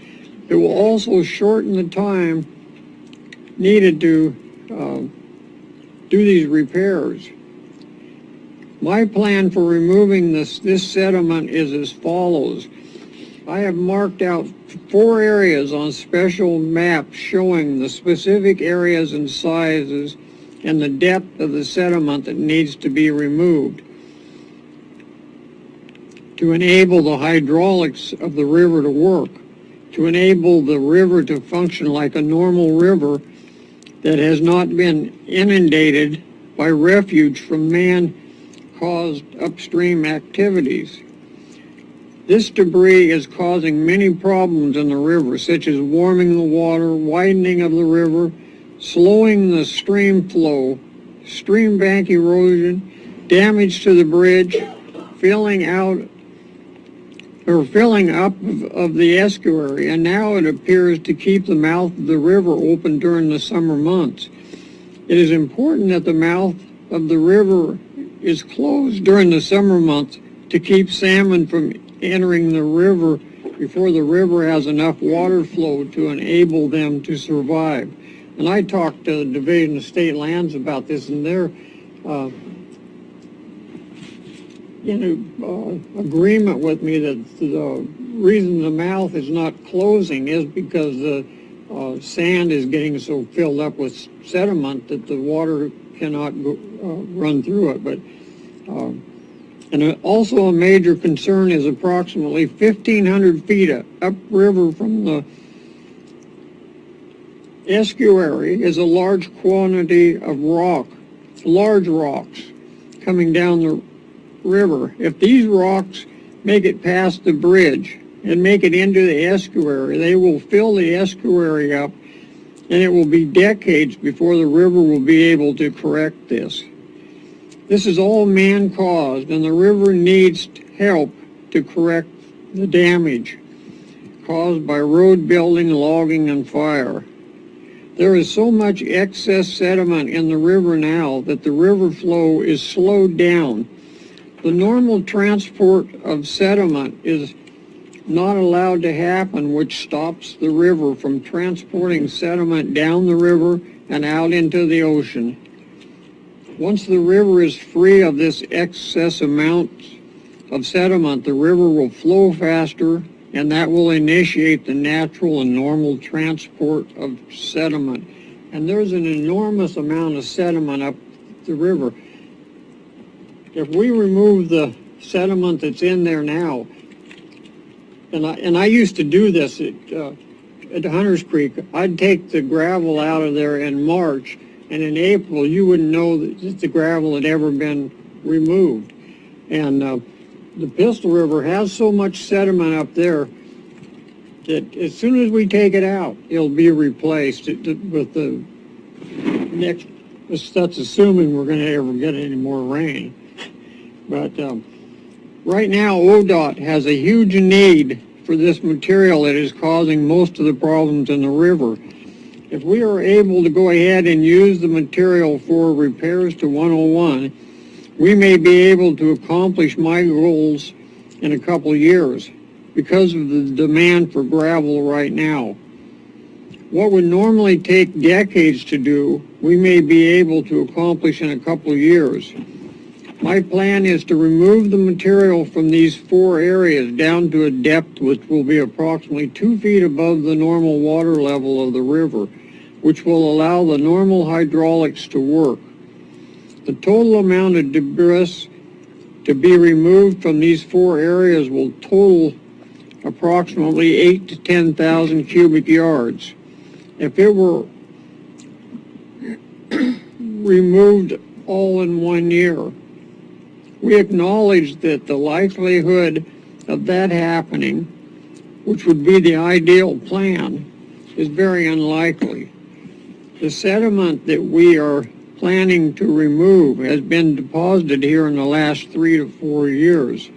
It will also shorten the time needed to do these repairs. My plan for removing this sediment is as follows. I have marked out 4 areas on special maps showing the specific areas and sizes and the depth of the sediment that needs to be removed to enable the hydraulics of the river to work, to enable the river to function like a normal river that has not been inundated by refuge from man-caused upstream activities. This debris is causing many problems in the river, such as warming the water, widening of the river, slowing the stream flow, stream bank erosion, damage to the bridge, filling up of the estuary, and now it appears to keep the mouth of the river open during the summer months. It is important that the mouth of the river is closed during the summer months to keep salmon from entering the river before the river has enough water flow to enable them to survive. And I talked to the Division of State Lands about this, and they're in agreement with me that the reason the mouth is not closing is because the sand is getting so filled up with sediment that the water cannot run through it. But and also a major concern is approximately 1,500 feet upriver from the estuary is a large quantity of large rocks coming down the river. If these rocks make it past the bridge and make it into the estuary, they will fill the estuary up, and it will be decades before the river will be able to correct this. This is all man-caused, and the river needs help to correct the damage caused by road building, logging, and fire. There is so much excess sediment in the river now that the river flow is slowed down. The normal transport of sediment is not allowed to happen, which stops the river from transporting sediment down the river and out into the ocean. Once the river is free of this excess amount of sediment, the river will flow faster, and that will initiate the natural and normal transport of sediment. And there's an enormous amount of sediment up the river. If we remove the sediment that's in there now, and I used to do this at Hunters Creek, I'd take the gravel out of there in March and in April, you wouldn't know that the gravel had ever been removed. And the Pistol River has so much sediment up there that as soon as we take it out, it'll be replaced with the next, that's assuming we're going to ever get any more rain. But right now, ODOT has a huge need for this material that is causing most of the problems in the river. If we are able to go ahead and use the material for repairs to 101, we may be able to accomplish my goals in a couple of years because of the demand for gravel right now. What would normally take decades to do, we may be able to accomplish in a couple of years. My plan is to remove the material from these 4 areas down to a depth which will be approximately 2 feet above the normal water level of the river, which will allow the normal hydraulics to work. The total amount of debris to be removed from these 4 areas will total approximately 8,000 to 10,000 cubic yards. If it were removed all in 1 year, we acknowledge that the likelihood of that happening, which would be the ideal plan, is very unlikely. The sediment that we are planning to remove has been deposited here in the last 3 to 4 years.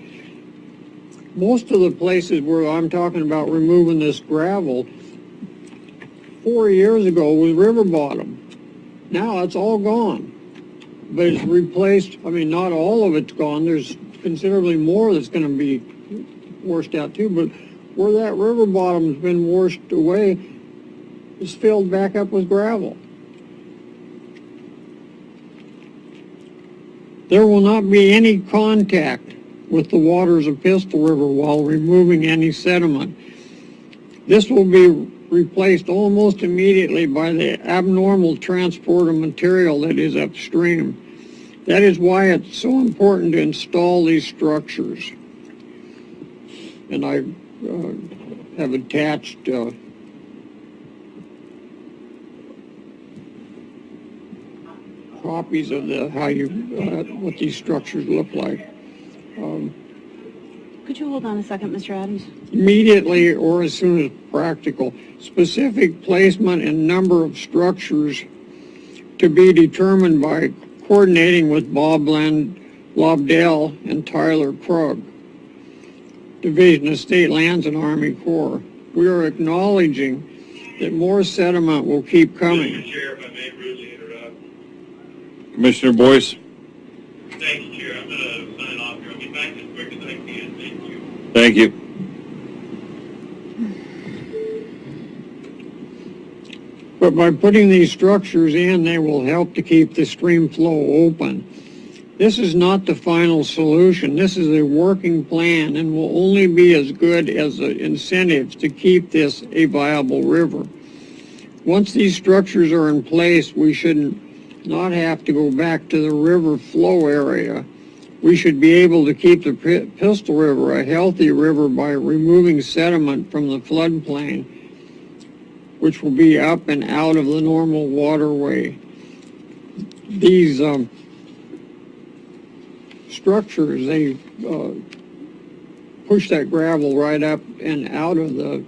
Most of the places where I'm talking about removing this gravel 4 years ago was river bottom. Now it's all gone. But it's replaced, I mean, not all of it's gone. There's considerably more that's going to be washed out too. But where that river bottom's been washed away, it's filled back up with gravel. There will not be any contact with the waters of Pistol River while removing any sediment. This will be replaced almost immediately by the abnormal transport of material that is upstream. That is why it's so important to install these structures. And I have attached copies of what these structures look like. Could you hold on a second, Mr. Adams? Immediately or as soon as practical. Specific placement and number of structures to be determined by coordinating with Bob Lobdell and Tyler Krug, Division of State Lands and Army Corps. We are acknowledging that more sediment will keep coming. Mr. Chair, if I may rudely interrupt. Commissioner Boyce? Thank you, Chair. I'm going to sign off here. I'll get back as quick as I can. Thank you. Thank you. But by putting these structures in, they will help to keep the stream flow open. This is not the final solution. This is a working plan and will only be as good as the incentives to keep this a viable river. Once these structures are in place, we should not have to go back to the river flow area. We should be able to keep the Pistol River a healthy river by removing sediment from the floodplain, which will be up and out of the normal waterway. These structures, they push that gravel right up and out of the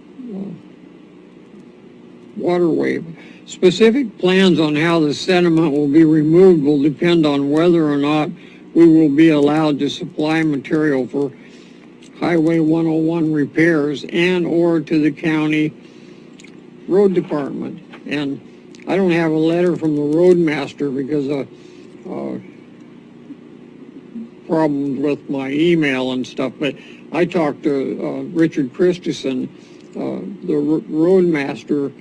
waterway. Specific plans on how the sediment will be removed will depend on whether or not we will be allowed to supply material for Highway 101 repairs and or to the county road department. And I don't have a letter from the roadmaster because of problems with my email and stuff, but I talked to Richard Christensen, the roadmaster,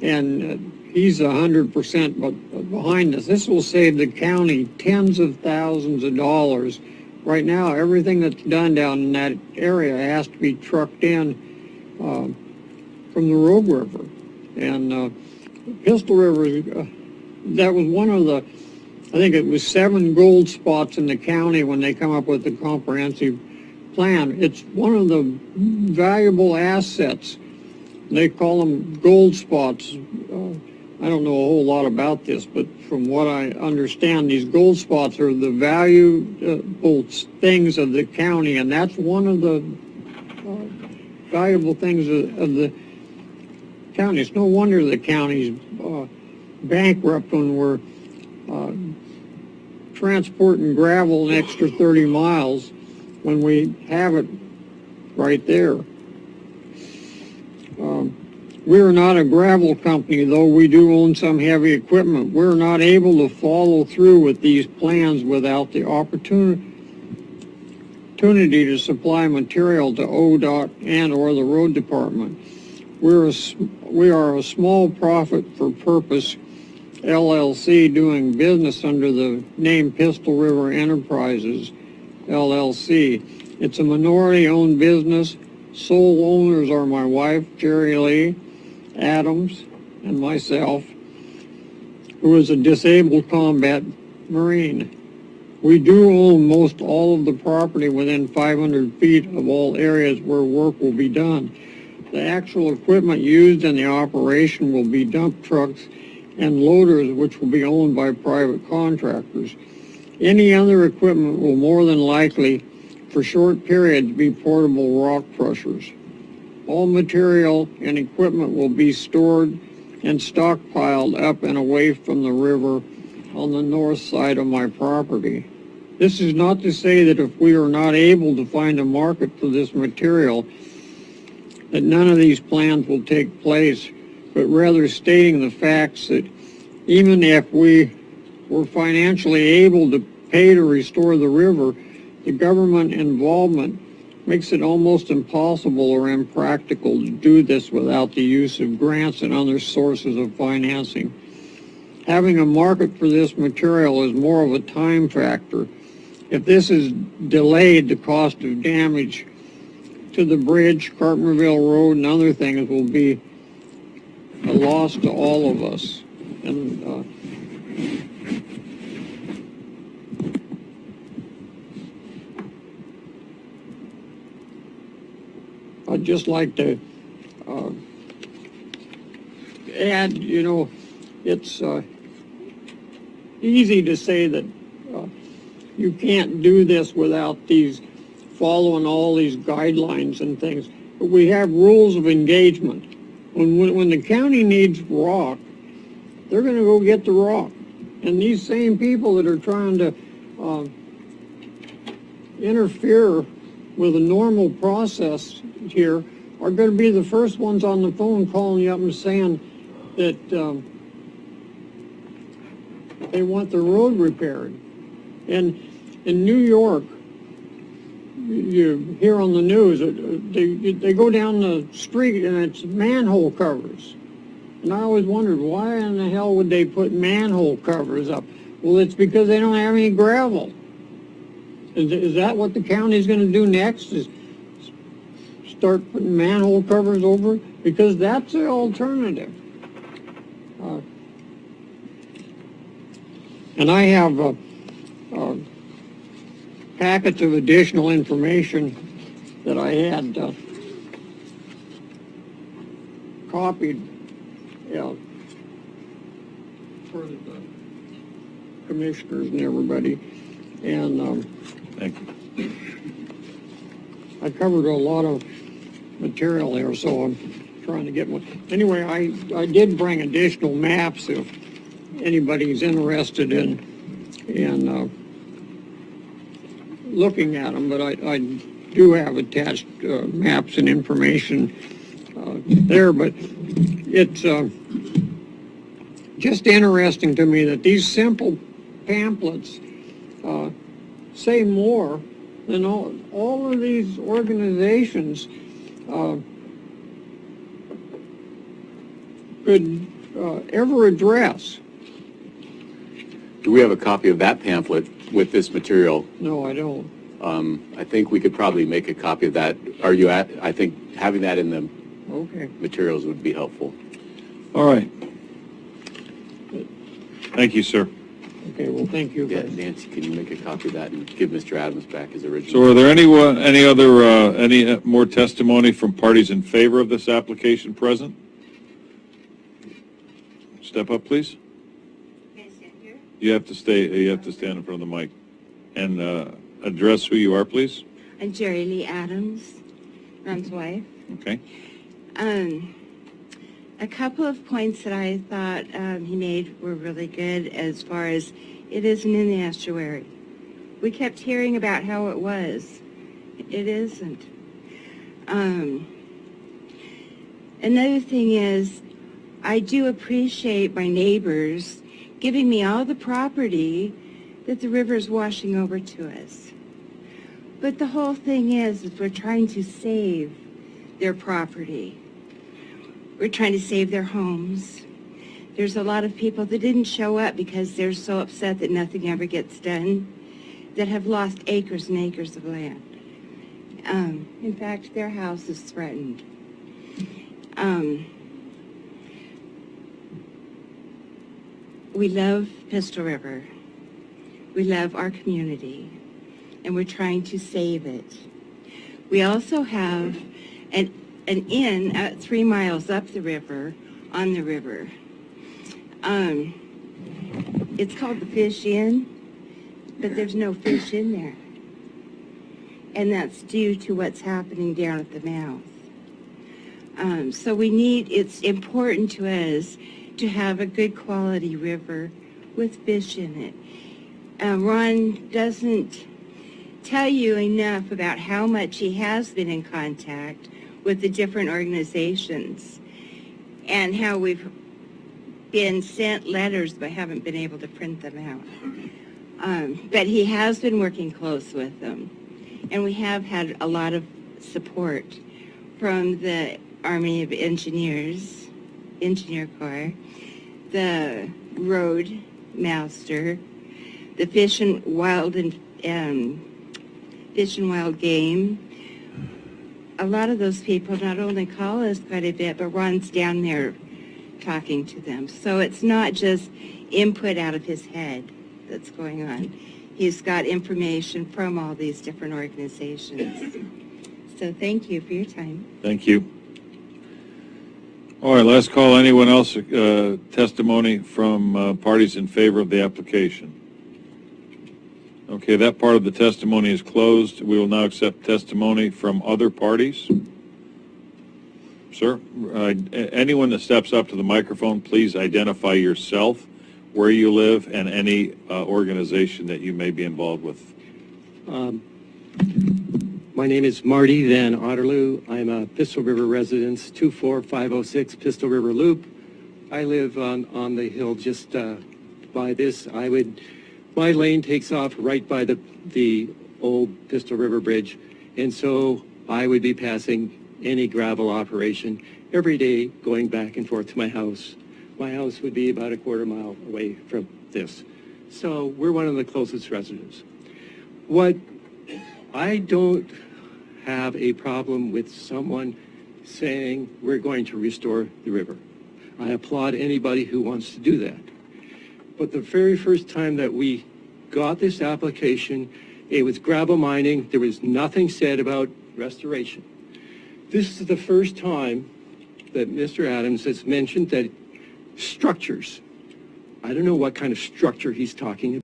and he's 100% behind us. This will save the county tens of thousands of dollars. Right now, everything that's done down in that area has to be trucked in from the Rogue River. And Pistol River, that was one of the, I think it was 7 gold spots in the county when they come up with the comprehensive plan. It's one of the valuable assets. They call them gold spots. I don't know a whole lot about this, but from what I understand, these gold spots are the valuable things of the county, and that's one of the valuable things of the county. It's no wonder the county's bankrupt when we're transporting gravel an extra 30 miles when we have it right there. We are not a gravel company, though we do own some heavy equipment. We're not able to follow through with these plans without the opportunity to supply material to ODOT and or the road department. We are a small profit for purpose LLC doing business under the name Pistol River Enterprises LLC. It's a minority-owned business. Sole owners are my wife, Jerry Lee Adams, and myself, who is a disabled combat Marine. We do own most all of the property within 500 feet of all areas where work will be done. The actual equipment used in the operation will be dump trucks and loaders, which will be owned by private contractors. Any other equipment will more than likely, for short periods, be portable rock crushers. All material and equipment will be stored and stockpiled up and away from the river on the north side of my property. This is not to say that if we are not able to find a market for this material, that none of these plans will take place, but rather stating the facts that even if we were financially able to pay to restore the river, the government involvement makes it almost impossible or impractical to do this without the use of grants and other sources of financing. Having a market for this material is more of a time factor. If this is delayed, the cost of damage to the bridge, Carpenterville Road, and other things will be a loss to all of us. And I'd just like to add, it's easy to say that you can't do this without following all these guidelines and things. But we have rules of engagement. When the county needs rock, they're going to go get the rock. And these same people that are trying to interfere with a normal process here are going to be the first ones on the phone calling you up and saying that they want the road repaired. And in New York, you hear on the news, they go down the street and it's manhole covers. And I always wondered, why in the hell would they put manhole covers up? Well, it's because they don't have any gravel. Is that what the county's going to do next, is start putting manhole covers over it? Because that's the alternative. And I have packets of additional information that I had copied for the commissioners and everybody. And thank you. I covered a lot of material there, so I'm trying to get one. Anyway, I did bring additional maps if anybody's interested in looking at them, but I do have attached maps and information there, but it's just interesting to me that these simple pamphlets say more than all of these organizations could ever address. Do we have a copy of that pamphlet with this material? No, I don't. I think we could probably make a copy of that. I think having that in the materials would be helpful. All right. Thank you, sir. Okay, well, thank you. Yeah, Nancy, can you make a copy of that and give Mr. Adams back his original? So are there any more testimony from parties in favor of this application present? step up, please. You have to stand in front of the mic and address who you are, please. I'm Jerry Lee Adams, Ron's wife. Okay. A couple of points that I thought he made were really good as far as it isn't in the estuary. We kept hearing about how it was. It isn't. Another thing is, I do appreciate my neighbors giving me all the property that the river's washing over to us. But the whole thing is we're trying to save their property. We're trying to save their homes. There's a lot of people that didn't show up because they're so upset that nothing ever gets done, that have lost acres and acres of land. In fact, their house is threatened. We love Pistol River. We love our community, and we're trying to save it. We also have an inn 3 miles up the river, on the river. It's called the Fish Inn, but there's no fish in there. And that's due to what's happening down at the mouth. So it's important to us to have a good quality river with fish in it. Ron doesn't tell you enough about how much he has been in contact with the different organizations and how we've been sent letters but haven't been able to print them out. But he has been working close with them. And we have had a lot of support from the Army of Engineers, Engineer Corps, the Road Master, the Fish and Wild Game. A lot of those people not only call us quite a bit, but Ron's down there talking to them. So it's not just input out of his head that's going on. He's got information from all these different organizations. So thank you for your time. Thank you. All right, last call. Anyone else testimony from parties in favor of the application? Okay, that part of the testimony is closed. We will now accept testimony from other parties. Sir, anyone that steps up to the microphone, please identify yourself, where you live, and any organization that you may be involved with. My name is Marty Van Otterloo. I'm a Pistol River resident, 24506 Pistol River Loop. I live on the hill just by this. My lane takes off right by the old Pistol River Bridge, and so I would be passing any gravel operation every day going back and forth to my house. My house would be about a quarter mile away from this. So we're one of the closest residents. I don't have a problem with someone saying we're going to restore the river. I applaud anybody who wants to do that. But the very first time that we got this application, it was gravel mining. There was nothing said about restoration. This is the first time that Mr. Adams has mentioned that structures. I don't know what kind of structure he's talking about.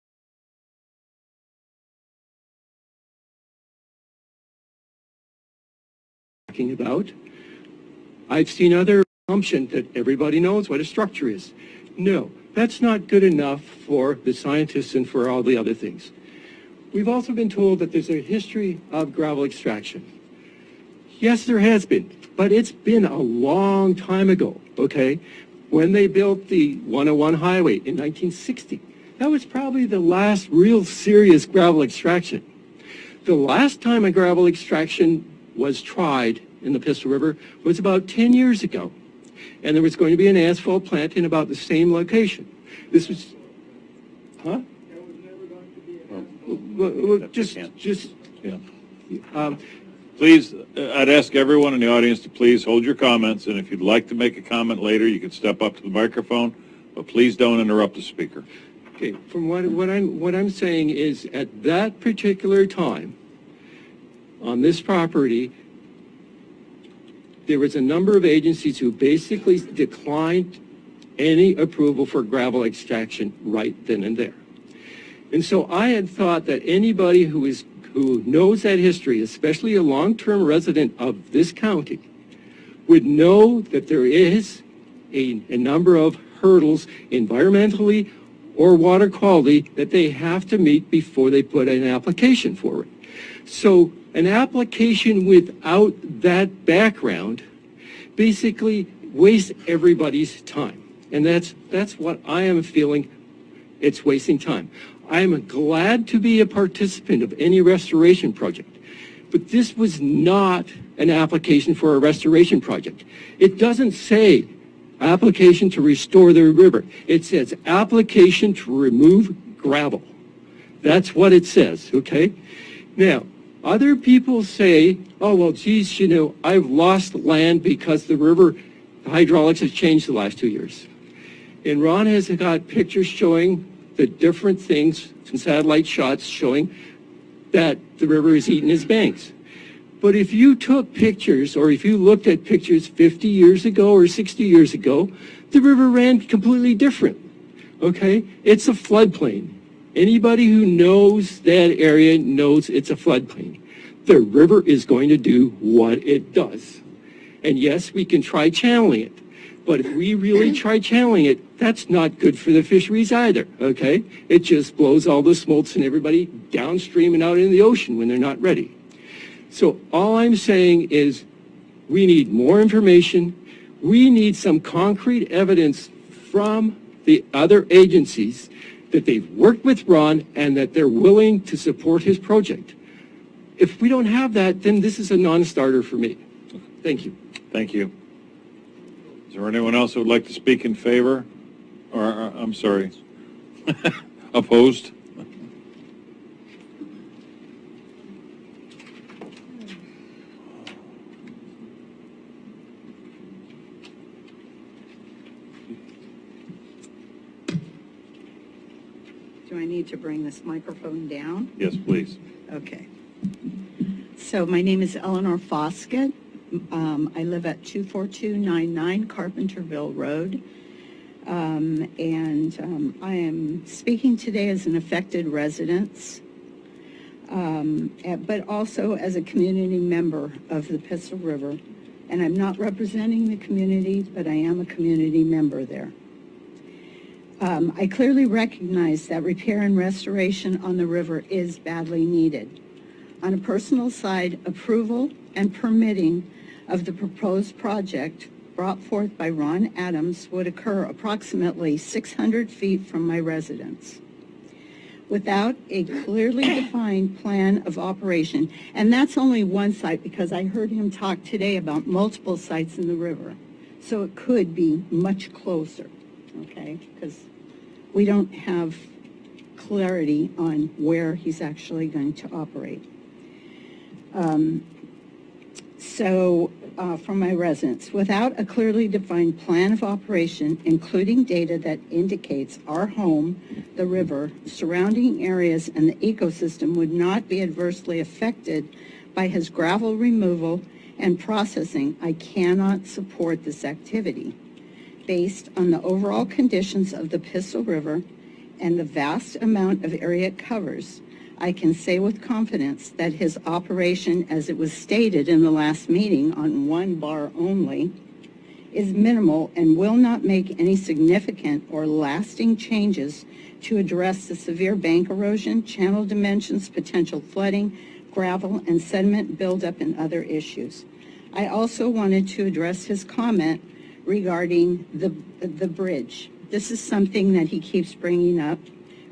I've seen other assumptions that everybody knows what a structure is. No, that's not good enough for the scientists and for all the other things. We've also been told that there's a history of gravel extraction. Yes, there has been, but it's been a long time ago, okay? When they built the 101 highway in 1960, that was probably the last real serious gravel extraction. The last time a gravel extraction was tried in the Pistol River was about 10 years ago. And there was going to be an asphalt plant in about the same location. This was, huh? Please, I'd ask everyone in the audience to please hold your comments, and if you'd like to make a comment later, you can step up to the microphone, but please don't interrupt the speaker. Okay, from what I'm saying is at that particular time on this property, there was a number of agencies who basically declined any approval for gravel extraction right then and there. And so I had thought that anybody who knows that history, especially a long-term resident of this county, would know that there is a number of hurdles environmentally or water quality that they have to meet before they put an application forward. So an application without that background basically wastes everybody's time. And that's what I am feeling. It's wasting time. I am glad to be a participant of any restoration project, but this was not an application for a restoration project. It doesn't say application to restore the river. It says application to remove gravel. That's what it says, okay? Now, other people say, oh, well, geez, you know, I've lost land because the river hydraulics has changed the last 2 years. And Ron has got pictures showing the different things, some satellite shots showing that the river is eating its banks. But if you took pictures, or if you looked at pictures 50 years ago or 60 years ago, the river ran completely different, okay? It's a floodplain. Anybody who knows that area knows it's a floodplain. The river is going to do what it does. And yes, we can try channeling it. But if we really try channeling it, that's not good for the fisheries either, okay? It just blows all the smolts and everybody downstream and out in the ocean when they're not ready. So all I'm saying is we need more information. We need some concrete evidence from the other agencies that they've worked with Ron and that they're willing to support his project. If we don't have that, then this is a non-starter for me. Thank you. Thank you. Is there anyone else who would like to speak in favor? Or, I'm sorry, opposed? Do I need to bring this microphone down? Yes, please. Okay. So my name is Eleanor Foskett. I live at 24299 Carpenterville Road. I am speaking today as an affected resident, but also as a community member of the Pistol River. And I'm not representing the community, but I am a community member there. I clearly recognize that repair and restoration on the river is badly needed. On a personal side, approval and permitting of the proposed project brought forth by Ron Adams would occur approximately 600 feet from my residence. Without a clearly defined plan of operation, and that's only one site because I heard him talk today about multiple sites in the river, so it could be much closer, okay, because we don't have clarity on where he's actually going to operate. From my residents, without a clearly defined plan of operation, including data that indicates our home, the river, surrounding areas, and the ecosystem would not be adversely affected by his gravel removal and processing, I cannot support this activity. Based on the overall conditions of the Pistol River and the vast amount of area it covers, I can say with confidence that his operation, as it was stated in the last meeting on one bar only, is minimal and will not make any significant or lasting changes to address the severe bank erosion, channel dimensions, potential flooding, gravel, and sediment buildup and other issues. I also wanted to address his comment regarding the bridge. This is something that he keeps bringing up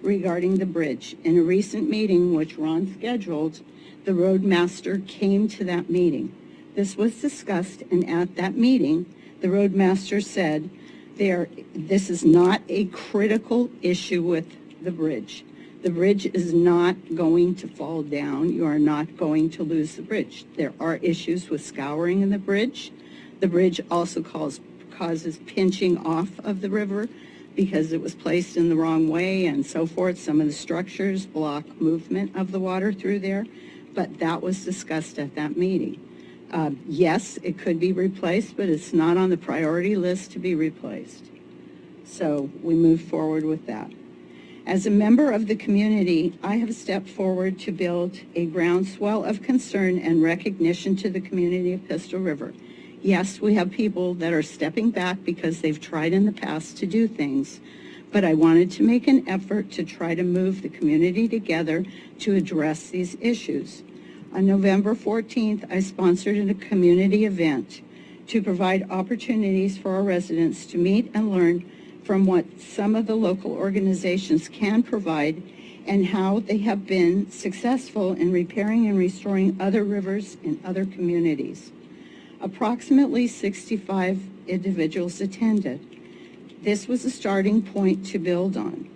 regarding the bridge. In a recent meeting which Ron scheduled, the roadmaster came to that meeting. This was discussed, and at that meeting, the roadmaster said, this is not a critical issue with the bridge. The bridge is not going to fall down. You are not going to lose the bridge. There are issues with scouring in the bridge. The bridge also causes pinching off of the river because it was placed in the wrong way and so forth. Some of the structures block movement of the water through there, but that was discussed at that meeting. Yes, it could be replaced, but it's not on the priority list to be replaced. So we moved forward with that. As a member of the community, I have stepped forward to build a groundswell of concern and recognition to the community of Pistol River. Yes, we have people that are stepping back because they've tried in the past to do things, but I wanted to make an effort to try to move the community together to address these issues. On November 14th, I sponsored a community event to provide opportunities for our residents to meet and learn from what some of the local organizations can provide and how they have been successful in repairing and restoring other rivers in other communities. Approximately 65 individuals attended. This was a starting point to build on.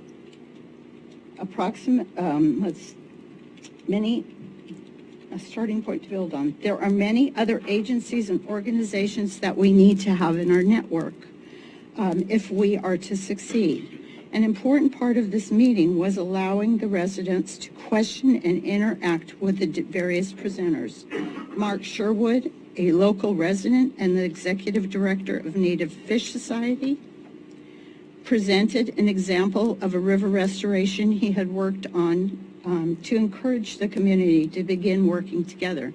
A starting point to build on. There are many other agencies and organizations that we need to have in our network if we are to succeed. An important part of this meeting was allowing the residents to question and interact with the various presenters. Mark Sherwood, a local resident and the executive director of Native Fish Society, presented an example of a river restoration he had worked on to encourage the community to begin working together.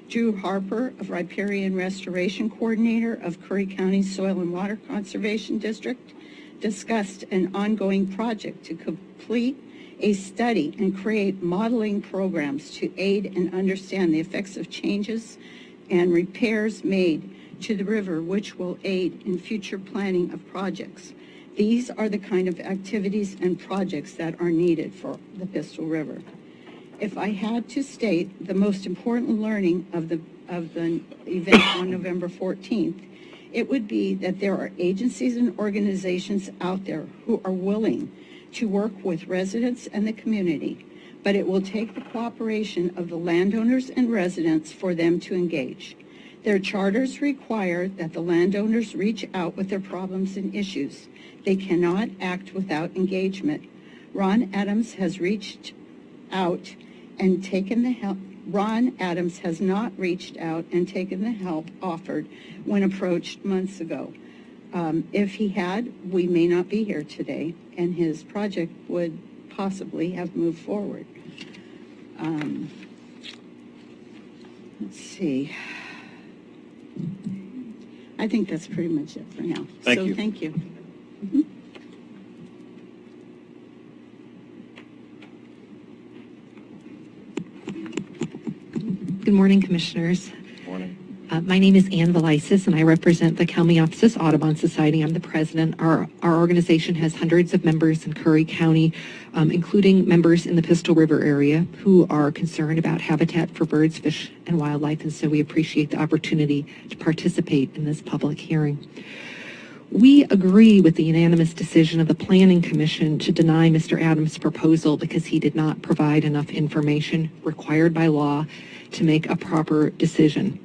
Drew Harper, a riparian restoration coordinator of Curry County Soil and Water Conservation District, discussed an ongoing project to complete a study and create modeling programs to aid and understand the effects of changes and repairs made to the river, which will aid in future planning of projects. These are the kind of activities and projects that are needed for the Pistol River. If I had to state the most important learning of the event on November 14th, it would be that there are agencies and organizations out there who are willing to work with residents and the community, but it will take the cooperation of the landowners and residents for them to engage. Their charters require that the landowners reach out with their problems and issues. They cannot act without engagement. Ron Adams has reached out and taken the help. Ron Adams has not reached out and taken the help offered when approached months ago. If he had, we may not be here today, and his project would possibly have moved forward. Let's see. I think that's pretty much it for now. Thank you. Thank you. Good morning, Commissioners. Morning. My name is Ann Velisis, and I represent the Kalmiopsis Audubon Society. I'm the president. Our organization has hundreds of members in Curry County, including members in the Pistol River area who are concerned about habitat for birds, fish, and wildlife, and so we appreciate the opportunity to participate in this public hearing. We agree with the unanimous decision of the Planning Commission to deny Mr. Adams' proposal because he did not provide enough information required by law to make a proper decision.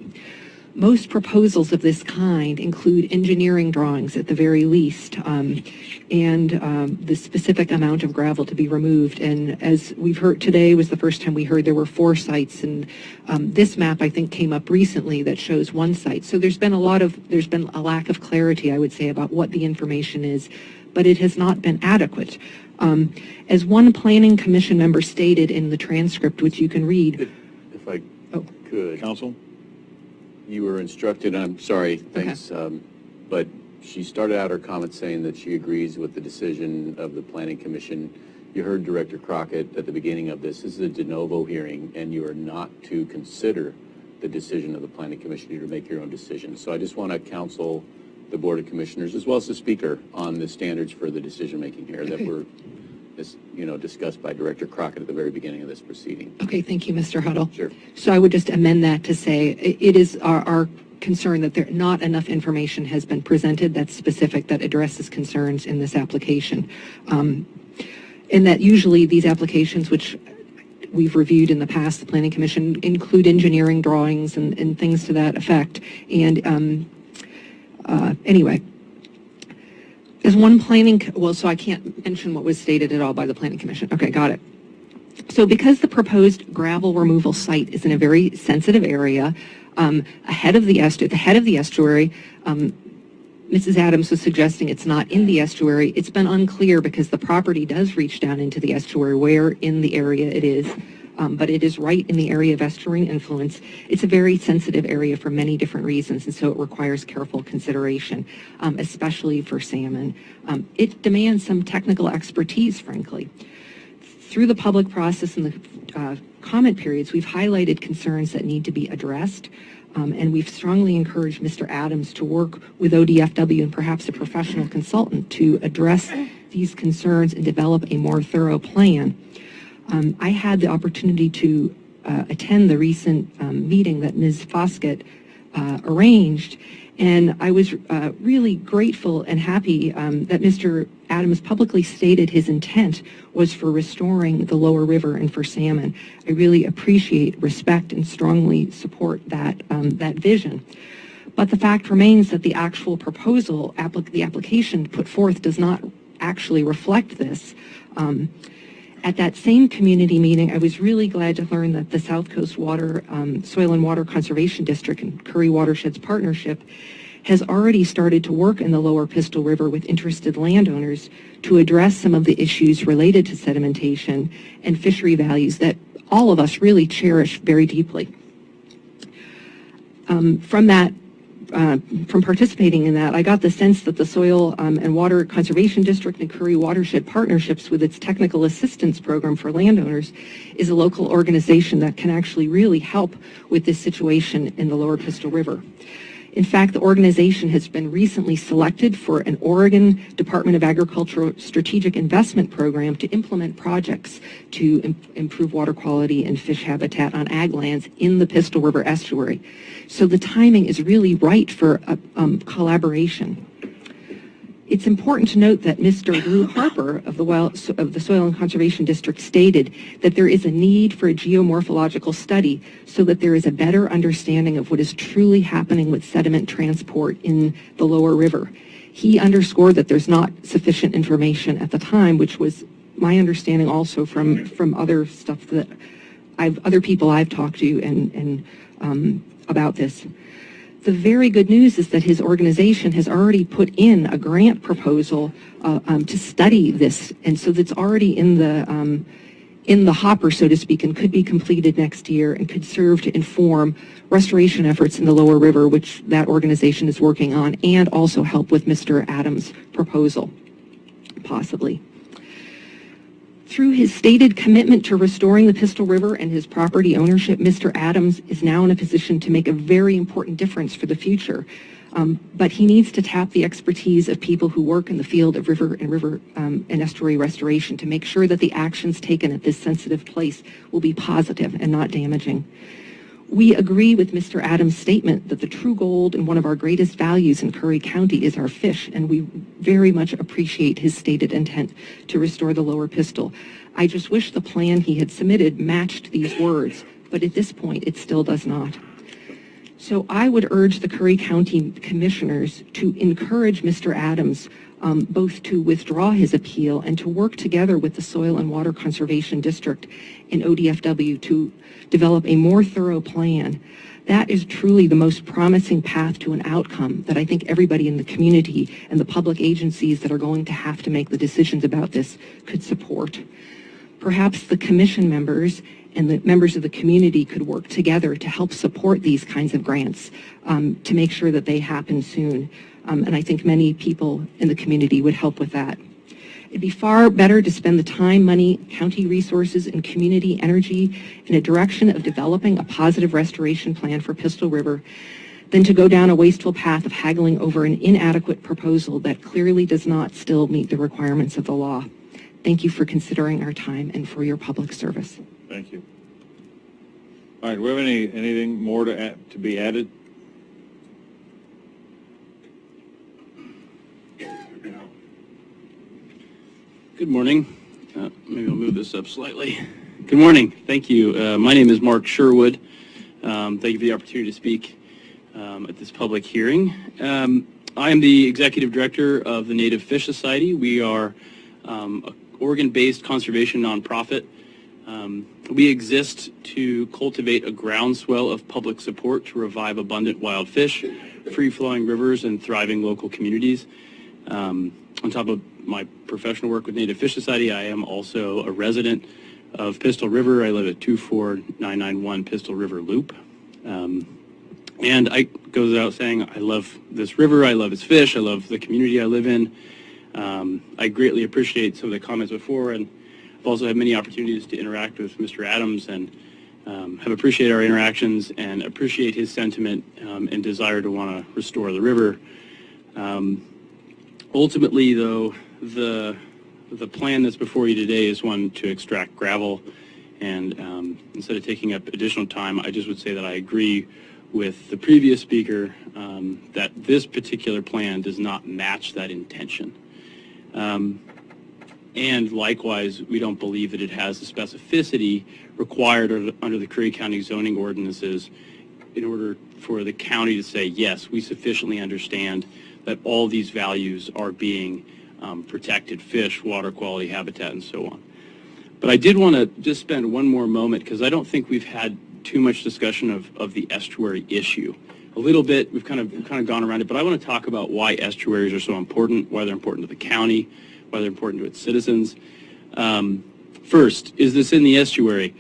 Most proposals of this kind include engineering drawings at the very least, and the specific amount of gravel to be removed. And as we've heard today was the first time we heard there were 4 sites, and this map I think came up recently that shows 1 site. So there's been a lack of clarity, I would say, about what the information is, but it has not been adequate. As one Planning Commission member stated in the transcript, which you can read. If I could. Counsel? You were instructed, I'm sorry, thanks, but she started out her comments saying that she agrees with the decision of the Planning Commission. You heard Director Crockett at the beginning of this. This is a de novo hearing, and you are not to consider the decision of the Planning Commission. You're to make your own decision. So I just want to counsel the Board of Commissioners, as well as the Speaker, on the standards for the decision-making here that were discussed by Director Crockett at the very beginning of this proceeding. Okay, thank you, Mr. Huddle. Sure. So I would just amend that to say it is our concern that there not enough information has been presented that's specific, that addresses concerns in this application. And that usually these applications, which we've reviewed in the past, the Planning Commission, include engineering drawings and things to that effect. And anyway, there's one so I can't mention what was stated at all by the Planning Commission. Okay, got it. So because the proposed gravel removal site is in a very sensitive area, the head of the estuary, Mr. Mrs. Adams was suggesting it's not in the estuary. It's been unclear because the property does reach down into the estuary where in the area it is, but it is right in the area of estuarine influence. It's a very sensitive area for many different reasons, and so it requires careful consideration, especially for salmon. It demands some technical expertise, frankly. Through the public process and the comment periods, we've highlighted concerns that need to be addressed. And we've strongly encouraged Mr. Adams to work with ODFW and perhaps a professional consultant to address these concerns and develop a more thorough plan. I had the opportunity to attend the recent meeting that Ms. Foskett arranged, and I was really grateful and happy that Mr. Adams publicly stated his intent was for restoring the lower river and for salmon. I really appreciate, respect, and strongly support that, that vision. But the fact remains that the actual proposal, the application put forth does not actually reflect this. At that same community meeting, I was really glad to learn that the South Coast Water, Soil and Water Conservation District and Curry Watersheds Partnership has already started to work in the lower Pistol River with interested landowners to address some of the issues related to sedimentation and fishery values that all of us really cherish very deeply. From participating in that, I got the sense that the Soil and Water Conservation District and Curry Watershed Partnerships with its technical assistance program for landowners is a local organization that can actually really help with this situation in the lower Pistol River. In fact, the organization has been recently selected for an Oregon Department of Agriculture Strategic Investment Program to implement projects to improve water quality and fish habitat on ag lands in the Pistol River estuary. So the timing is really right for collaboration. It's important to note that Mr. Drew Harper of the Soil and Conservation District stated that there is a need for a geomorphological study so that there is a better understanding of what is truly happening with sediment transport in the lower river. He underscored that there's not sufficient information at the time, which was my understanding also from other stuff that other people I've talked to and about this. The very good news is that his organization has already put in a grant proposal to study this, and so that's already in the hopper, so to speak, and could be completed next year and could serve to inform restoration efforts in the lower river, which that organization is working on, and also help with Mr. Adams' proposal, possibly. Through his stated commitment to restoring the Pistol River and his property ownership, Mr. Adams is now in a position to make a very important difference for the future. But he needs to tap the expertise of people who work in the field of river and estuary restoration to make sure that the actions taken at this sensitive place will be positive and not damaging. We agree with Mr. Adams' statement that the true gold and one of our greatest values in Curry County is our fish, and we very much appreciate his stated intent to restore the lower Pistol. I just wish the plan he had submitted matched these words, but at this point it still does not. So I would urge the Curry County Commissioners to encourage Mr. Adams both to withdraw his appeal and to work together with the Soil and Water Conservation District and ODFW to develop a more thorough plan. That is truly the most promising path to an outcome that I think everybody in the community and the public agencies that are going to have to make the decisions about this could support. Perhaps the commission members and the members of the community could work together to help support these kinds of grants to make sure that they happen soon. And I think many people in the community would help with that. It'd be far better to spend the time, money, county resources, and community energy in a direction of developing a positive restoration plan for Pistol River than to go down a wasteful path of haggling over an inadequate proposal that clearly does not still meet the requirements of the law. Thank you for considering our time and for your public service. Thank you. All right, do we have anything more to be added? Good morning. Maybe I'll move this up slightly. Good morning. Thank you. My name is Mark Sherwood. Thank you for the opportunity to speak at this public hearing. I am the executive director of the Native Fish Society. We are an Oregon-based conservation nonprofit We exist to cultivate a groundswell of public support to revive abundant wild fish, free-flowing rivers, and thriving local communities. On top of my professional work with Native Fish Society, I am also a resident of Pistol River. I live at 24991 Pistol River Loop. And I goes without saying, I love this river, I love its fish, I love the community I live in. I greatly appreciate some of the comments before, and I've also had many opportunities to interact with Mr. Adams, and have appreciated our interactions and appreciate his sentiment and desire to want to restore the river. Ultimately, though, the plan that's before you today is one to extract gravel, and instead of taking up additional time, I just would say that I agree with the previous speaker that this particular plan does not match that intention. And likewise, we don't believe that it has the specificity required under the Curry County zoning ordinances in order for the county to say, yes, we sufficiently understand that all these values are being protected: fish, water quality, habitat, and so on. But I did want to just spend one more moment, because I don't think we've had too much discussion of the estuary issue. A little bit, we've kind of gone around it, but I want to talk about why estuaries are so important, why they're important to the county, why they're important to its citizens. First, is this in the estuary?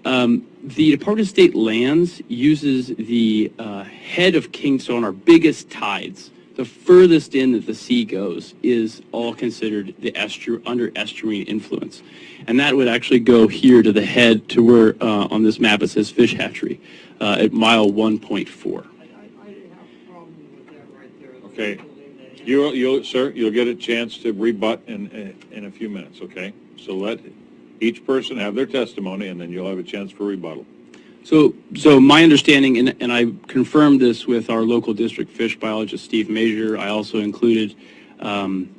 The Department of State Lands uses the head of Kingstone, our biggest tides. The furthest in that the sea goes is all considered the under estuarine influence. And that would actually go here to the head to where on this map it says fish hatchery at mile 1.4. Okay. Sir, you'll get a chance to rebut in a few minutes, okay? So let each person have their testimony, and then you'll have a chance for rebuttal. So my understanding, and I confirmed this with our local district fish biologist, Steve Major. I also included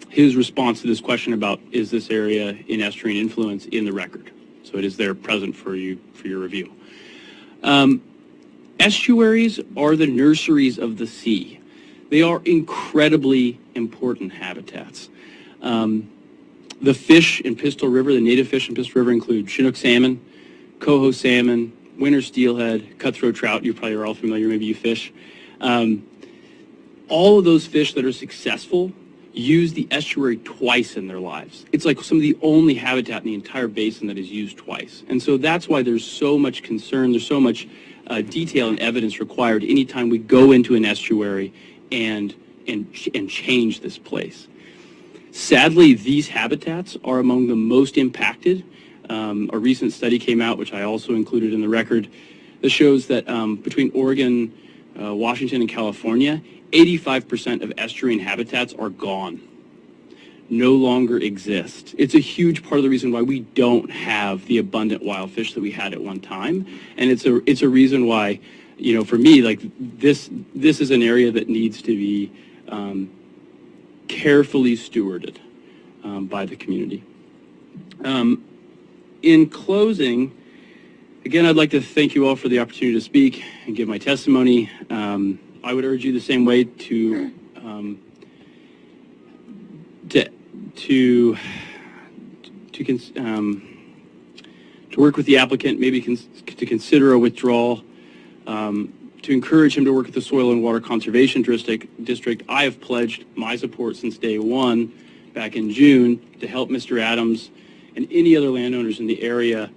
his response to this question about, is this area in estuarine influence, in the record. So it is there present for you for your review. Estuaries are the nurseries of the sea. They are incredibly important habitats. The fish in Pistol River, the native fish in Pistol River, include Chinook salmon, coho salmon, winter steelhead, cutthroat trout. You probably are all familiar, maybe you fish. All of those fish that are successful use the estuary twice in their lives. It's like some of the only habitat in the entire basin that is used twice. And so that's why there's so much concern, there's so much detail and evidence required anytime we go into an estuary and change this place. Sadly, these habitats are among the most impacted. A recent study came out, which I also included in the record, that shows that between Oregon, Washington, and California, 85% of estuarine habitats are gone, no longer exist. It's a huge part of the reason why we don't have the abundant wild fish that we had at one time, and it's a reason why, you know, for me, like this is an area that needs to be carefully stewarded by the community. In closing, again, I'd like to thank you all for the opportunity to speak and give my testimony. I would urge you the same way to work with the applicant, maybe to consider a withdrawal, to encourage him to work with the Soil and Water Conservation District. I have pledged my support since day one, back in June, to help Mr. Adams and any other landowners in the area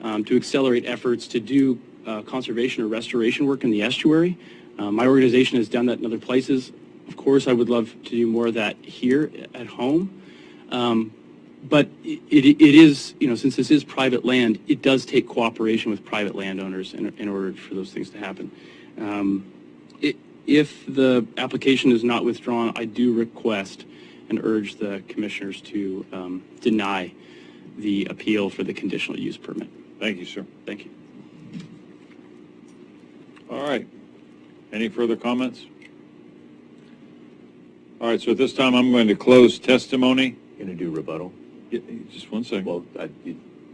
to accelerate efforts to do conservation or restoration work in the estuary. My organization has done that in other places. Of course, I would love to do more of that here at home. But it is, you know, since this is private land, it does take cooperation with private landowners in order for those things to happen. If the application is not withdrawn, I do request and urge the commissioners to deny the appeal for the conditional use permit. Thank you, sir. Thank you. All right. Any further comments? All right, so at this time, I'm going to close testimony. Going to do rebuttal? Yeah, just one second. Well,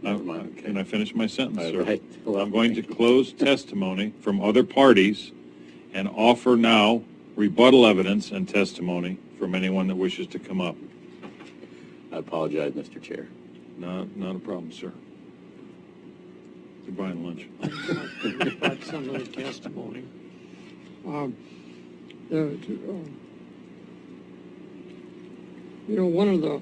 never mind. Okay. Can I finish my sentence, sir? Right. Well, I'm going to close testimony from other parties and offer now rebuttal evidence and testimony from anyone that wishes to come up. I apologize, Mr. Chair. Not a problem, sir. You're buying lunch. About some of the testimony. One of the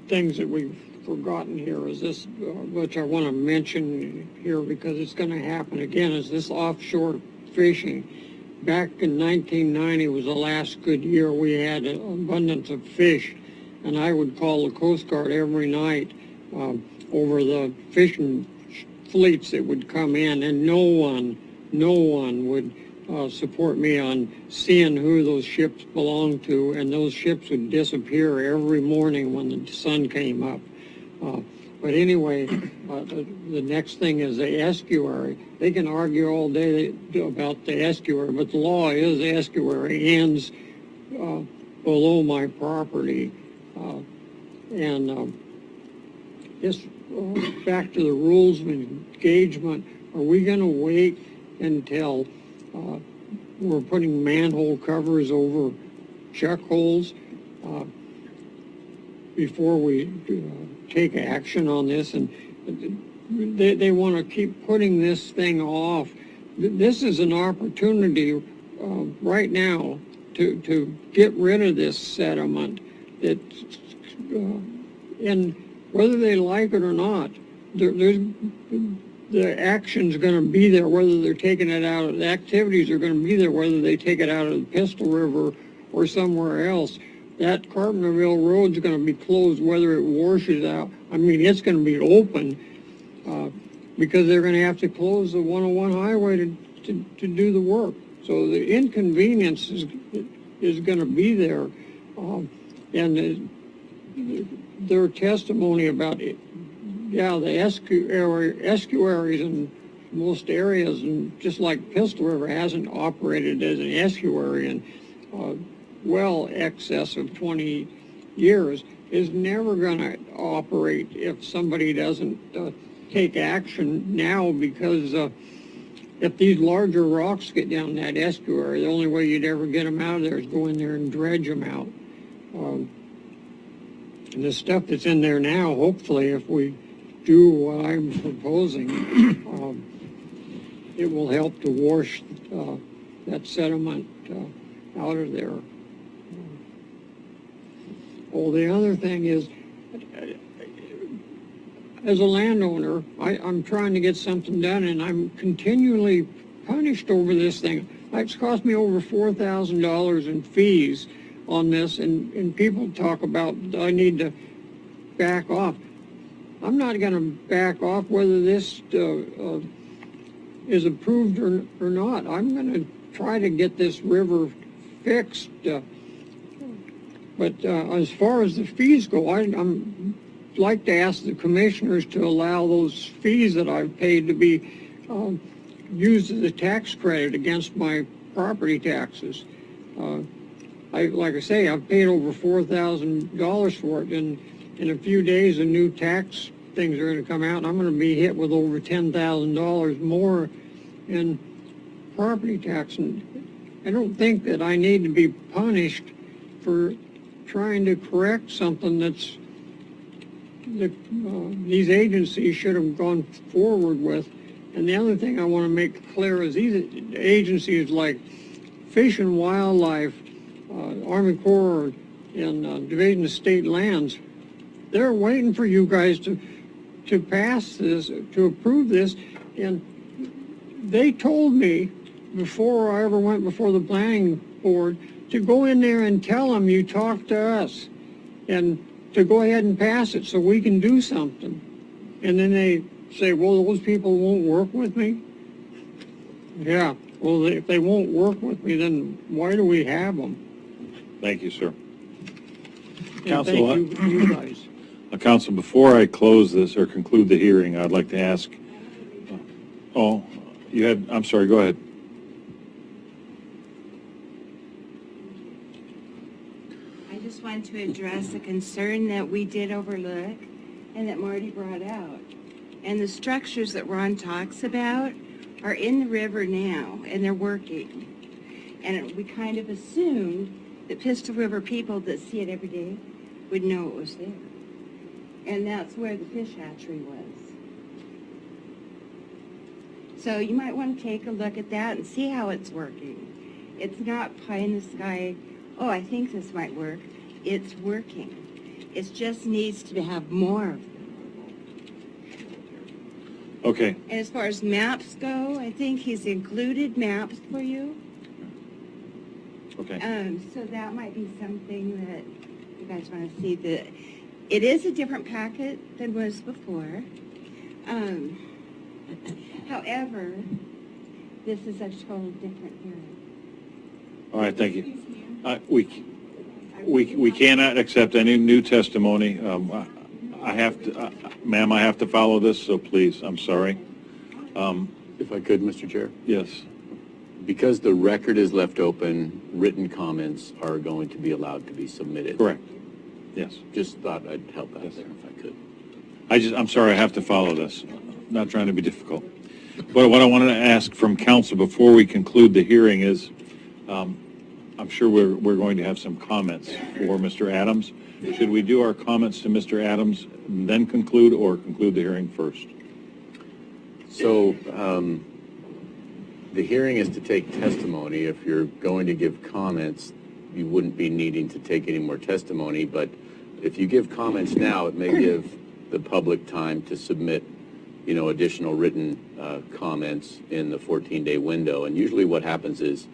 things that we've forgotten here is this, which I want to mention here because it's going to happen again, is this offshore fishing. Back in 1990 was the last good year we had an abundance of fish, and I would call the Coast Guard every night over the fishing fleets that would come in, and no one would support me on seeing who those ships belonged to, and those ships would disappear every morning when the sun came up. But anyway, the next thing is the estuary. They can argue all day about the estuary, but the law is the estuary ends below my property. Just back to the rules of engagement, are we going to wait until we're putting manhole covers over check holes before we take action on this? And they want to keep putting this thing off. This is an opportunity right now to get rid of this sediment that, and whether they like it or not, the action's going to be there, whether they're taking it out, the activities are going to be there, whether they take it out of the Pistol River or somewhere else. That Carpenterville Road's going to be closed, whether it washes out. I mean, it's going to be open because they're going to have to close the 101 highway to do the work. So the inconvenience is going to be there. And their testimony about it, yeah, the estuaries in most areas, and just like Pistol River hasn't operated as an estuary in well excess of 20 years, is never going to operate if somebody doesn't take action now, because if these larger rocks get down that estuary, the only way you'd ever get them out of there is go in there and dredge them out. And the stuff that's in there now, hopefully, if we do what I'm proposing, it will help to wash that sediment out of there. The other thing is, as a landowner, I'm trying to get something done, and I'm continually punished over this thing. It's cost me over $4,000 in fees on this, and people talk about I need to back off. I'm not going to back off whether this is approved or not. I'm going to try to get this river fixed. But as far as the fees go, I'm like to ask the commissioners to allow those fees that I've paid to be used as a tax credit against my property taxes. Like I say, I've paid over $4,000 for it, and in a few days, the new tax things are going to come out, and I'm going to be hit with over $10,000 more in property tax. And I don't think that I need to be punished for trying to correct something that these agencies should have gone forward with. And the other thing I want to make clear is these agencies like Fish and Wildlife, Army Corps, and Division of State Lands, they're waiting for you guys to pass this, to approve this. And they told me before I ever went before the planning board to go in there and tell them you talked to us and to go ahead and pass it so we can do something. And then they say, well, those people won't work with me. Yeah, well, if they won't work with me, then why do we have them? Thank you, sir. And Council, thank you guys. Council, before I close this or conclude the hearing, I'd like to ask, I'm sorry, go ahead. I just want to address a concern that we did overlook and that Marty brought out. And the structures that Ron talks about are in the river now, and they're working. And we kind of assumed that Pistol River people that see it every day would know it was there. And that's where the fish hatchery was. So you might want to take a look at that and see how it's working. It's not pie in the sky, oh, I think this might work. It's working. It just needs to have more of them. Okay. And as far as maps go, I think he's included maps for you. Okay. So that might be something that you guys want to see. It is a different packet than was before. However, this is a totally different hearing. All right, thank you. We cannot accept any new testimony. I have to, ma'am, I have to follow this, so please, I'm sorry. If I could, Mr. Chair? Yes. Because the record is left open, written comments are going to be allowed to be submitted. Correct. Yes. Just thought I'd help out there if I could. I'm sorry, I have to follow this. Not trying to be difficult. But what I wanted to ask from council before we conclude the hearing is, I'm sure we're going to have some comments for Mr. Adams. Should we do our comments to Mr. Adams and then conclude, or conclude the hearing first? So the hearing is to take testimony. If you're going to give comments, you wouldn't be needing to take any more testimony. But if you give comments now, it may give the public time to submit, additional written comments in the 14-day window. And usually what happens is,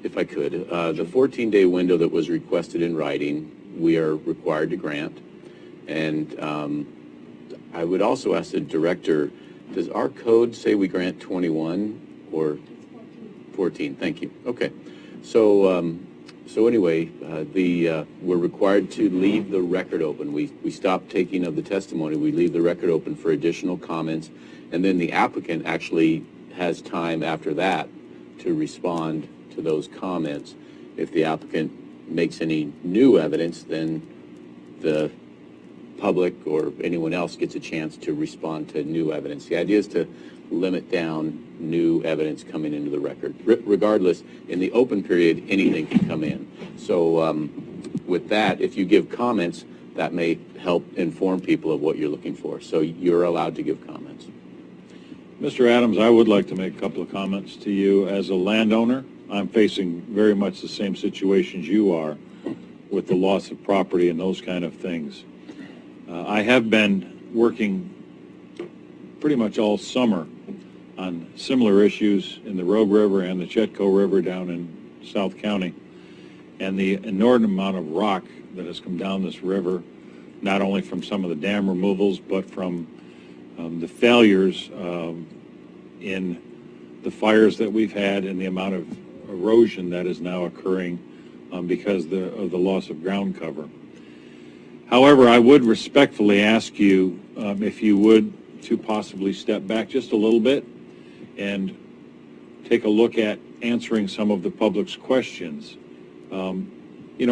if I could, the 14-day window that was requested in writing, we are required to grant. And I would also ask the director, does our code say we grant 21 or 14? Thank you. Okay. So anyway, we're required to leave the record open. We stop taking of the testimony. We leave the record open for additional comments, and then the applicant actually has time after that to respond to those comments. If the applicant makes any new evidence, then the public or anyone else gets a chance to respond to new evidence. The idea is to limit down new evidence coming into the record. Regardless, in the open period, anything can come in. So with that, if you give comments, that may help inform people of what you're looking for. So you're allowed to give comments. Mr. Adams, I would like to make a couple of comments to you. As a landowner, I'm facing very much the same situations you are with the loss of property and those kind of things. I have been working pretty much all summer on similar issues in the Rogue River and the Chetco River down in South County. And the inordinate amount of rock that has come down this river, not only from some of the dam removals, but from the failures in the fires that we've had and the amount of erosion that is now occurring because of the loss of ground cover. However, I would respectfully ask you if you would to possibly step back just a little bit and take a look at answering some of the public's questions.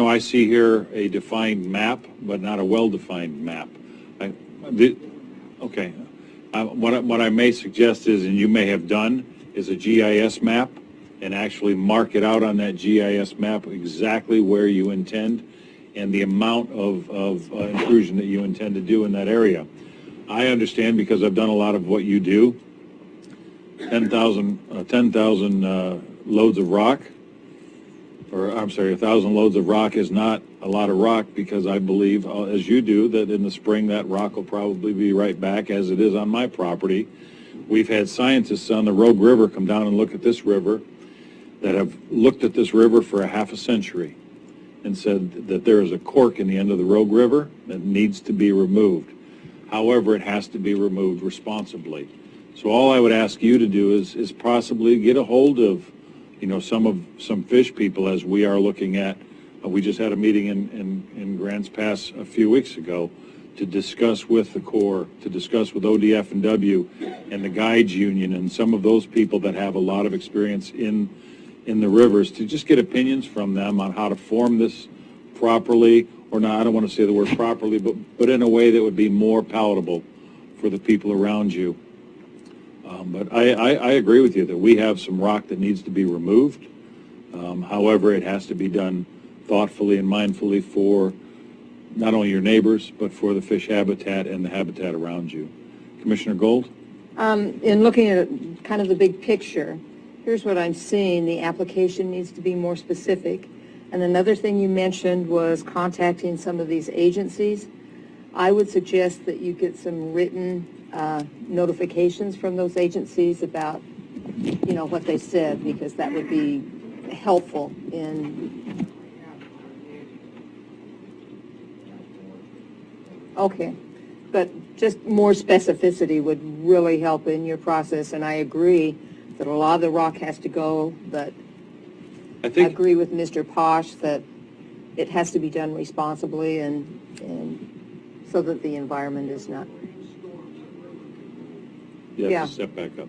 I see here a defined map, but not a well-defined map. Okay. What I may suggest is, and you may have done, is a GIS map, and actually mark it out on that GIS map exactly where you intend and the amount of intrusion that you intend to do in that area. I understand, because I've done a lot of what you do. 10,000 loads of rock, or I'm sorry, 1,000 loads of rock is not a lot of rock, because I believe, as you do, that in the spring that rock will probably be right back as it is on my property. We've had scientists on the Rogue River come down and look at this river that have looked at this river for a half a century and said that there is a cork in the end of the Rogue River that needs to be removed. However, it has to be removed responsibly. So all I would ask you to do is possibly get a hold of, some fish people, as we are looking at. We just had a meeting in Grants Pass a few weeks ago to discuss with the Corps, to discuss with ODF&W and the Guides Union and some of those people that have a lot of experience in the rivers, to just get opinions from them on how to form this properly, or not, I don't want to say the word properly, but in a way that would be more palatable for the people around you. But I agree with you that we have some rock that needs to be removed. However, it has to be done thoughtfully and mindfully for not only your neighbors, but for the fish habitat and the habitat around you. Commissioner Gold? In looking at kind of the big picture, here's what I'm seeing. The application needs to be more specific. And another thing you mentioned was contacting some of these agencies. I would suggest that you get some written notifications from those agencies about, you know, what they said, because that would be helpful in... Okay, but just more specificity would really help in your process, and I agree that a lot of the rock has to go, but I agree with Mr. Posh that it has to be done responsibly and so that the environment is not... Yeah, step back up.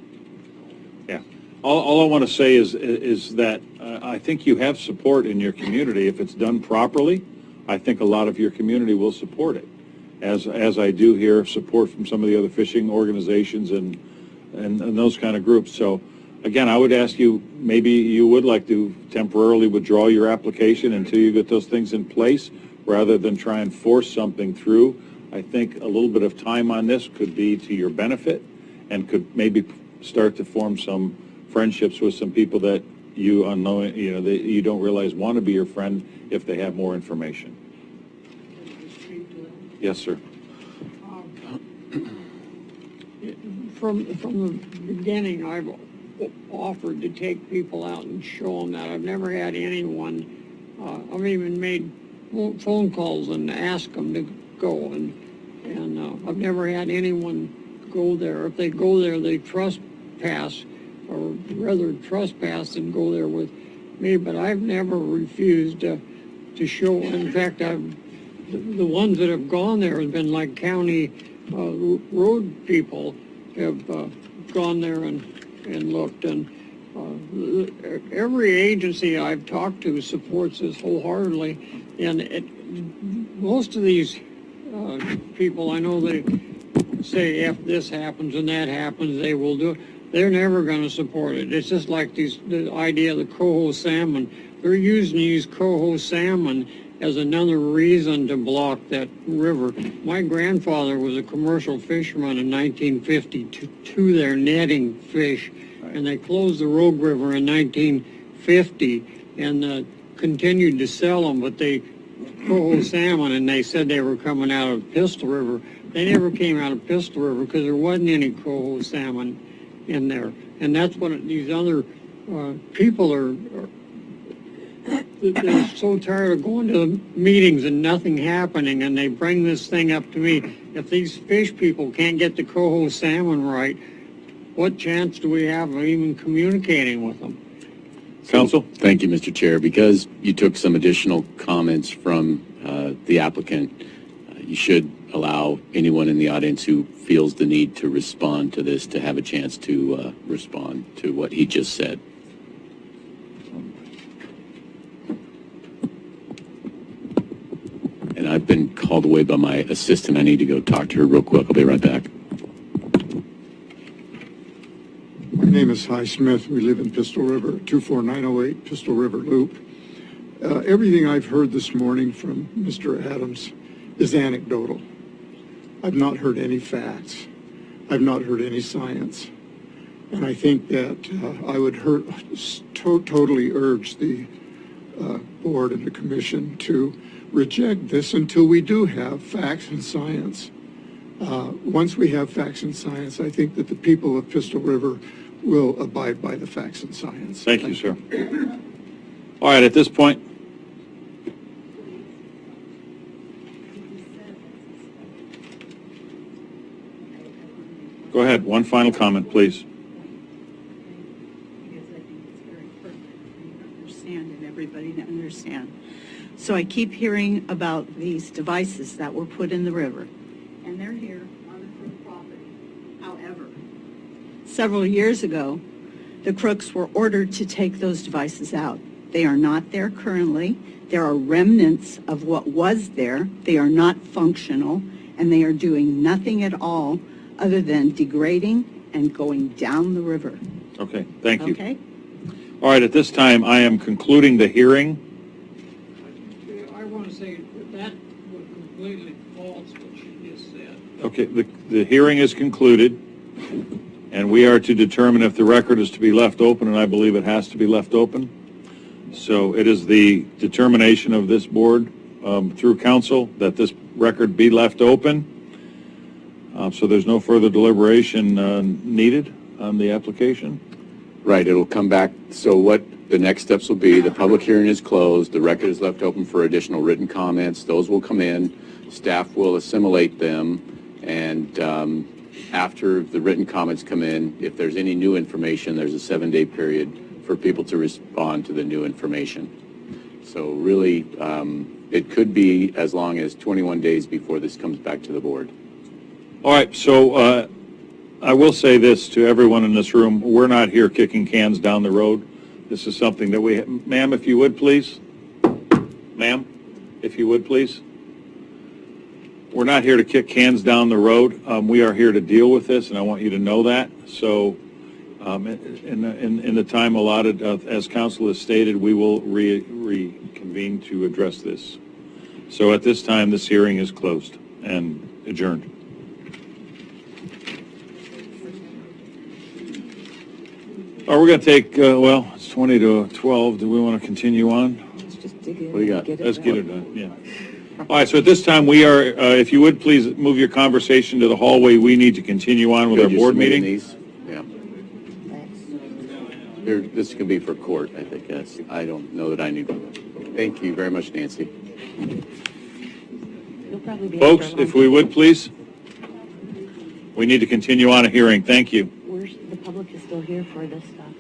Yeah. All I want to say is that I think you have support in your community. If it's done properly, I think a lot of your community will support it. As I do hear support from some of the other fishing organizations and those kind of groups. So, again, I would ask you, maybe you would like to temporarily withdraw your application until you get those things in place, rather than try and force something through. I think a little bit of time on this could be to your benefit, and could maybe start to form some friendships with some people that you unknowing, you know, that you don't realize want to be your friend if they have more information. Yes, sir. From the beginning, I've offered to take people out and show them that. I've never had anyone, I've even made phone calls and asked them to go, and I've never had anyone go there. If they go there, they trespass, or rather trespass than go there with me, but I've never refused to show. In fact, the ones that have gone there have been like county road people have gone there and looked, and every agency I've talked to supports this wholeheartedly, and most of these people, I know they say if this happens and that happens, they will do it. They're never going to support it. It's just like the idea of the coho salmon. They're using these coho salmon as another reason to block that river. My grandfather was a commercial fisherman in 1952 there, netting fish, and they closed the Rogue River in 1950 and continued to sell them, but they coho salmon, and they said they were coming out of Pistol River. They never came out of Pistol River because there wasn't any coho salmon in there. And that's what these other people are they're so tired of going to the meetings and nothing happening, and they bring this thing up to me. If these fish people can't get the coho salmon right, what chance do we have of even communicating with them? Counsel? Thank you, Mr. Chair. Because you took some additional comments from the applicant, you should allow anyone in the audience who feels the need to respond to this to have a chance to respond to what he just said. And I've been called away by my assistant. I need to go talk to her real quick. I'll be right back. My name is Hy Smith. We live in Pistol River, 24908 Pistol River Loop. Everything I've heard this morning from Mr. Adams is anecdotal. I've not heard any facts. I've not heard any science. And I think that I would totally urge the board and the commission to reject this until we do have facts and science. Once we have facts and science, I think that the people of Pistol River will abide by the facts and science. Thank you, sir. All right, at this point, go ahead. One final comment, please. And everybody to understand. So I keep hearing about these devices that were put in the river, and they're here on the Crook property. However, several years ago, the Crooks were ordered to take those devices out. They are not there currently. There are remnants of what was there. They are not functional, and they are doing nothing at all other than degrading and going down the river. Okay, thank you. Okay? All right, at this time, I am concluding the hearing. I want to say that was completely false what she just said. Okay, the hearing is concluded. and we are to determine if the record is to be left open, and I believe it has to be left open. So it is the determination of this board through council that this record be left open. So there's no further deliberation needed on the application. Right, it'll come back. So what the next steps will be, the public hearing is closed, the record is left open for additional written comments. Those will come in, staff will assimilate them, and after the written comments come in, if there's any new information, there's a 7-day period for people to respond to the new information. So really, it could be as long as 21 days before this comes back to the board. All right, so I will say this to everyone in this room. We're not here kicking cans down the road. This is something that we, ma'am, if you would please. Ma'am, if you would please. We're not here to kick cans down the road. We are here to deal with this, and I want you to know that. So in the time allotted, as council has stated, we will reconvene to address this. So at this time, this hearing is closed and adjourned. Oh, we're going to take, well, it's 20 to 12. Do we want to continue on? Let's just dig in. What do you got? Let's get it done, yeah. All right, so at this time, we are, if you would, please move your conversation to the hallway. We need to continue on with our You're board submitting meeting. These? Yeah. Here, this can be for court, I think. Yes. I don't know that I need one. Thank you very much, Nancy. You'll probably be Folks, after if lunch. we would, please. We need to continue on a hearing. Thank you. The public is still here for this stuff.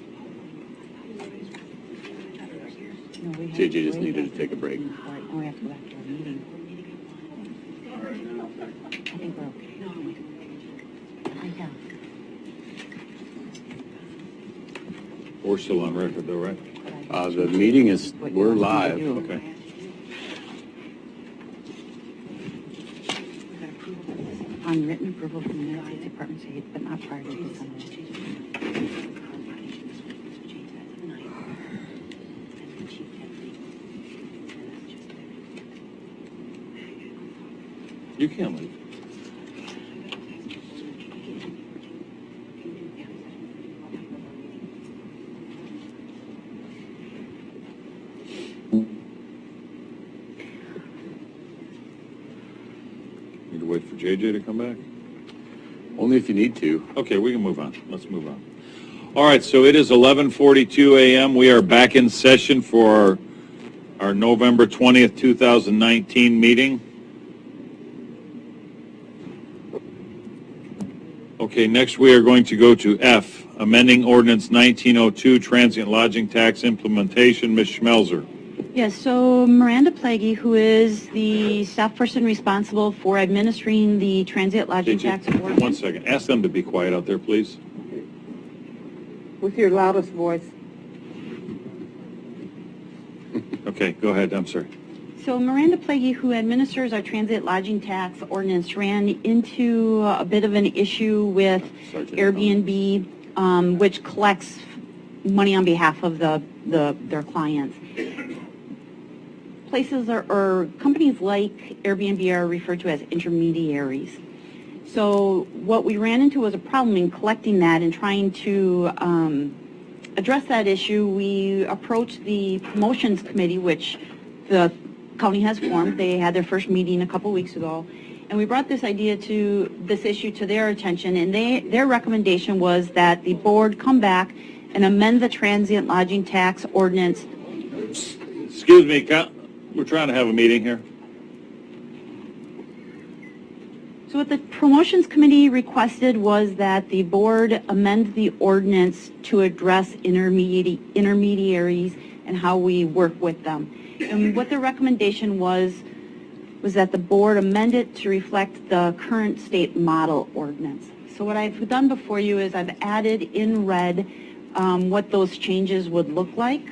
No, we have JJ to just wait needed to after- take a break. All right, now we have to go back to our meeting. I think we're okay. Yeah. We're still on record, though, right? The meeting is, we're live. Okay. On written approval from the United States Department of State, but not prior to December. You can't leave. Need to wait for JJ to come back? Only if you need to. Okay, we can move on. Let's move on. All right, so it is 11:42 a.m. We are back in session for our November 20th, 2019 meeting. Okay, next we are going to go to F, amending ordinance 1902, transient lodging tax implementation. Ms. Schmelzer. Yes, so Miranda Plague, who is the staff person responsible for administering the transient lodging tax ordinance. 1 second. Ask them to be quiet out there, please. With your loudest voice. Okay, go ahead. I'm sorry. So Miranda Plague, who administers our transient lodging tax ordinance, ran into a bit of an issue with Airbnb, which collects money on behalf of their clients. Places or companies like Airbnb are referred to as intermediaries. So what we ran into was a problem in collecting that and trying to address that issue. We approached the promotions committee, which the county has formed. They had their first meeting a couple weeks ago, and we brought this issue to their attention, and their recommendation was that the board come back and amend the transient lodging tax ordinance. Excuse me, we're trying to have a meeting here. So what the promotions committee requested was that the board amend the ordinance to address intermediaries and how we work with them. And what the recommendation was that the board amend it to reflect the current state model ordinance. So what I've done before you is I've added in red what those changes would look like.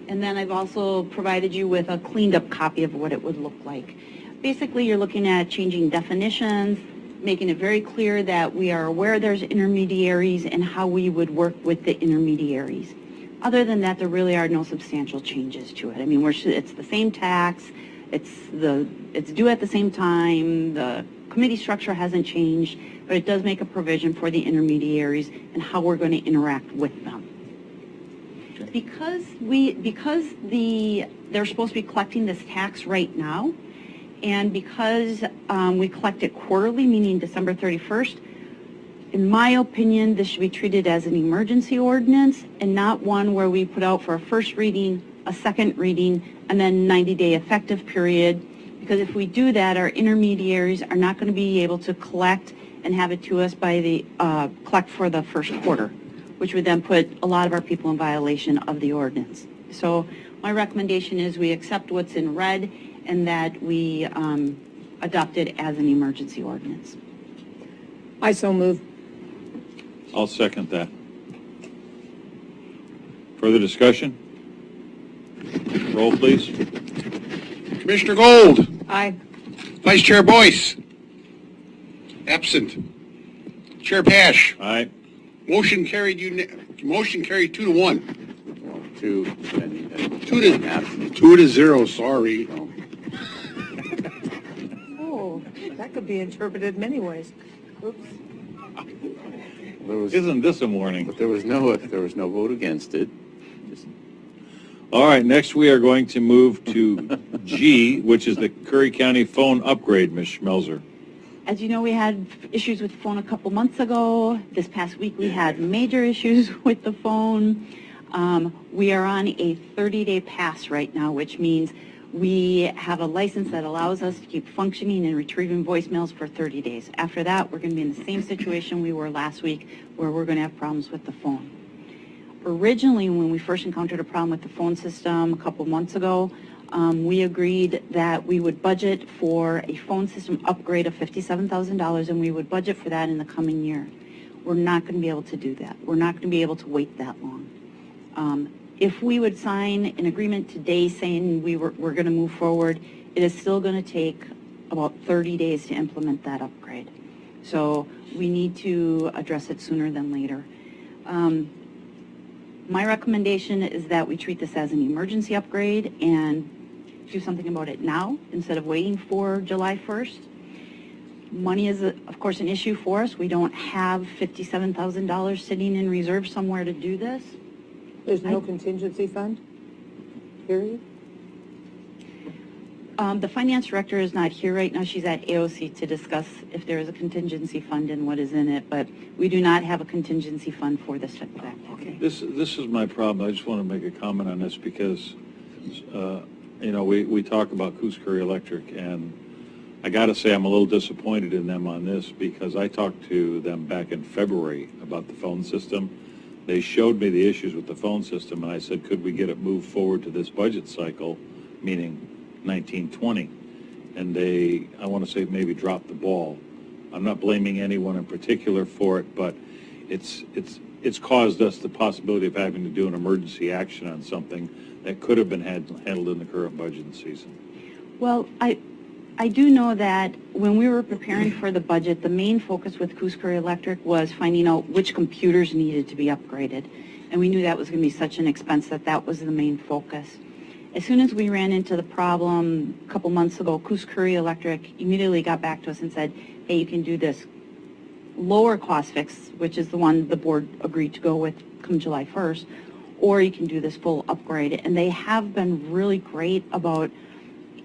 And then I've also provided you with a cleaned up copy of what it would look like. Basically, you're looking at changing definitions, making it very clear that we are aware there's intermediaries and how we would work with the intermediaries. Other than that, there really are no substantial changes to it. I mean, it's the same tax, it's due at the same time, the committee structure hasn't changed. but it does make a provision for the intermediaries and how we're going to interact with them. Because they're supposed to be collecting this tax right now, and because we collect it quarterly, meaning December 31st, in my opinion, this should be treated as an emergency ordinance and not one where we put out for a first reading, a second reading, and then 90-day effective period. Because if we do that, our intermediaries are not going to be able to collect and have it to us by the collect for the first quarter, which would then put a lot of our people in violation of the ordinance. So my recommendation is we accept what's in red and that we adopt it as an emergency ordinance. I so move. I'll second that. Further discussion? Roll, please. Commissioner Gold. Aye. Vice Chair Boyce. Absent. Chair Pash. Aye. Motion carried 2-1. 2-0, sorry. Oh, that could be interpreted many ways. Oops. Isn't this a warning? But there was no vote against it. All right, next we are going to move to G, which is the Curry County phone upgrade, Ms. Schmelzer. As you know, we had issues with the phone a couple months ago. This past week, we had major issues with the phone. We are on a 30-day pass right now, which means we have a license that allows us to keep functioning and retrieving voicemails for 30 days. After that, we're going to be in the same situation we were last week, where we're going to have problems with the phone. Originally, when we first encountered a problem with the phone system a couple months ago, we agreed that we would budget for a phone system upgrade of $57,000, and we would budget for that in the coming year. We're not going to be able to do that. We're not going to be able to wait that long. If we would sign an agreement today saying we're going to move forward, it is still going to take about 30 days to implement that upgrade. So we need to address it sooner than later. My recommendation is that we treat this as an emergency upgrade and do something about it now instead of waiting for July 1st. Money is, of course, an issue for us. We don't have $57,000 sitting in reserve somewhere to do this. There's no contingency fund, period? The finance director is not here right now. She's at AOC to discuss if there is a contingency fund and what is in it, but we do not have a contingency fund for this type of activity. This is my problem. I just want to make a comment on this because, we talk about Coos Curry Electric, and I got to say I'm a little disappointed in them on this because I talked to them back in February about the phone system. They showed me the issues with the phone system, and I said, could we get it moved forward to this budget cycle, meaning 1920? And they, I want to say, maybe dropped the ball. I'm not blaming anyone in particular for it, but it's caused us the possibility of having to do an emergency action on something that could have been handled in the current budget season. Well, I do know that when we were preparing for the budget, the main focus with Coos Curry Electric was finding out which computers needed to be upgraded. And we knew that was going to be such an expense that was the main focus. As soon as we ran into the problem a couple months ago, Coos Curry Electric immediately got back to us and said, hey, you can do this lower cost fix, which is the one the board agreed to go with come July 1st, or you can do this full upgrade. And they have been really great about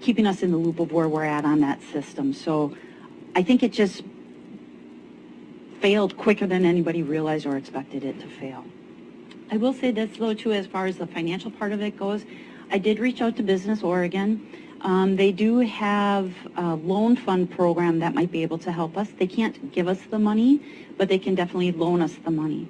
keeping us in the loop of where we're at on that system. So I think it just failed quicker than anybody realized or expected it to fail. I will say this, though, too, as far as the financial part of it goes, I did reach out to Business Oregon. They do have a loan fund program that might be able to help us. They can't give us the money, but they can definitely loan us the money.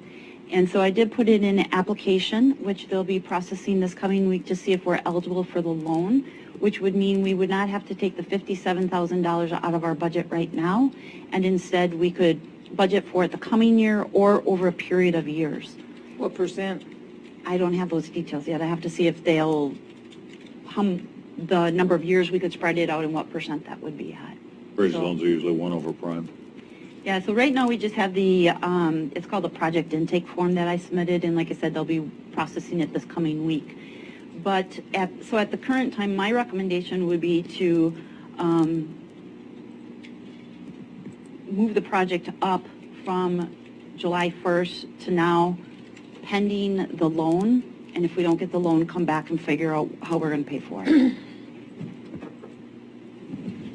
And so I did put it in an application, which they'll be processing this coming week to see if we're eligible for the loan, which would mean we would not have to take the $57,000 out of our budget right now, and instead we could budget for it the coming year or over a period of years. What percent? I don't have those details yet. I have to see if they'll, the number of years we could spread it out and what percent that would be at. Bridge loans are usually 1 over prime. Yeah, so right now we just have the, it's called the project intake form that I submitted, and like I said, they'll be processing it this coming week. But at the current time, my recommendation would be to move the project up from July 1st to now, pending the loan, and if we don't get the loan, come back and figure out how we're going to pay for it.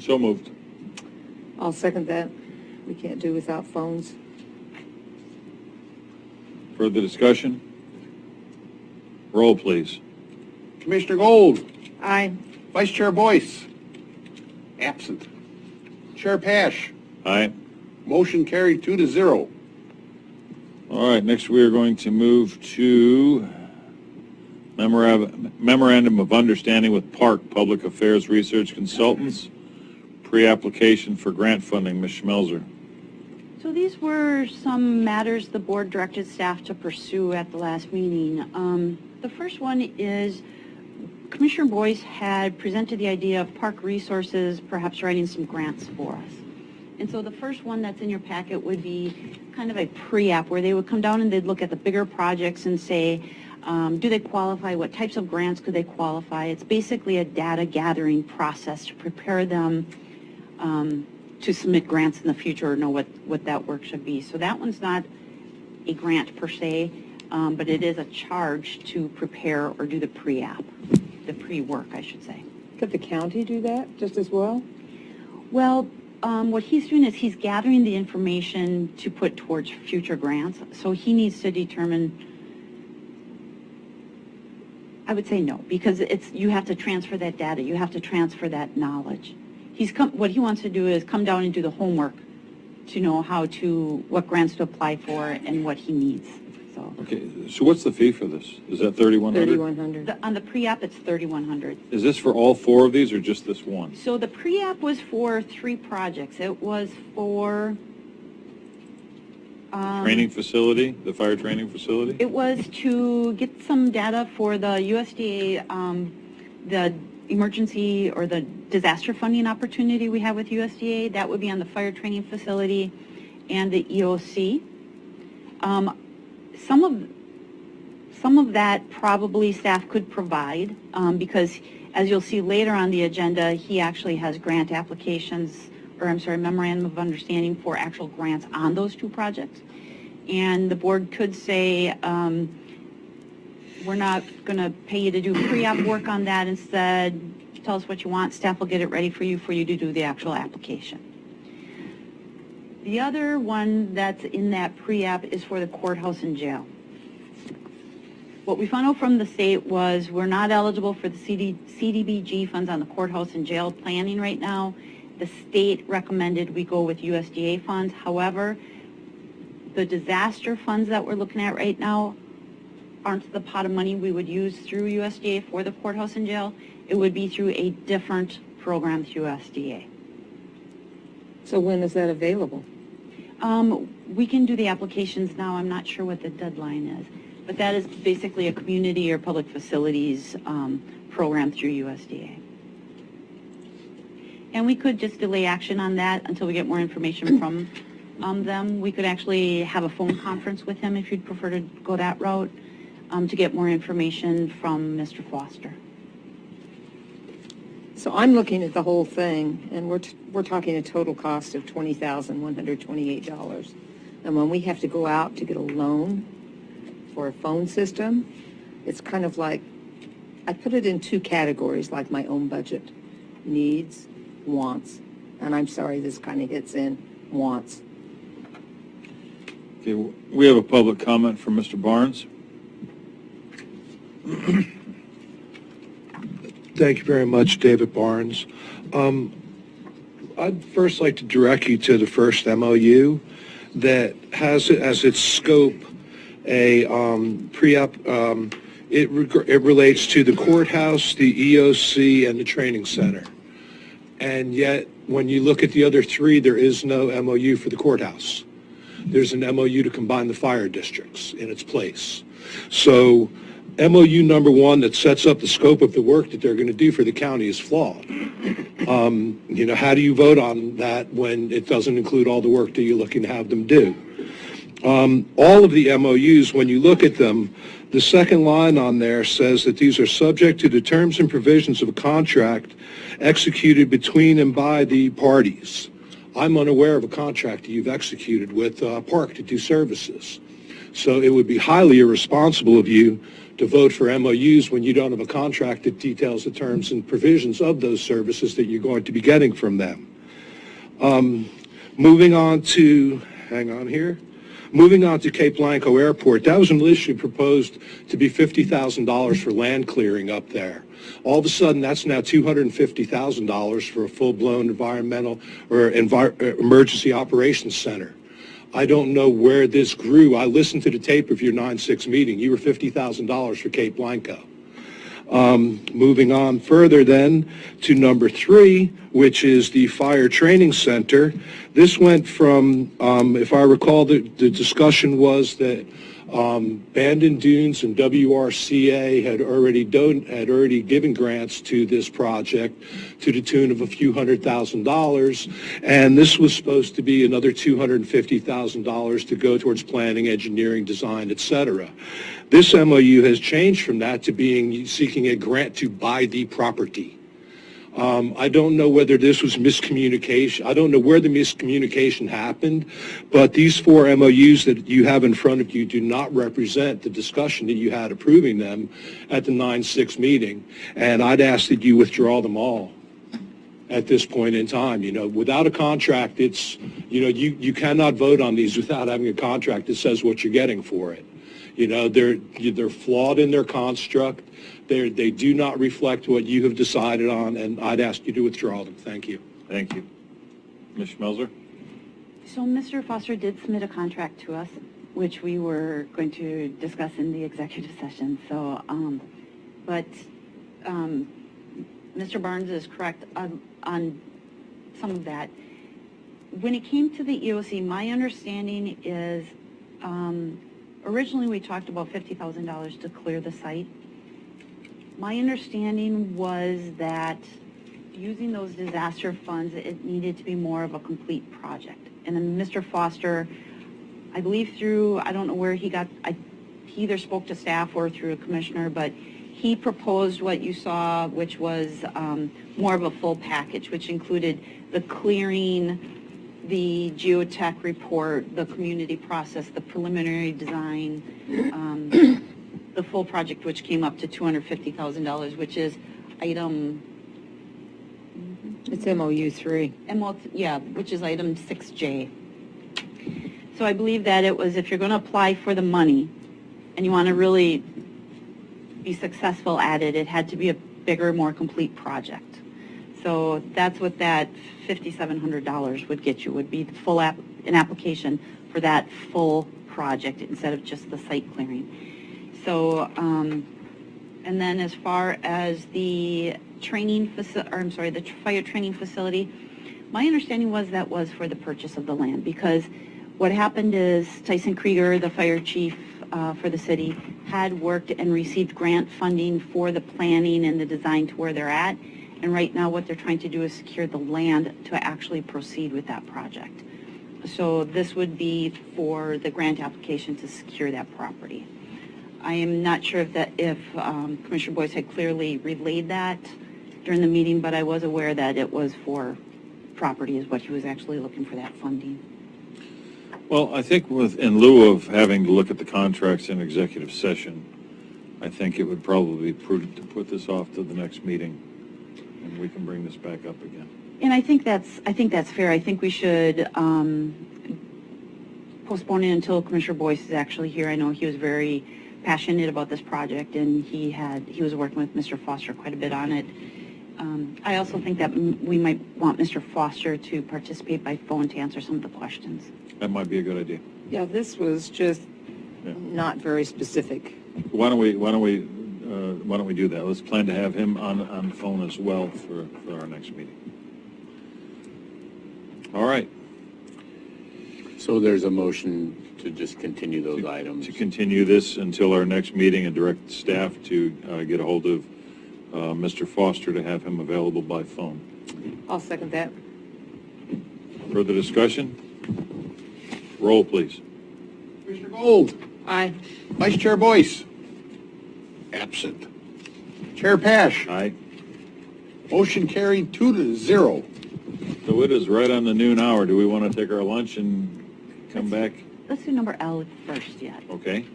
So moved. I'll second that. We can't do without phones. Further discussion? Roll, please. Commissioner Gold, Aye. Vice Chair Boyce, absent. Chair Pash, Aye. motion carried 2-0. All right, next we are going to move to Memorandum of Understanding with Park Public Affairs Research Consultants, pre-application for grant funding. Ms. Schmelzer. So these were some matters the board directed staff to pursue at the last meeting. The first one is Commissioner Boyce had presented the idea of Park Resources perhaps writing some grants for us. And so the first one that's in your packet would be kind of a pre-app where they would come down and they'd look at the bigger projects and say, do they qualify? What types of grants could they qualify? It's basically a data gathering process to prepare them to submit grants in the future or know what that work should be. So that one's not a grant per se, but it is a charge to prepare or do the pre-app, the pre-work, I should say. Could the county do that just as well? Well, what he's doing is he's gathering the information to put towards future grants. So he needs to determine, I would say no, because you have to transfer that data. You have to transfer that knowledge. What he wants to do is come down and do the homework to know what grants to apply for and what he needs. So. Okay, so what's the fee for this? Is that $3,100? $3,100. On the pre-app, it's $3,100. Is this for all four of these or just this one? So the pre-app was for 3 projects. It was for Training facility, the fire training facility? It was to get some data for the USDA, the emergency or the disaster funding opportunity we have with USDA. That would be on the fire training facility and the EOC. Some of that probably staff could provide because as you'll see later on the agenda, he actually has grant applications, or I'm sorry, memorandum of understanding for actual grants on those 2 projects. And the board could say, we're not going to pay you to do pre-op work on that. Instead, tell us what you want. Staff will get it ready for you to do the actual application. The other one that's in that pre-app is for the courthouse and jail. What we found out from the state was we're not eligible for the CDBG funds on the courthouse and jail planning right now. The state recommended we go with USDA funds. However, the disaster funds that we're looking at right now aren't the pot of money we would use through USDA for the courthouse and jail. It would be through a different program through USDA. So when is that available? We can do the applications now. I'm not sure what the deadline is, but that is basically a community or public facilities program through USDA. And we could just delay action on that until we get more information from them. We could actually have a phone conference with him if you'd prefer to go that route to get more information from Mr. Foster. So I'm looking at the whole thing, and we're talking a total cost of $20,128. And when we have to go out to get a loan for a phone system, it's kind of like, I put it in 2 categories, like my own budget, needs, wants. And I'm sorry, this kind of hits in wants. Okay, we have a public comment from Mr. Barnes. Thank you very much, David Barnes. I'd first like to direct you to the first MOU that has as its scope a pre-op. It relates to the courthouse, the EOC, and the training center. And yet, when you look at the other 3, there is no MOU for the courthouse. There's an MOU to combine the fire districts in its place. So MOU number 1 that sets up the scope of the work that they're going to do for the county is flawed. How do you vote on that when it doesn't include all the work that you're looking to have them do? All of the MOUs, when you look at them, the second line on there says that these are subject to the terms and provisions of a contract executed between and by the parties. I'm unaware of a contract that you've executed with Park to do services. So it would be highly irresponsible of you to vote for MOUs when you don't have a contract that details the terms and provisions of those services that you're going to be getting from them. Moving on to Cape Blanco Airport, that was an issue proposed to be $50,000 for land clearing up there. All of a sudden, that's now $250,000 for a full-blown environmental or emergency operations center. I don't know where this grew. I listened to the tape of your 9/6 meeting. You were $50,000 for Cape Blanco. Moving on further then to number 3, which is the Fire Training Center. This went from, if I recall, the discussion was that Bandon Dunes and WRCA had already given grants to this project to the tune of a few $100,000, and this was supposed to be another $250,000 to go towards planning, engineering, design, etc. This MOU has changed from that to seeking a grant to buy the property. I don't know whether this was miscommunication. I don't know where the miscommunication happened, but these 4 MOUs that you have in front of you do not represent the discussion that you had approving them at the 9/6 meeting, and I'd ask that you withdraw them all at this point in time. Without a contract, you cannot vote on these without having a contract that says what you're getting for it. They're flawed in their construct. They do not reflect what you have decided on, and I'd ask you to withdraw them. Thank you. Thank you. Ms. Schmelzer? So Mr. Foster did submit a contract to us, which we were going to discuss in the executive session. So, Mr. Barnes is correct on some of that. When it came to the EOC, my understanding is originally we talked about $50,000 to clear the site. My understanding was that using those disaster funds, it needed to be more of a complete project. And then Mr. Foster, I believe I don't know where he either spoke to staff or through a commissioner, but he proposed what you saw, which was more of a full package, which included the clearing, the geotech report, the community process, the preliminary design, the full project, which came up to $250,000, which is item... It's MOU 3. Which is item 6J. So I believe that it was, if you're going to apply for the money and you want to really be successful at it, it had to be a bigger, more complete project. So that's what that $5,700 would get you, would be an application for that full project instead of just the site clearing. So, and then as far as the the fire training facility, my understanding was that was for the purchase of the land, because what happened is Tyson Krieger, the fire chief for the city, had worked and received grant funding for the planning and the design to where they're at. And right now what they're trying to do is secure the land to actually proceed with that project. So this would be for the grant application to secure that property. I am not sure if Commissioner Boyce had clearly relayed that during the meeting, but I was aware that it was for property is what he was actually looking for that funding. Well, I think in lieu of having to look at the contracts in executive session, I think it would probably be prudent to put this off to the next meeting, and we can bring this back up again. And I think that's fair. I think we should postpone it until Commissioner Boyce is actually here. I know he was very passionate about this project, and he was working with Mr. Foster quite a bit on it. I also think that we might want Mr. Foster to participate by phone to answer some of the questions. That might be a good idea. Yeah, this was just not very specific. Why don't we do that? Let's plan to have him on the phone as well for our next meeting. All right. So there's a motion to just continue those items. To continue this until our next meeting and direct staff to get a hold of Mr. Foster to have him available by phone. I'll second that. Further discussion? Roll, please. Commissioner Gold. Aye. Vice Chair Boyce. Absent. Chair Pash. Aye. Motion carried 2-0. So it is right on the noon hour. Do we want to take our lunch and come back? Let's do number L first yet. Okay.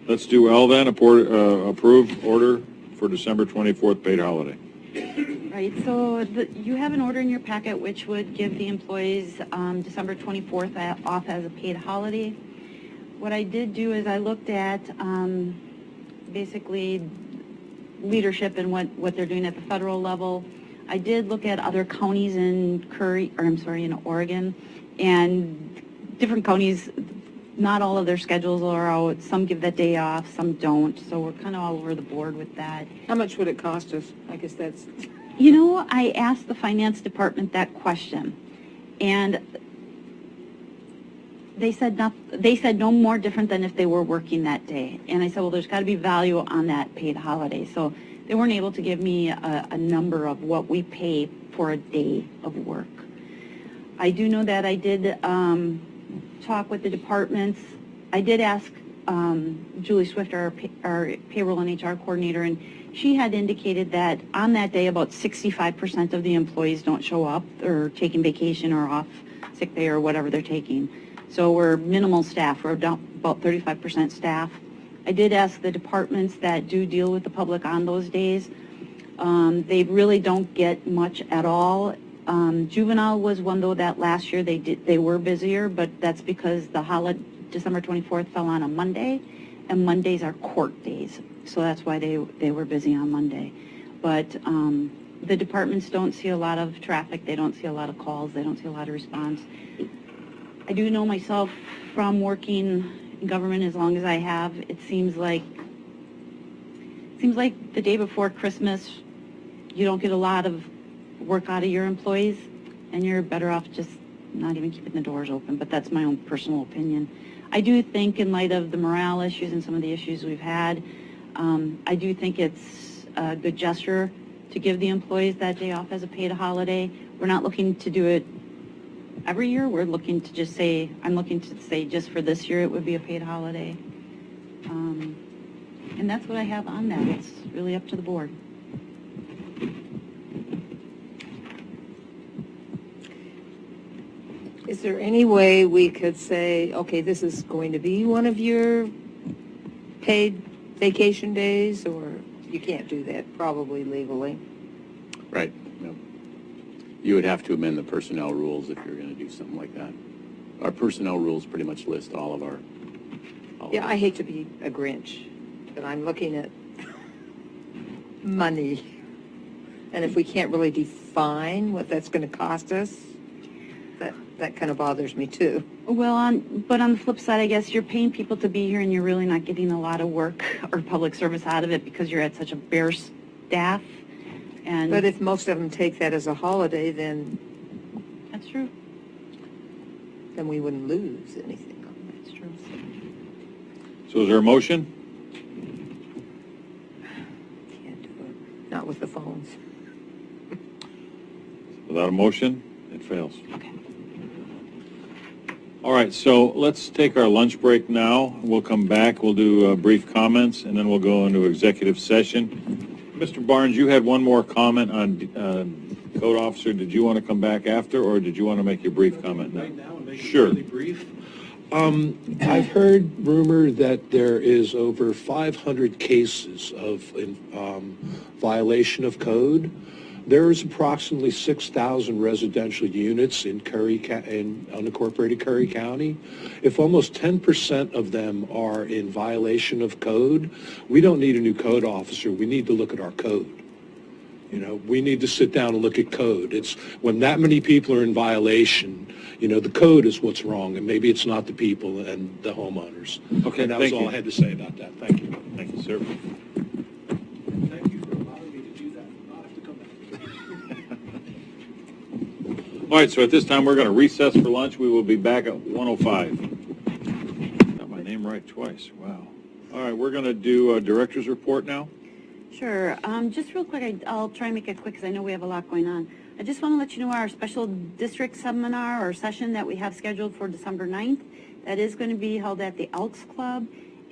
Let's do L then, approve order for December 24th paid holiday. Right, so you have an order in your packet which would give the employees December 24th off as a paid holiday. What I did do is I looked at basically leadership and what they're doing at the federal level. I did look at other counties in in Oregon, and different counties, not all of their schedules are out. Some give that day off, some don't. So we're kind of all over the board with that. How much would it cost us? I guess that's... You know, I asked the finance department that question, and they said no more different than if they were working that day. And I said, well, there's got to be value on that paid holiday. So they weren't able to give me a number of what we pay for a day of work. I do know that I did talk with the departments. I did ask Julie Swift, our payroll and HR coordinator, and she had indicated that on that day about 65% of the employees don't show up or taking vacation or off sick day or whatever they're taking. So we're minimal staff. We're down about 35% staff. I did ask the departments that do deal with the public on those days. They really don't get much at all. Juvenile was one, though, that last year they were busier, but that's because the holiday, December 24th, fell on a Monday, and Mondays are court days. So that's why they were busy on Monday. But the departments don't see a lot of traffic. They don't see a lot of calls. They don't see a lot of response. I do know myself from working in government as long as I have, it seems like the day before Christmas, you don't get a lot of work out of your employees, and you're better off just not even keeping the doors open. But that's my own personal opinion. I do think in light of the morale issues and some of the issues we've had, I do think it's a good gesture to give the employees that day off as a paid holiday. We're not looking to do it every year. We're looking to just say, I'm looking to say just for this year it would be a paid holiday. And that's what I have on that. It's really up to the board. Is there any way we could say, okay, this is going to be one of your paid vacation days, or you can't do that probably legally? Right. No. You would have to amend the personnel rules if you're going to do something like that. Our personnel rules pretty much list all of our holidays. Yeah, I hate to be a Grinch, but I'm looking at money. And if we can't really define what that's going to cost us, that kind of bothers me too. Well, but on the flip side, I guess you're paying people to be here and you're really not getting a lot of work or public service out of it because you're at such a bare staff. And But if most of them take that as a holiday, then... That's true. Then we wouldn't lose anything on that. That's true. So is there a motion? Can't do it. Not with the phones. Without a motion, it fails. Okay. All right, so let's take our lunch break now. We'll come back, we'll do brief comments, and then we'll go into executive session. Mr. Barnes, you had one more comment on code officer. Did you want to come back after, or did you want to make your brief comment now? Right now, and make it Sure. really brief. I've heard rumor that there is over 500 cases of violation of code. There is approximately 6,000 residential units in unincorporated Curry County. If almost 10% of them are in violation of code, we don't need a new code officer. We need to look at our code. You know, we need to sit down and look at code. It's when that many people are in violation, you know, the code is what's wrong, and maybe it's not the people and the homeowners. Okay, and that was thank all you. I had to say about that. Thank you. Thank you, sir. Thank you for allowing me to do that. I'll have to come back. All right, so at this time, we're going to recess for lunch. We will be back at 1:05. Got my name right twice. Wow. All right, we're going to do a director's report now. Sure. Just real quick, I'll try and make it quick because I know we have a lot going on. I just want to let you know our special district seminar or session that we have scheduled for December 9th. That is going to be held at the Elks Club.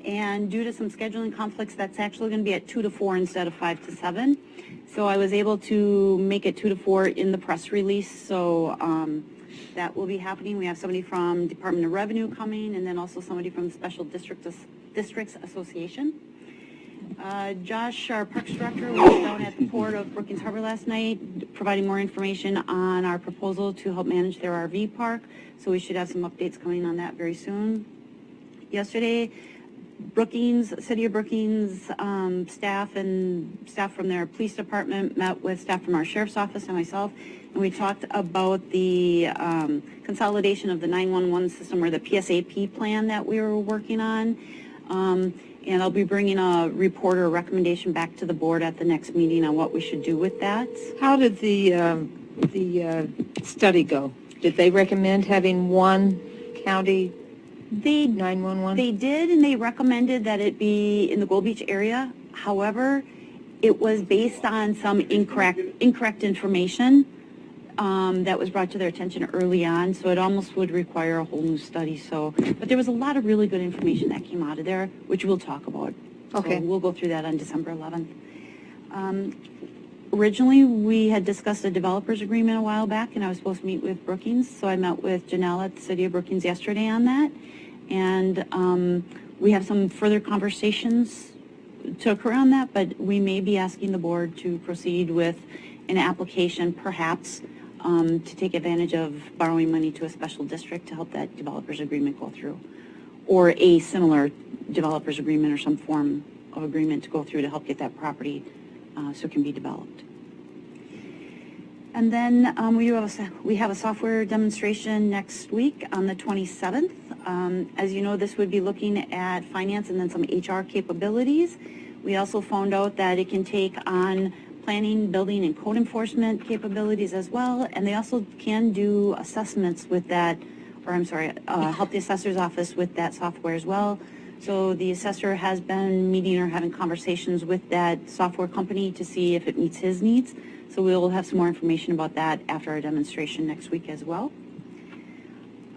And due to some scheduling conflicts, that's actually going to be at 2 to 4 instead of 5 to 7. So I was able to make it 2 to 4 in the press release. So that will be happening. We have somebody from Department of Revenue coming, and then also somebody from the Special Districts Association. Josh, our Parks Director, was down at the port of Brookings Harbor last night, providing more information on our proposal to help manage their RV park. So we should have some updates coming on that very soon. Yesterday, City of Brookings staff from their police department met with staff from our sheriff's office and myself, and we talked about the consolidation of the 911 system, or the PSAP plan that we were working on. And I'll be bringing a report or a recommendation back to the board at the next meeting on what we should do with that. How did the study go? Did they recommend having one county 911? They did, and they recommended that it be in the Gold Beach area. However, it was based on some incorrect information that was brought to their attention early on, so it almost would require a whole new study. But there was a lot of really good information that came out of there, which we'll talk about. Okay. So we'll go through that on December 11th. Originally, we had discussed a developers agreement a while back, and I was supposed to meet with Brookings, so I met with Janelle at the City of Brookings yesterday on that, and we have some further conversations to occur on that, but we may be asking the board to proceed with an application, perhaps, to take advantage of borrowing money to a special district to help that developers agreement go through, or a similar developers agreement or some form of agreement to go through to help get that property so it can be developed. And then we have a software demonstration next week on the 27th. As you know, this would be looking at finance and then some HR capabilities. We also found out that it can take on planning, building, and code enforcement capabilities as well, and they also can do assessments with that, help the assessor's office with that software as well. So the assessor has been meeting or having conversations with that software company to see if it meets his needs. So we'll have some more information about that after our demonstration next week as well.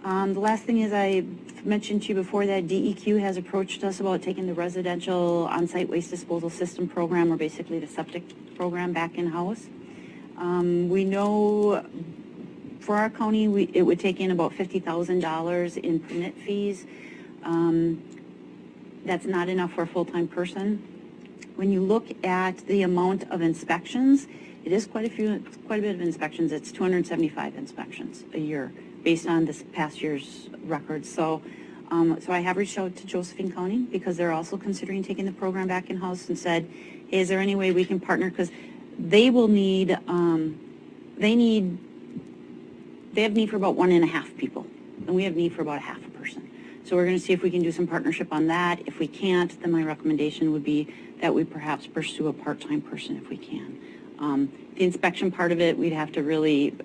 The last thing is, I mentioned to you before that DEQ has approached us about taking the residential on-site waste disposal system program, or basically the septic program, back in-house. We know for our county, it would take in about $50,000 in permit fees. That's not enough for a full-time person. When you look at the amount of inspections, it is quite a bit of inspections. It's 275 inspections a year based on this past year's records. So I have reached out to Josephine County, because they're also considering taking the program back in-house, and said, hey, is there any way we can partner? Because they will need, they have need for about 1.5 people, and we have need for about a half a person. So we're going to see if we can do some partnership on that. If we can't, then my recommendation would be that we perhaps pursue a part-time person if we can. The inspection part of it, we'd have to really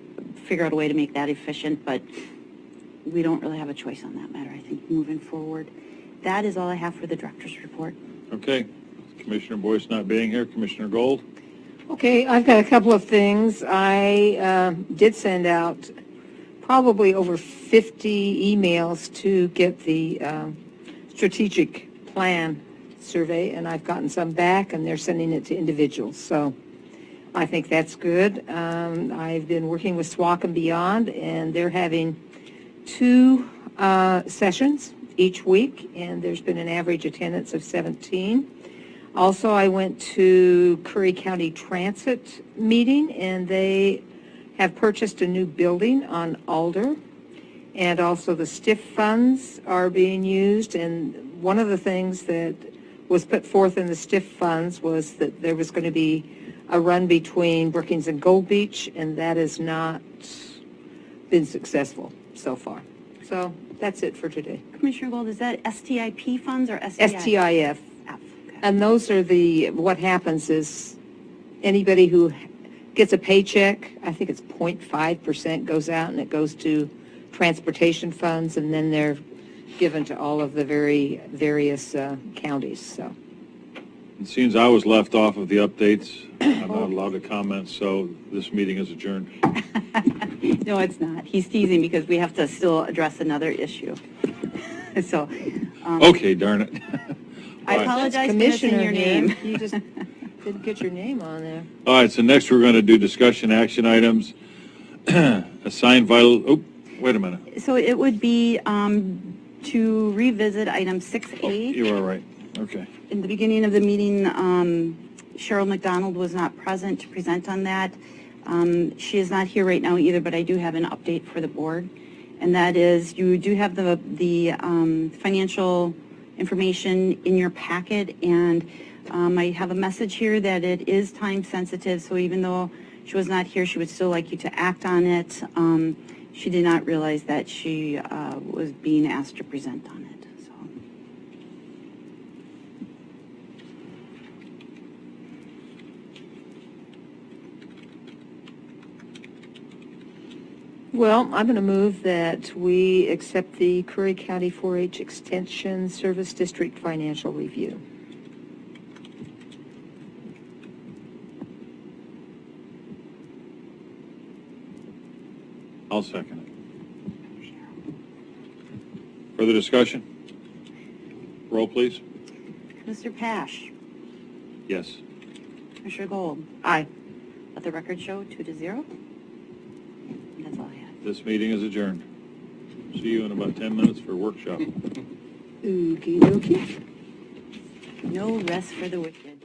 figure out a way to make that efficient, but we don't really have a choice on that matter, I think, moving forward. That is all I have for the director's report. Okay. Commissioner Boyce not being here, Commissioner Gold? Okay, I've got a couple of things. I did send out probably over 50 emails to get the strategic plan survey, and I've gotten some back, and they're sending it to individuals. So I think that's good. I've been working with SWAC and Beyond, and they're having 2 sessions each week, and there's been an average attendance of 17. Also, I went to Curry County Transit meeting, and they have purchased a new building on Alder, and also the STIF funds are being used. And one of the things that was put forth in the STIF funds was that there was going to be a run between Brookings and Gold Beach, and that has not been successful so far. So that's it for today. Commissioner Gold, is that STIP funds or STIF. And those are what happens is anybody who gets a paycheck, I think it's 0.5% goes out, and it goes to transportation funds, and then they're given to all of the various counties. So It seems I was left off of the updates. I'm not allowed to comment, so this meeting is adjourned. No, it's not. He's teasing because we have to still address another issue. So. Okay, darn it. I apologize for missing Commissioner your here. name. You just didn't get your name on there. All right, so next we're going to do discussion action items. Assign vital, oh, wait a minute. So it would be to revisit item 6A. You are right. Okay. In the beginning of the meeting, Cheryl McDonald was not present to present on that. She is not here right now either, but I do have an update for the board. And that is, you do have the financial information in your packet, and I have a message here that it is time sensitive, so even though she was not here, she would still like you to act on it. She did not realize that she was being asked to present on it. So. Well, I'm going to move that we accept the Curry County 4-H Extension Service District Financial Review. I'll second it. Further discussion? Roll, please. Mr. Pash, Yes. Commissioner Gold. Aye. Let the record show 2-0. And that's all I have. This meeting is adjourned. See you in about 10 minutes for workshop. Okey dokey. No rest for the wicked.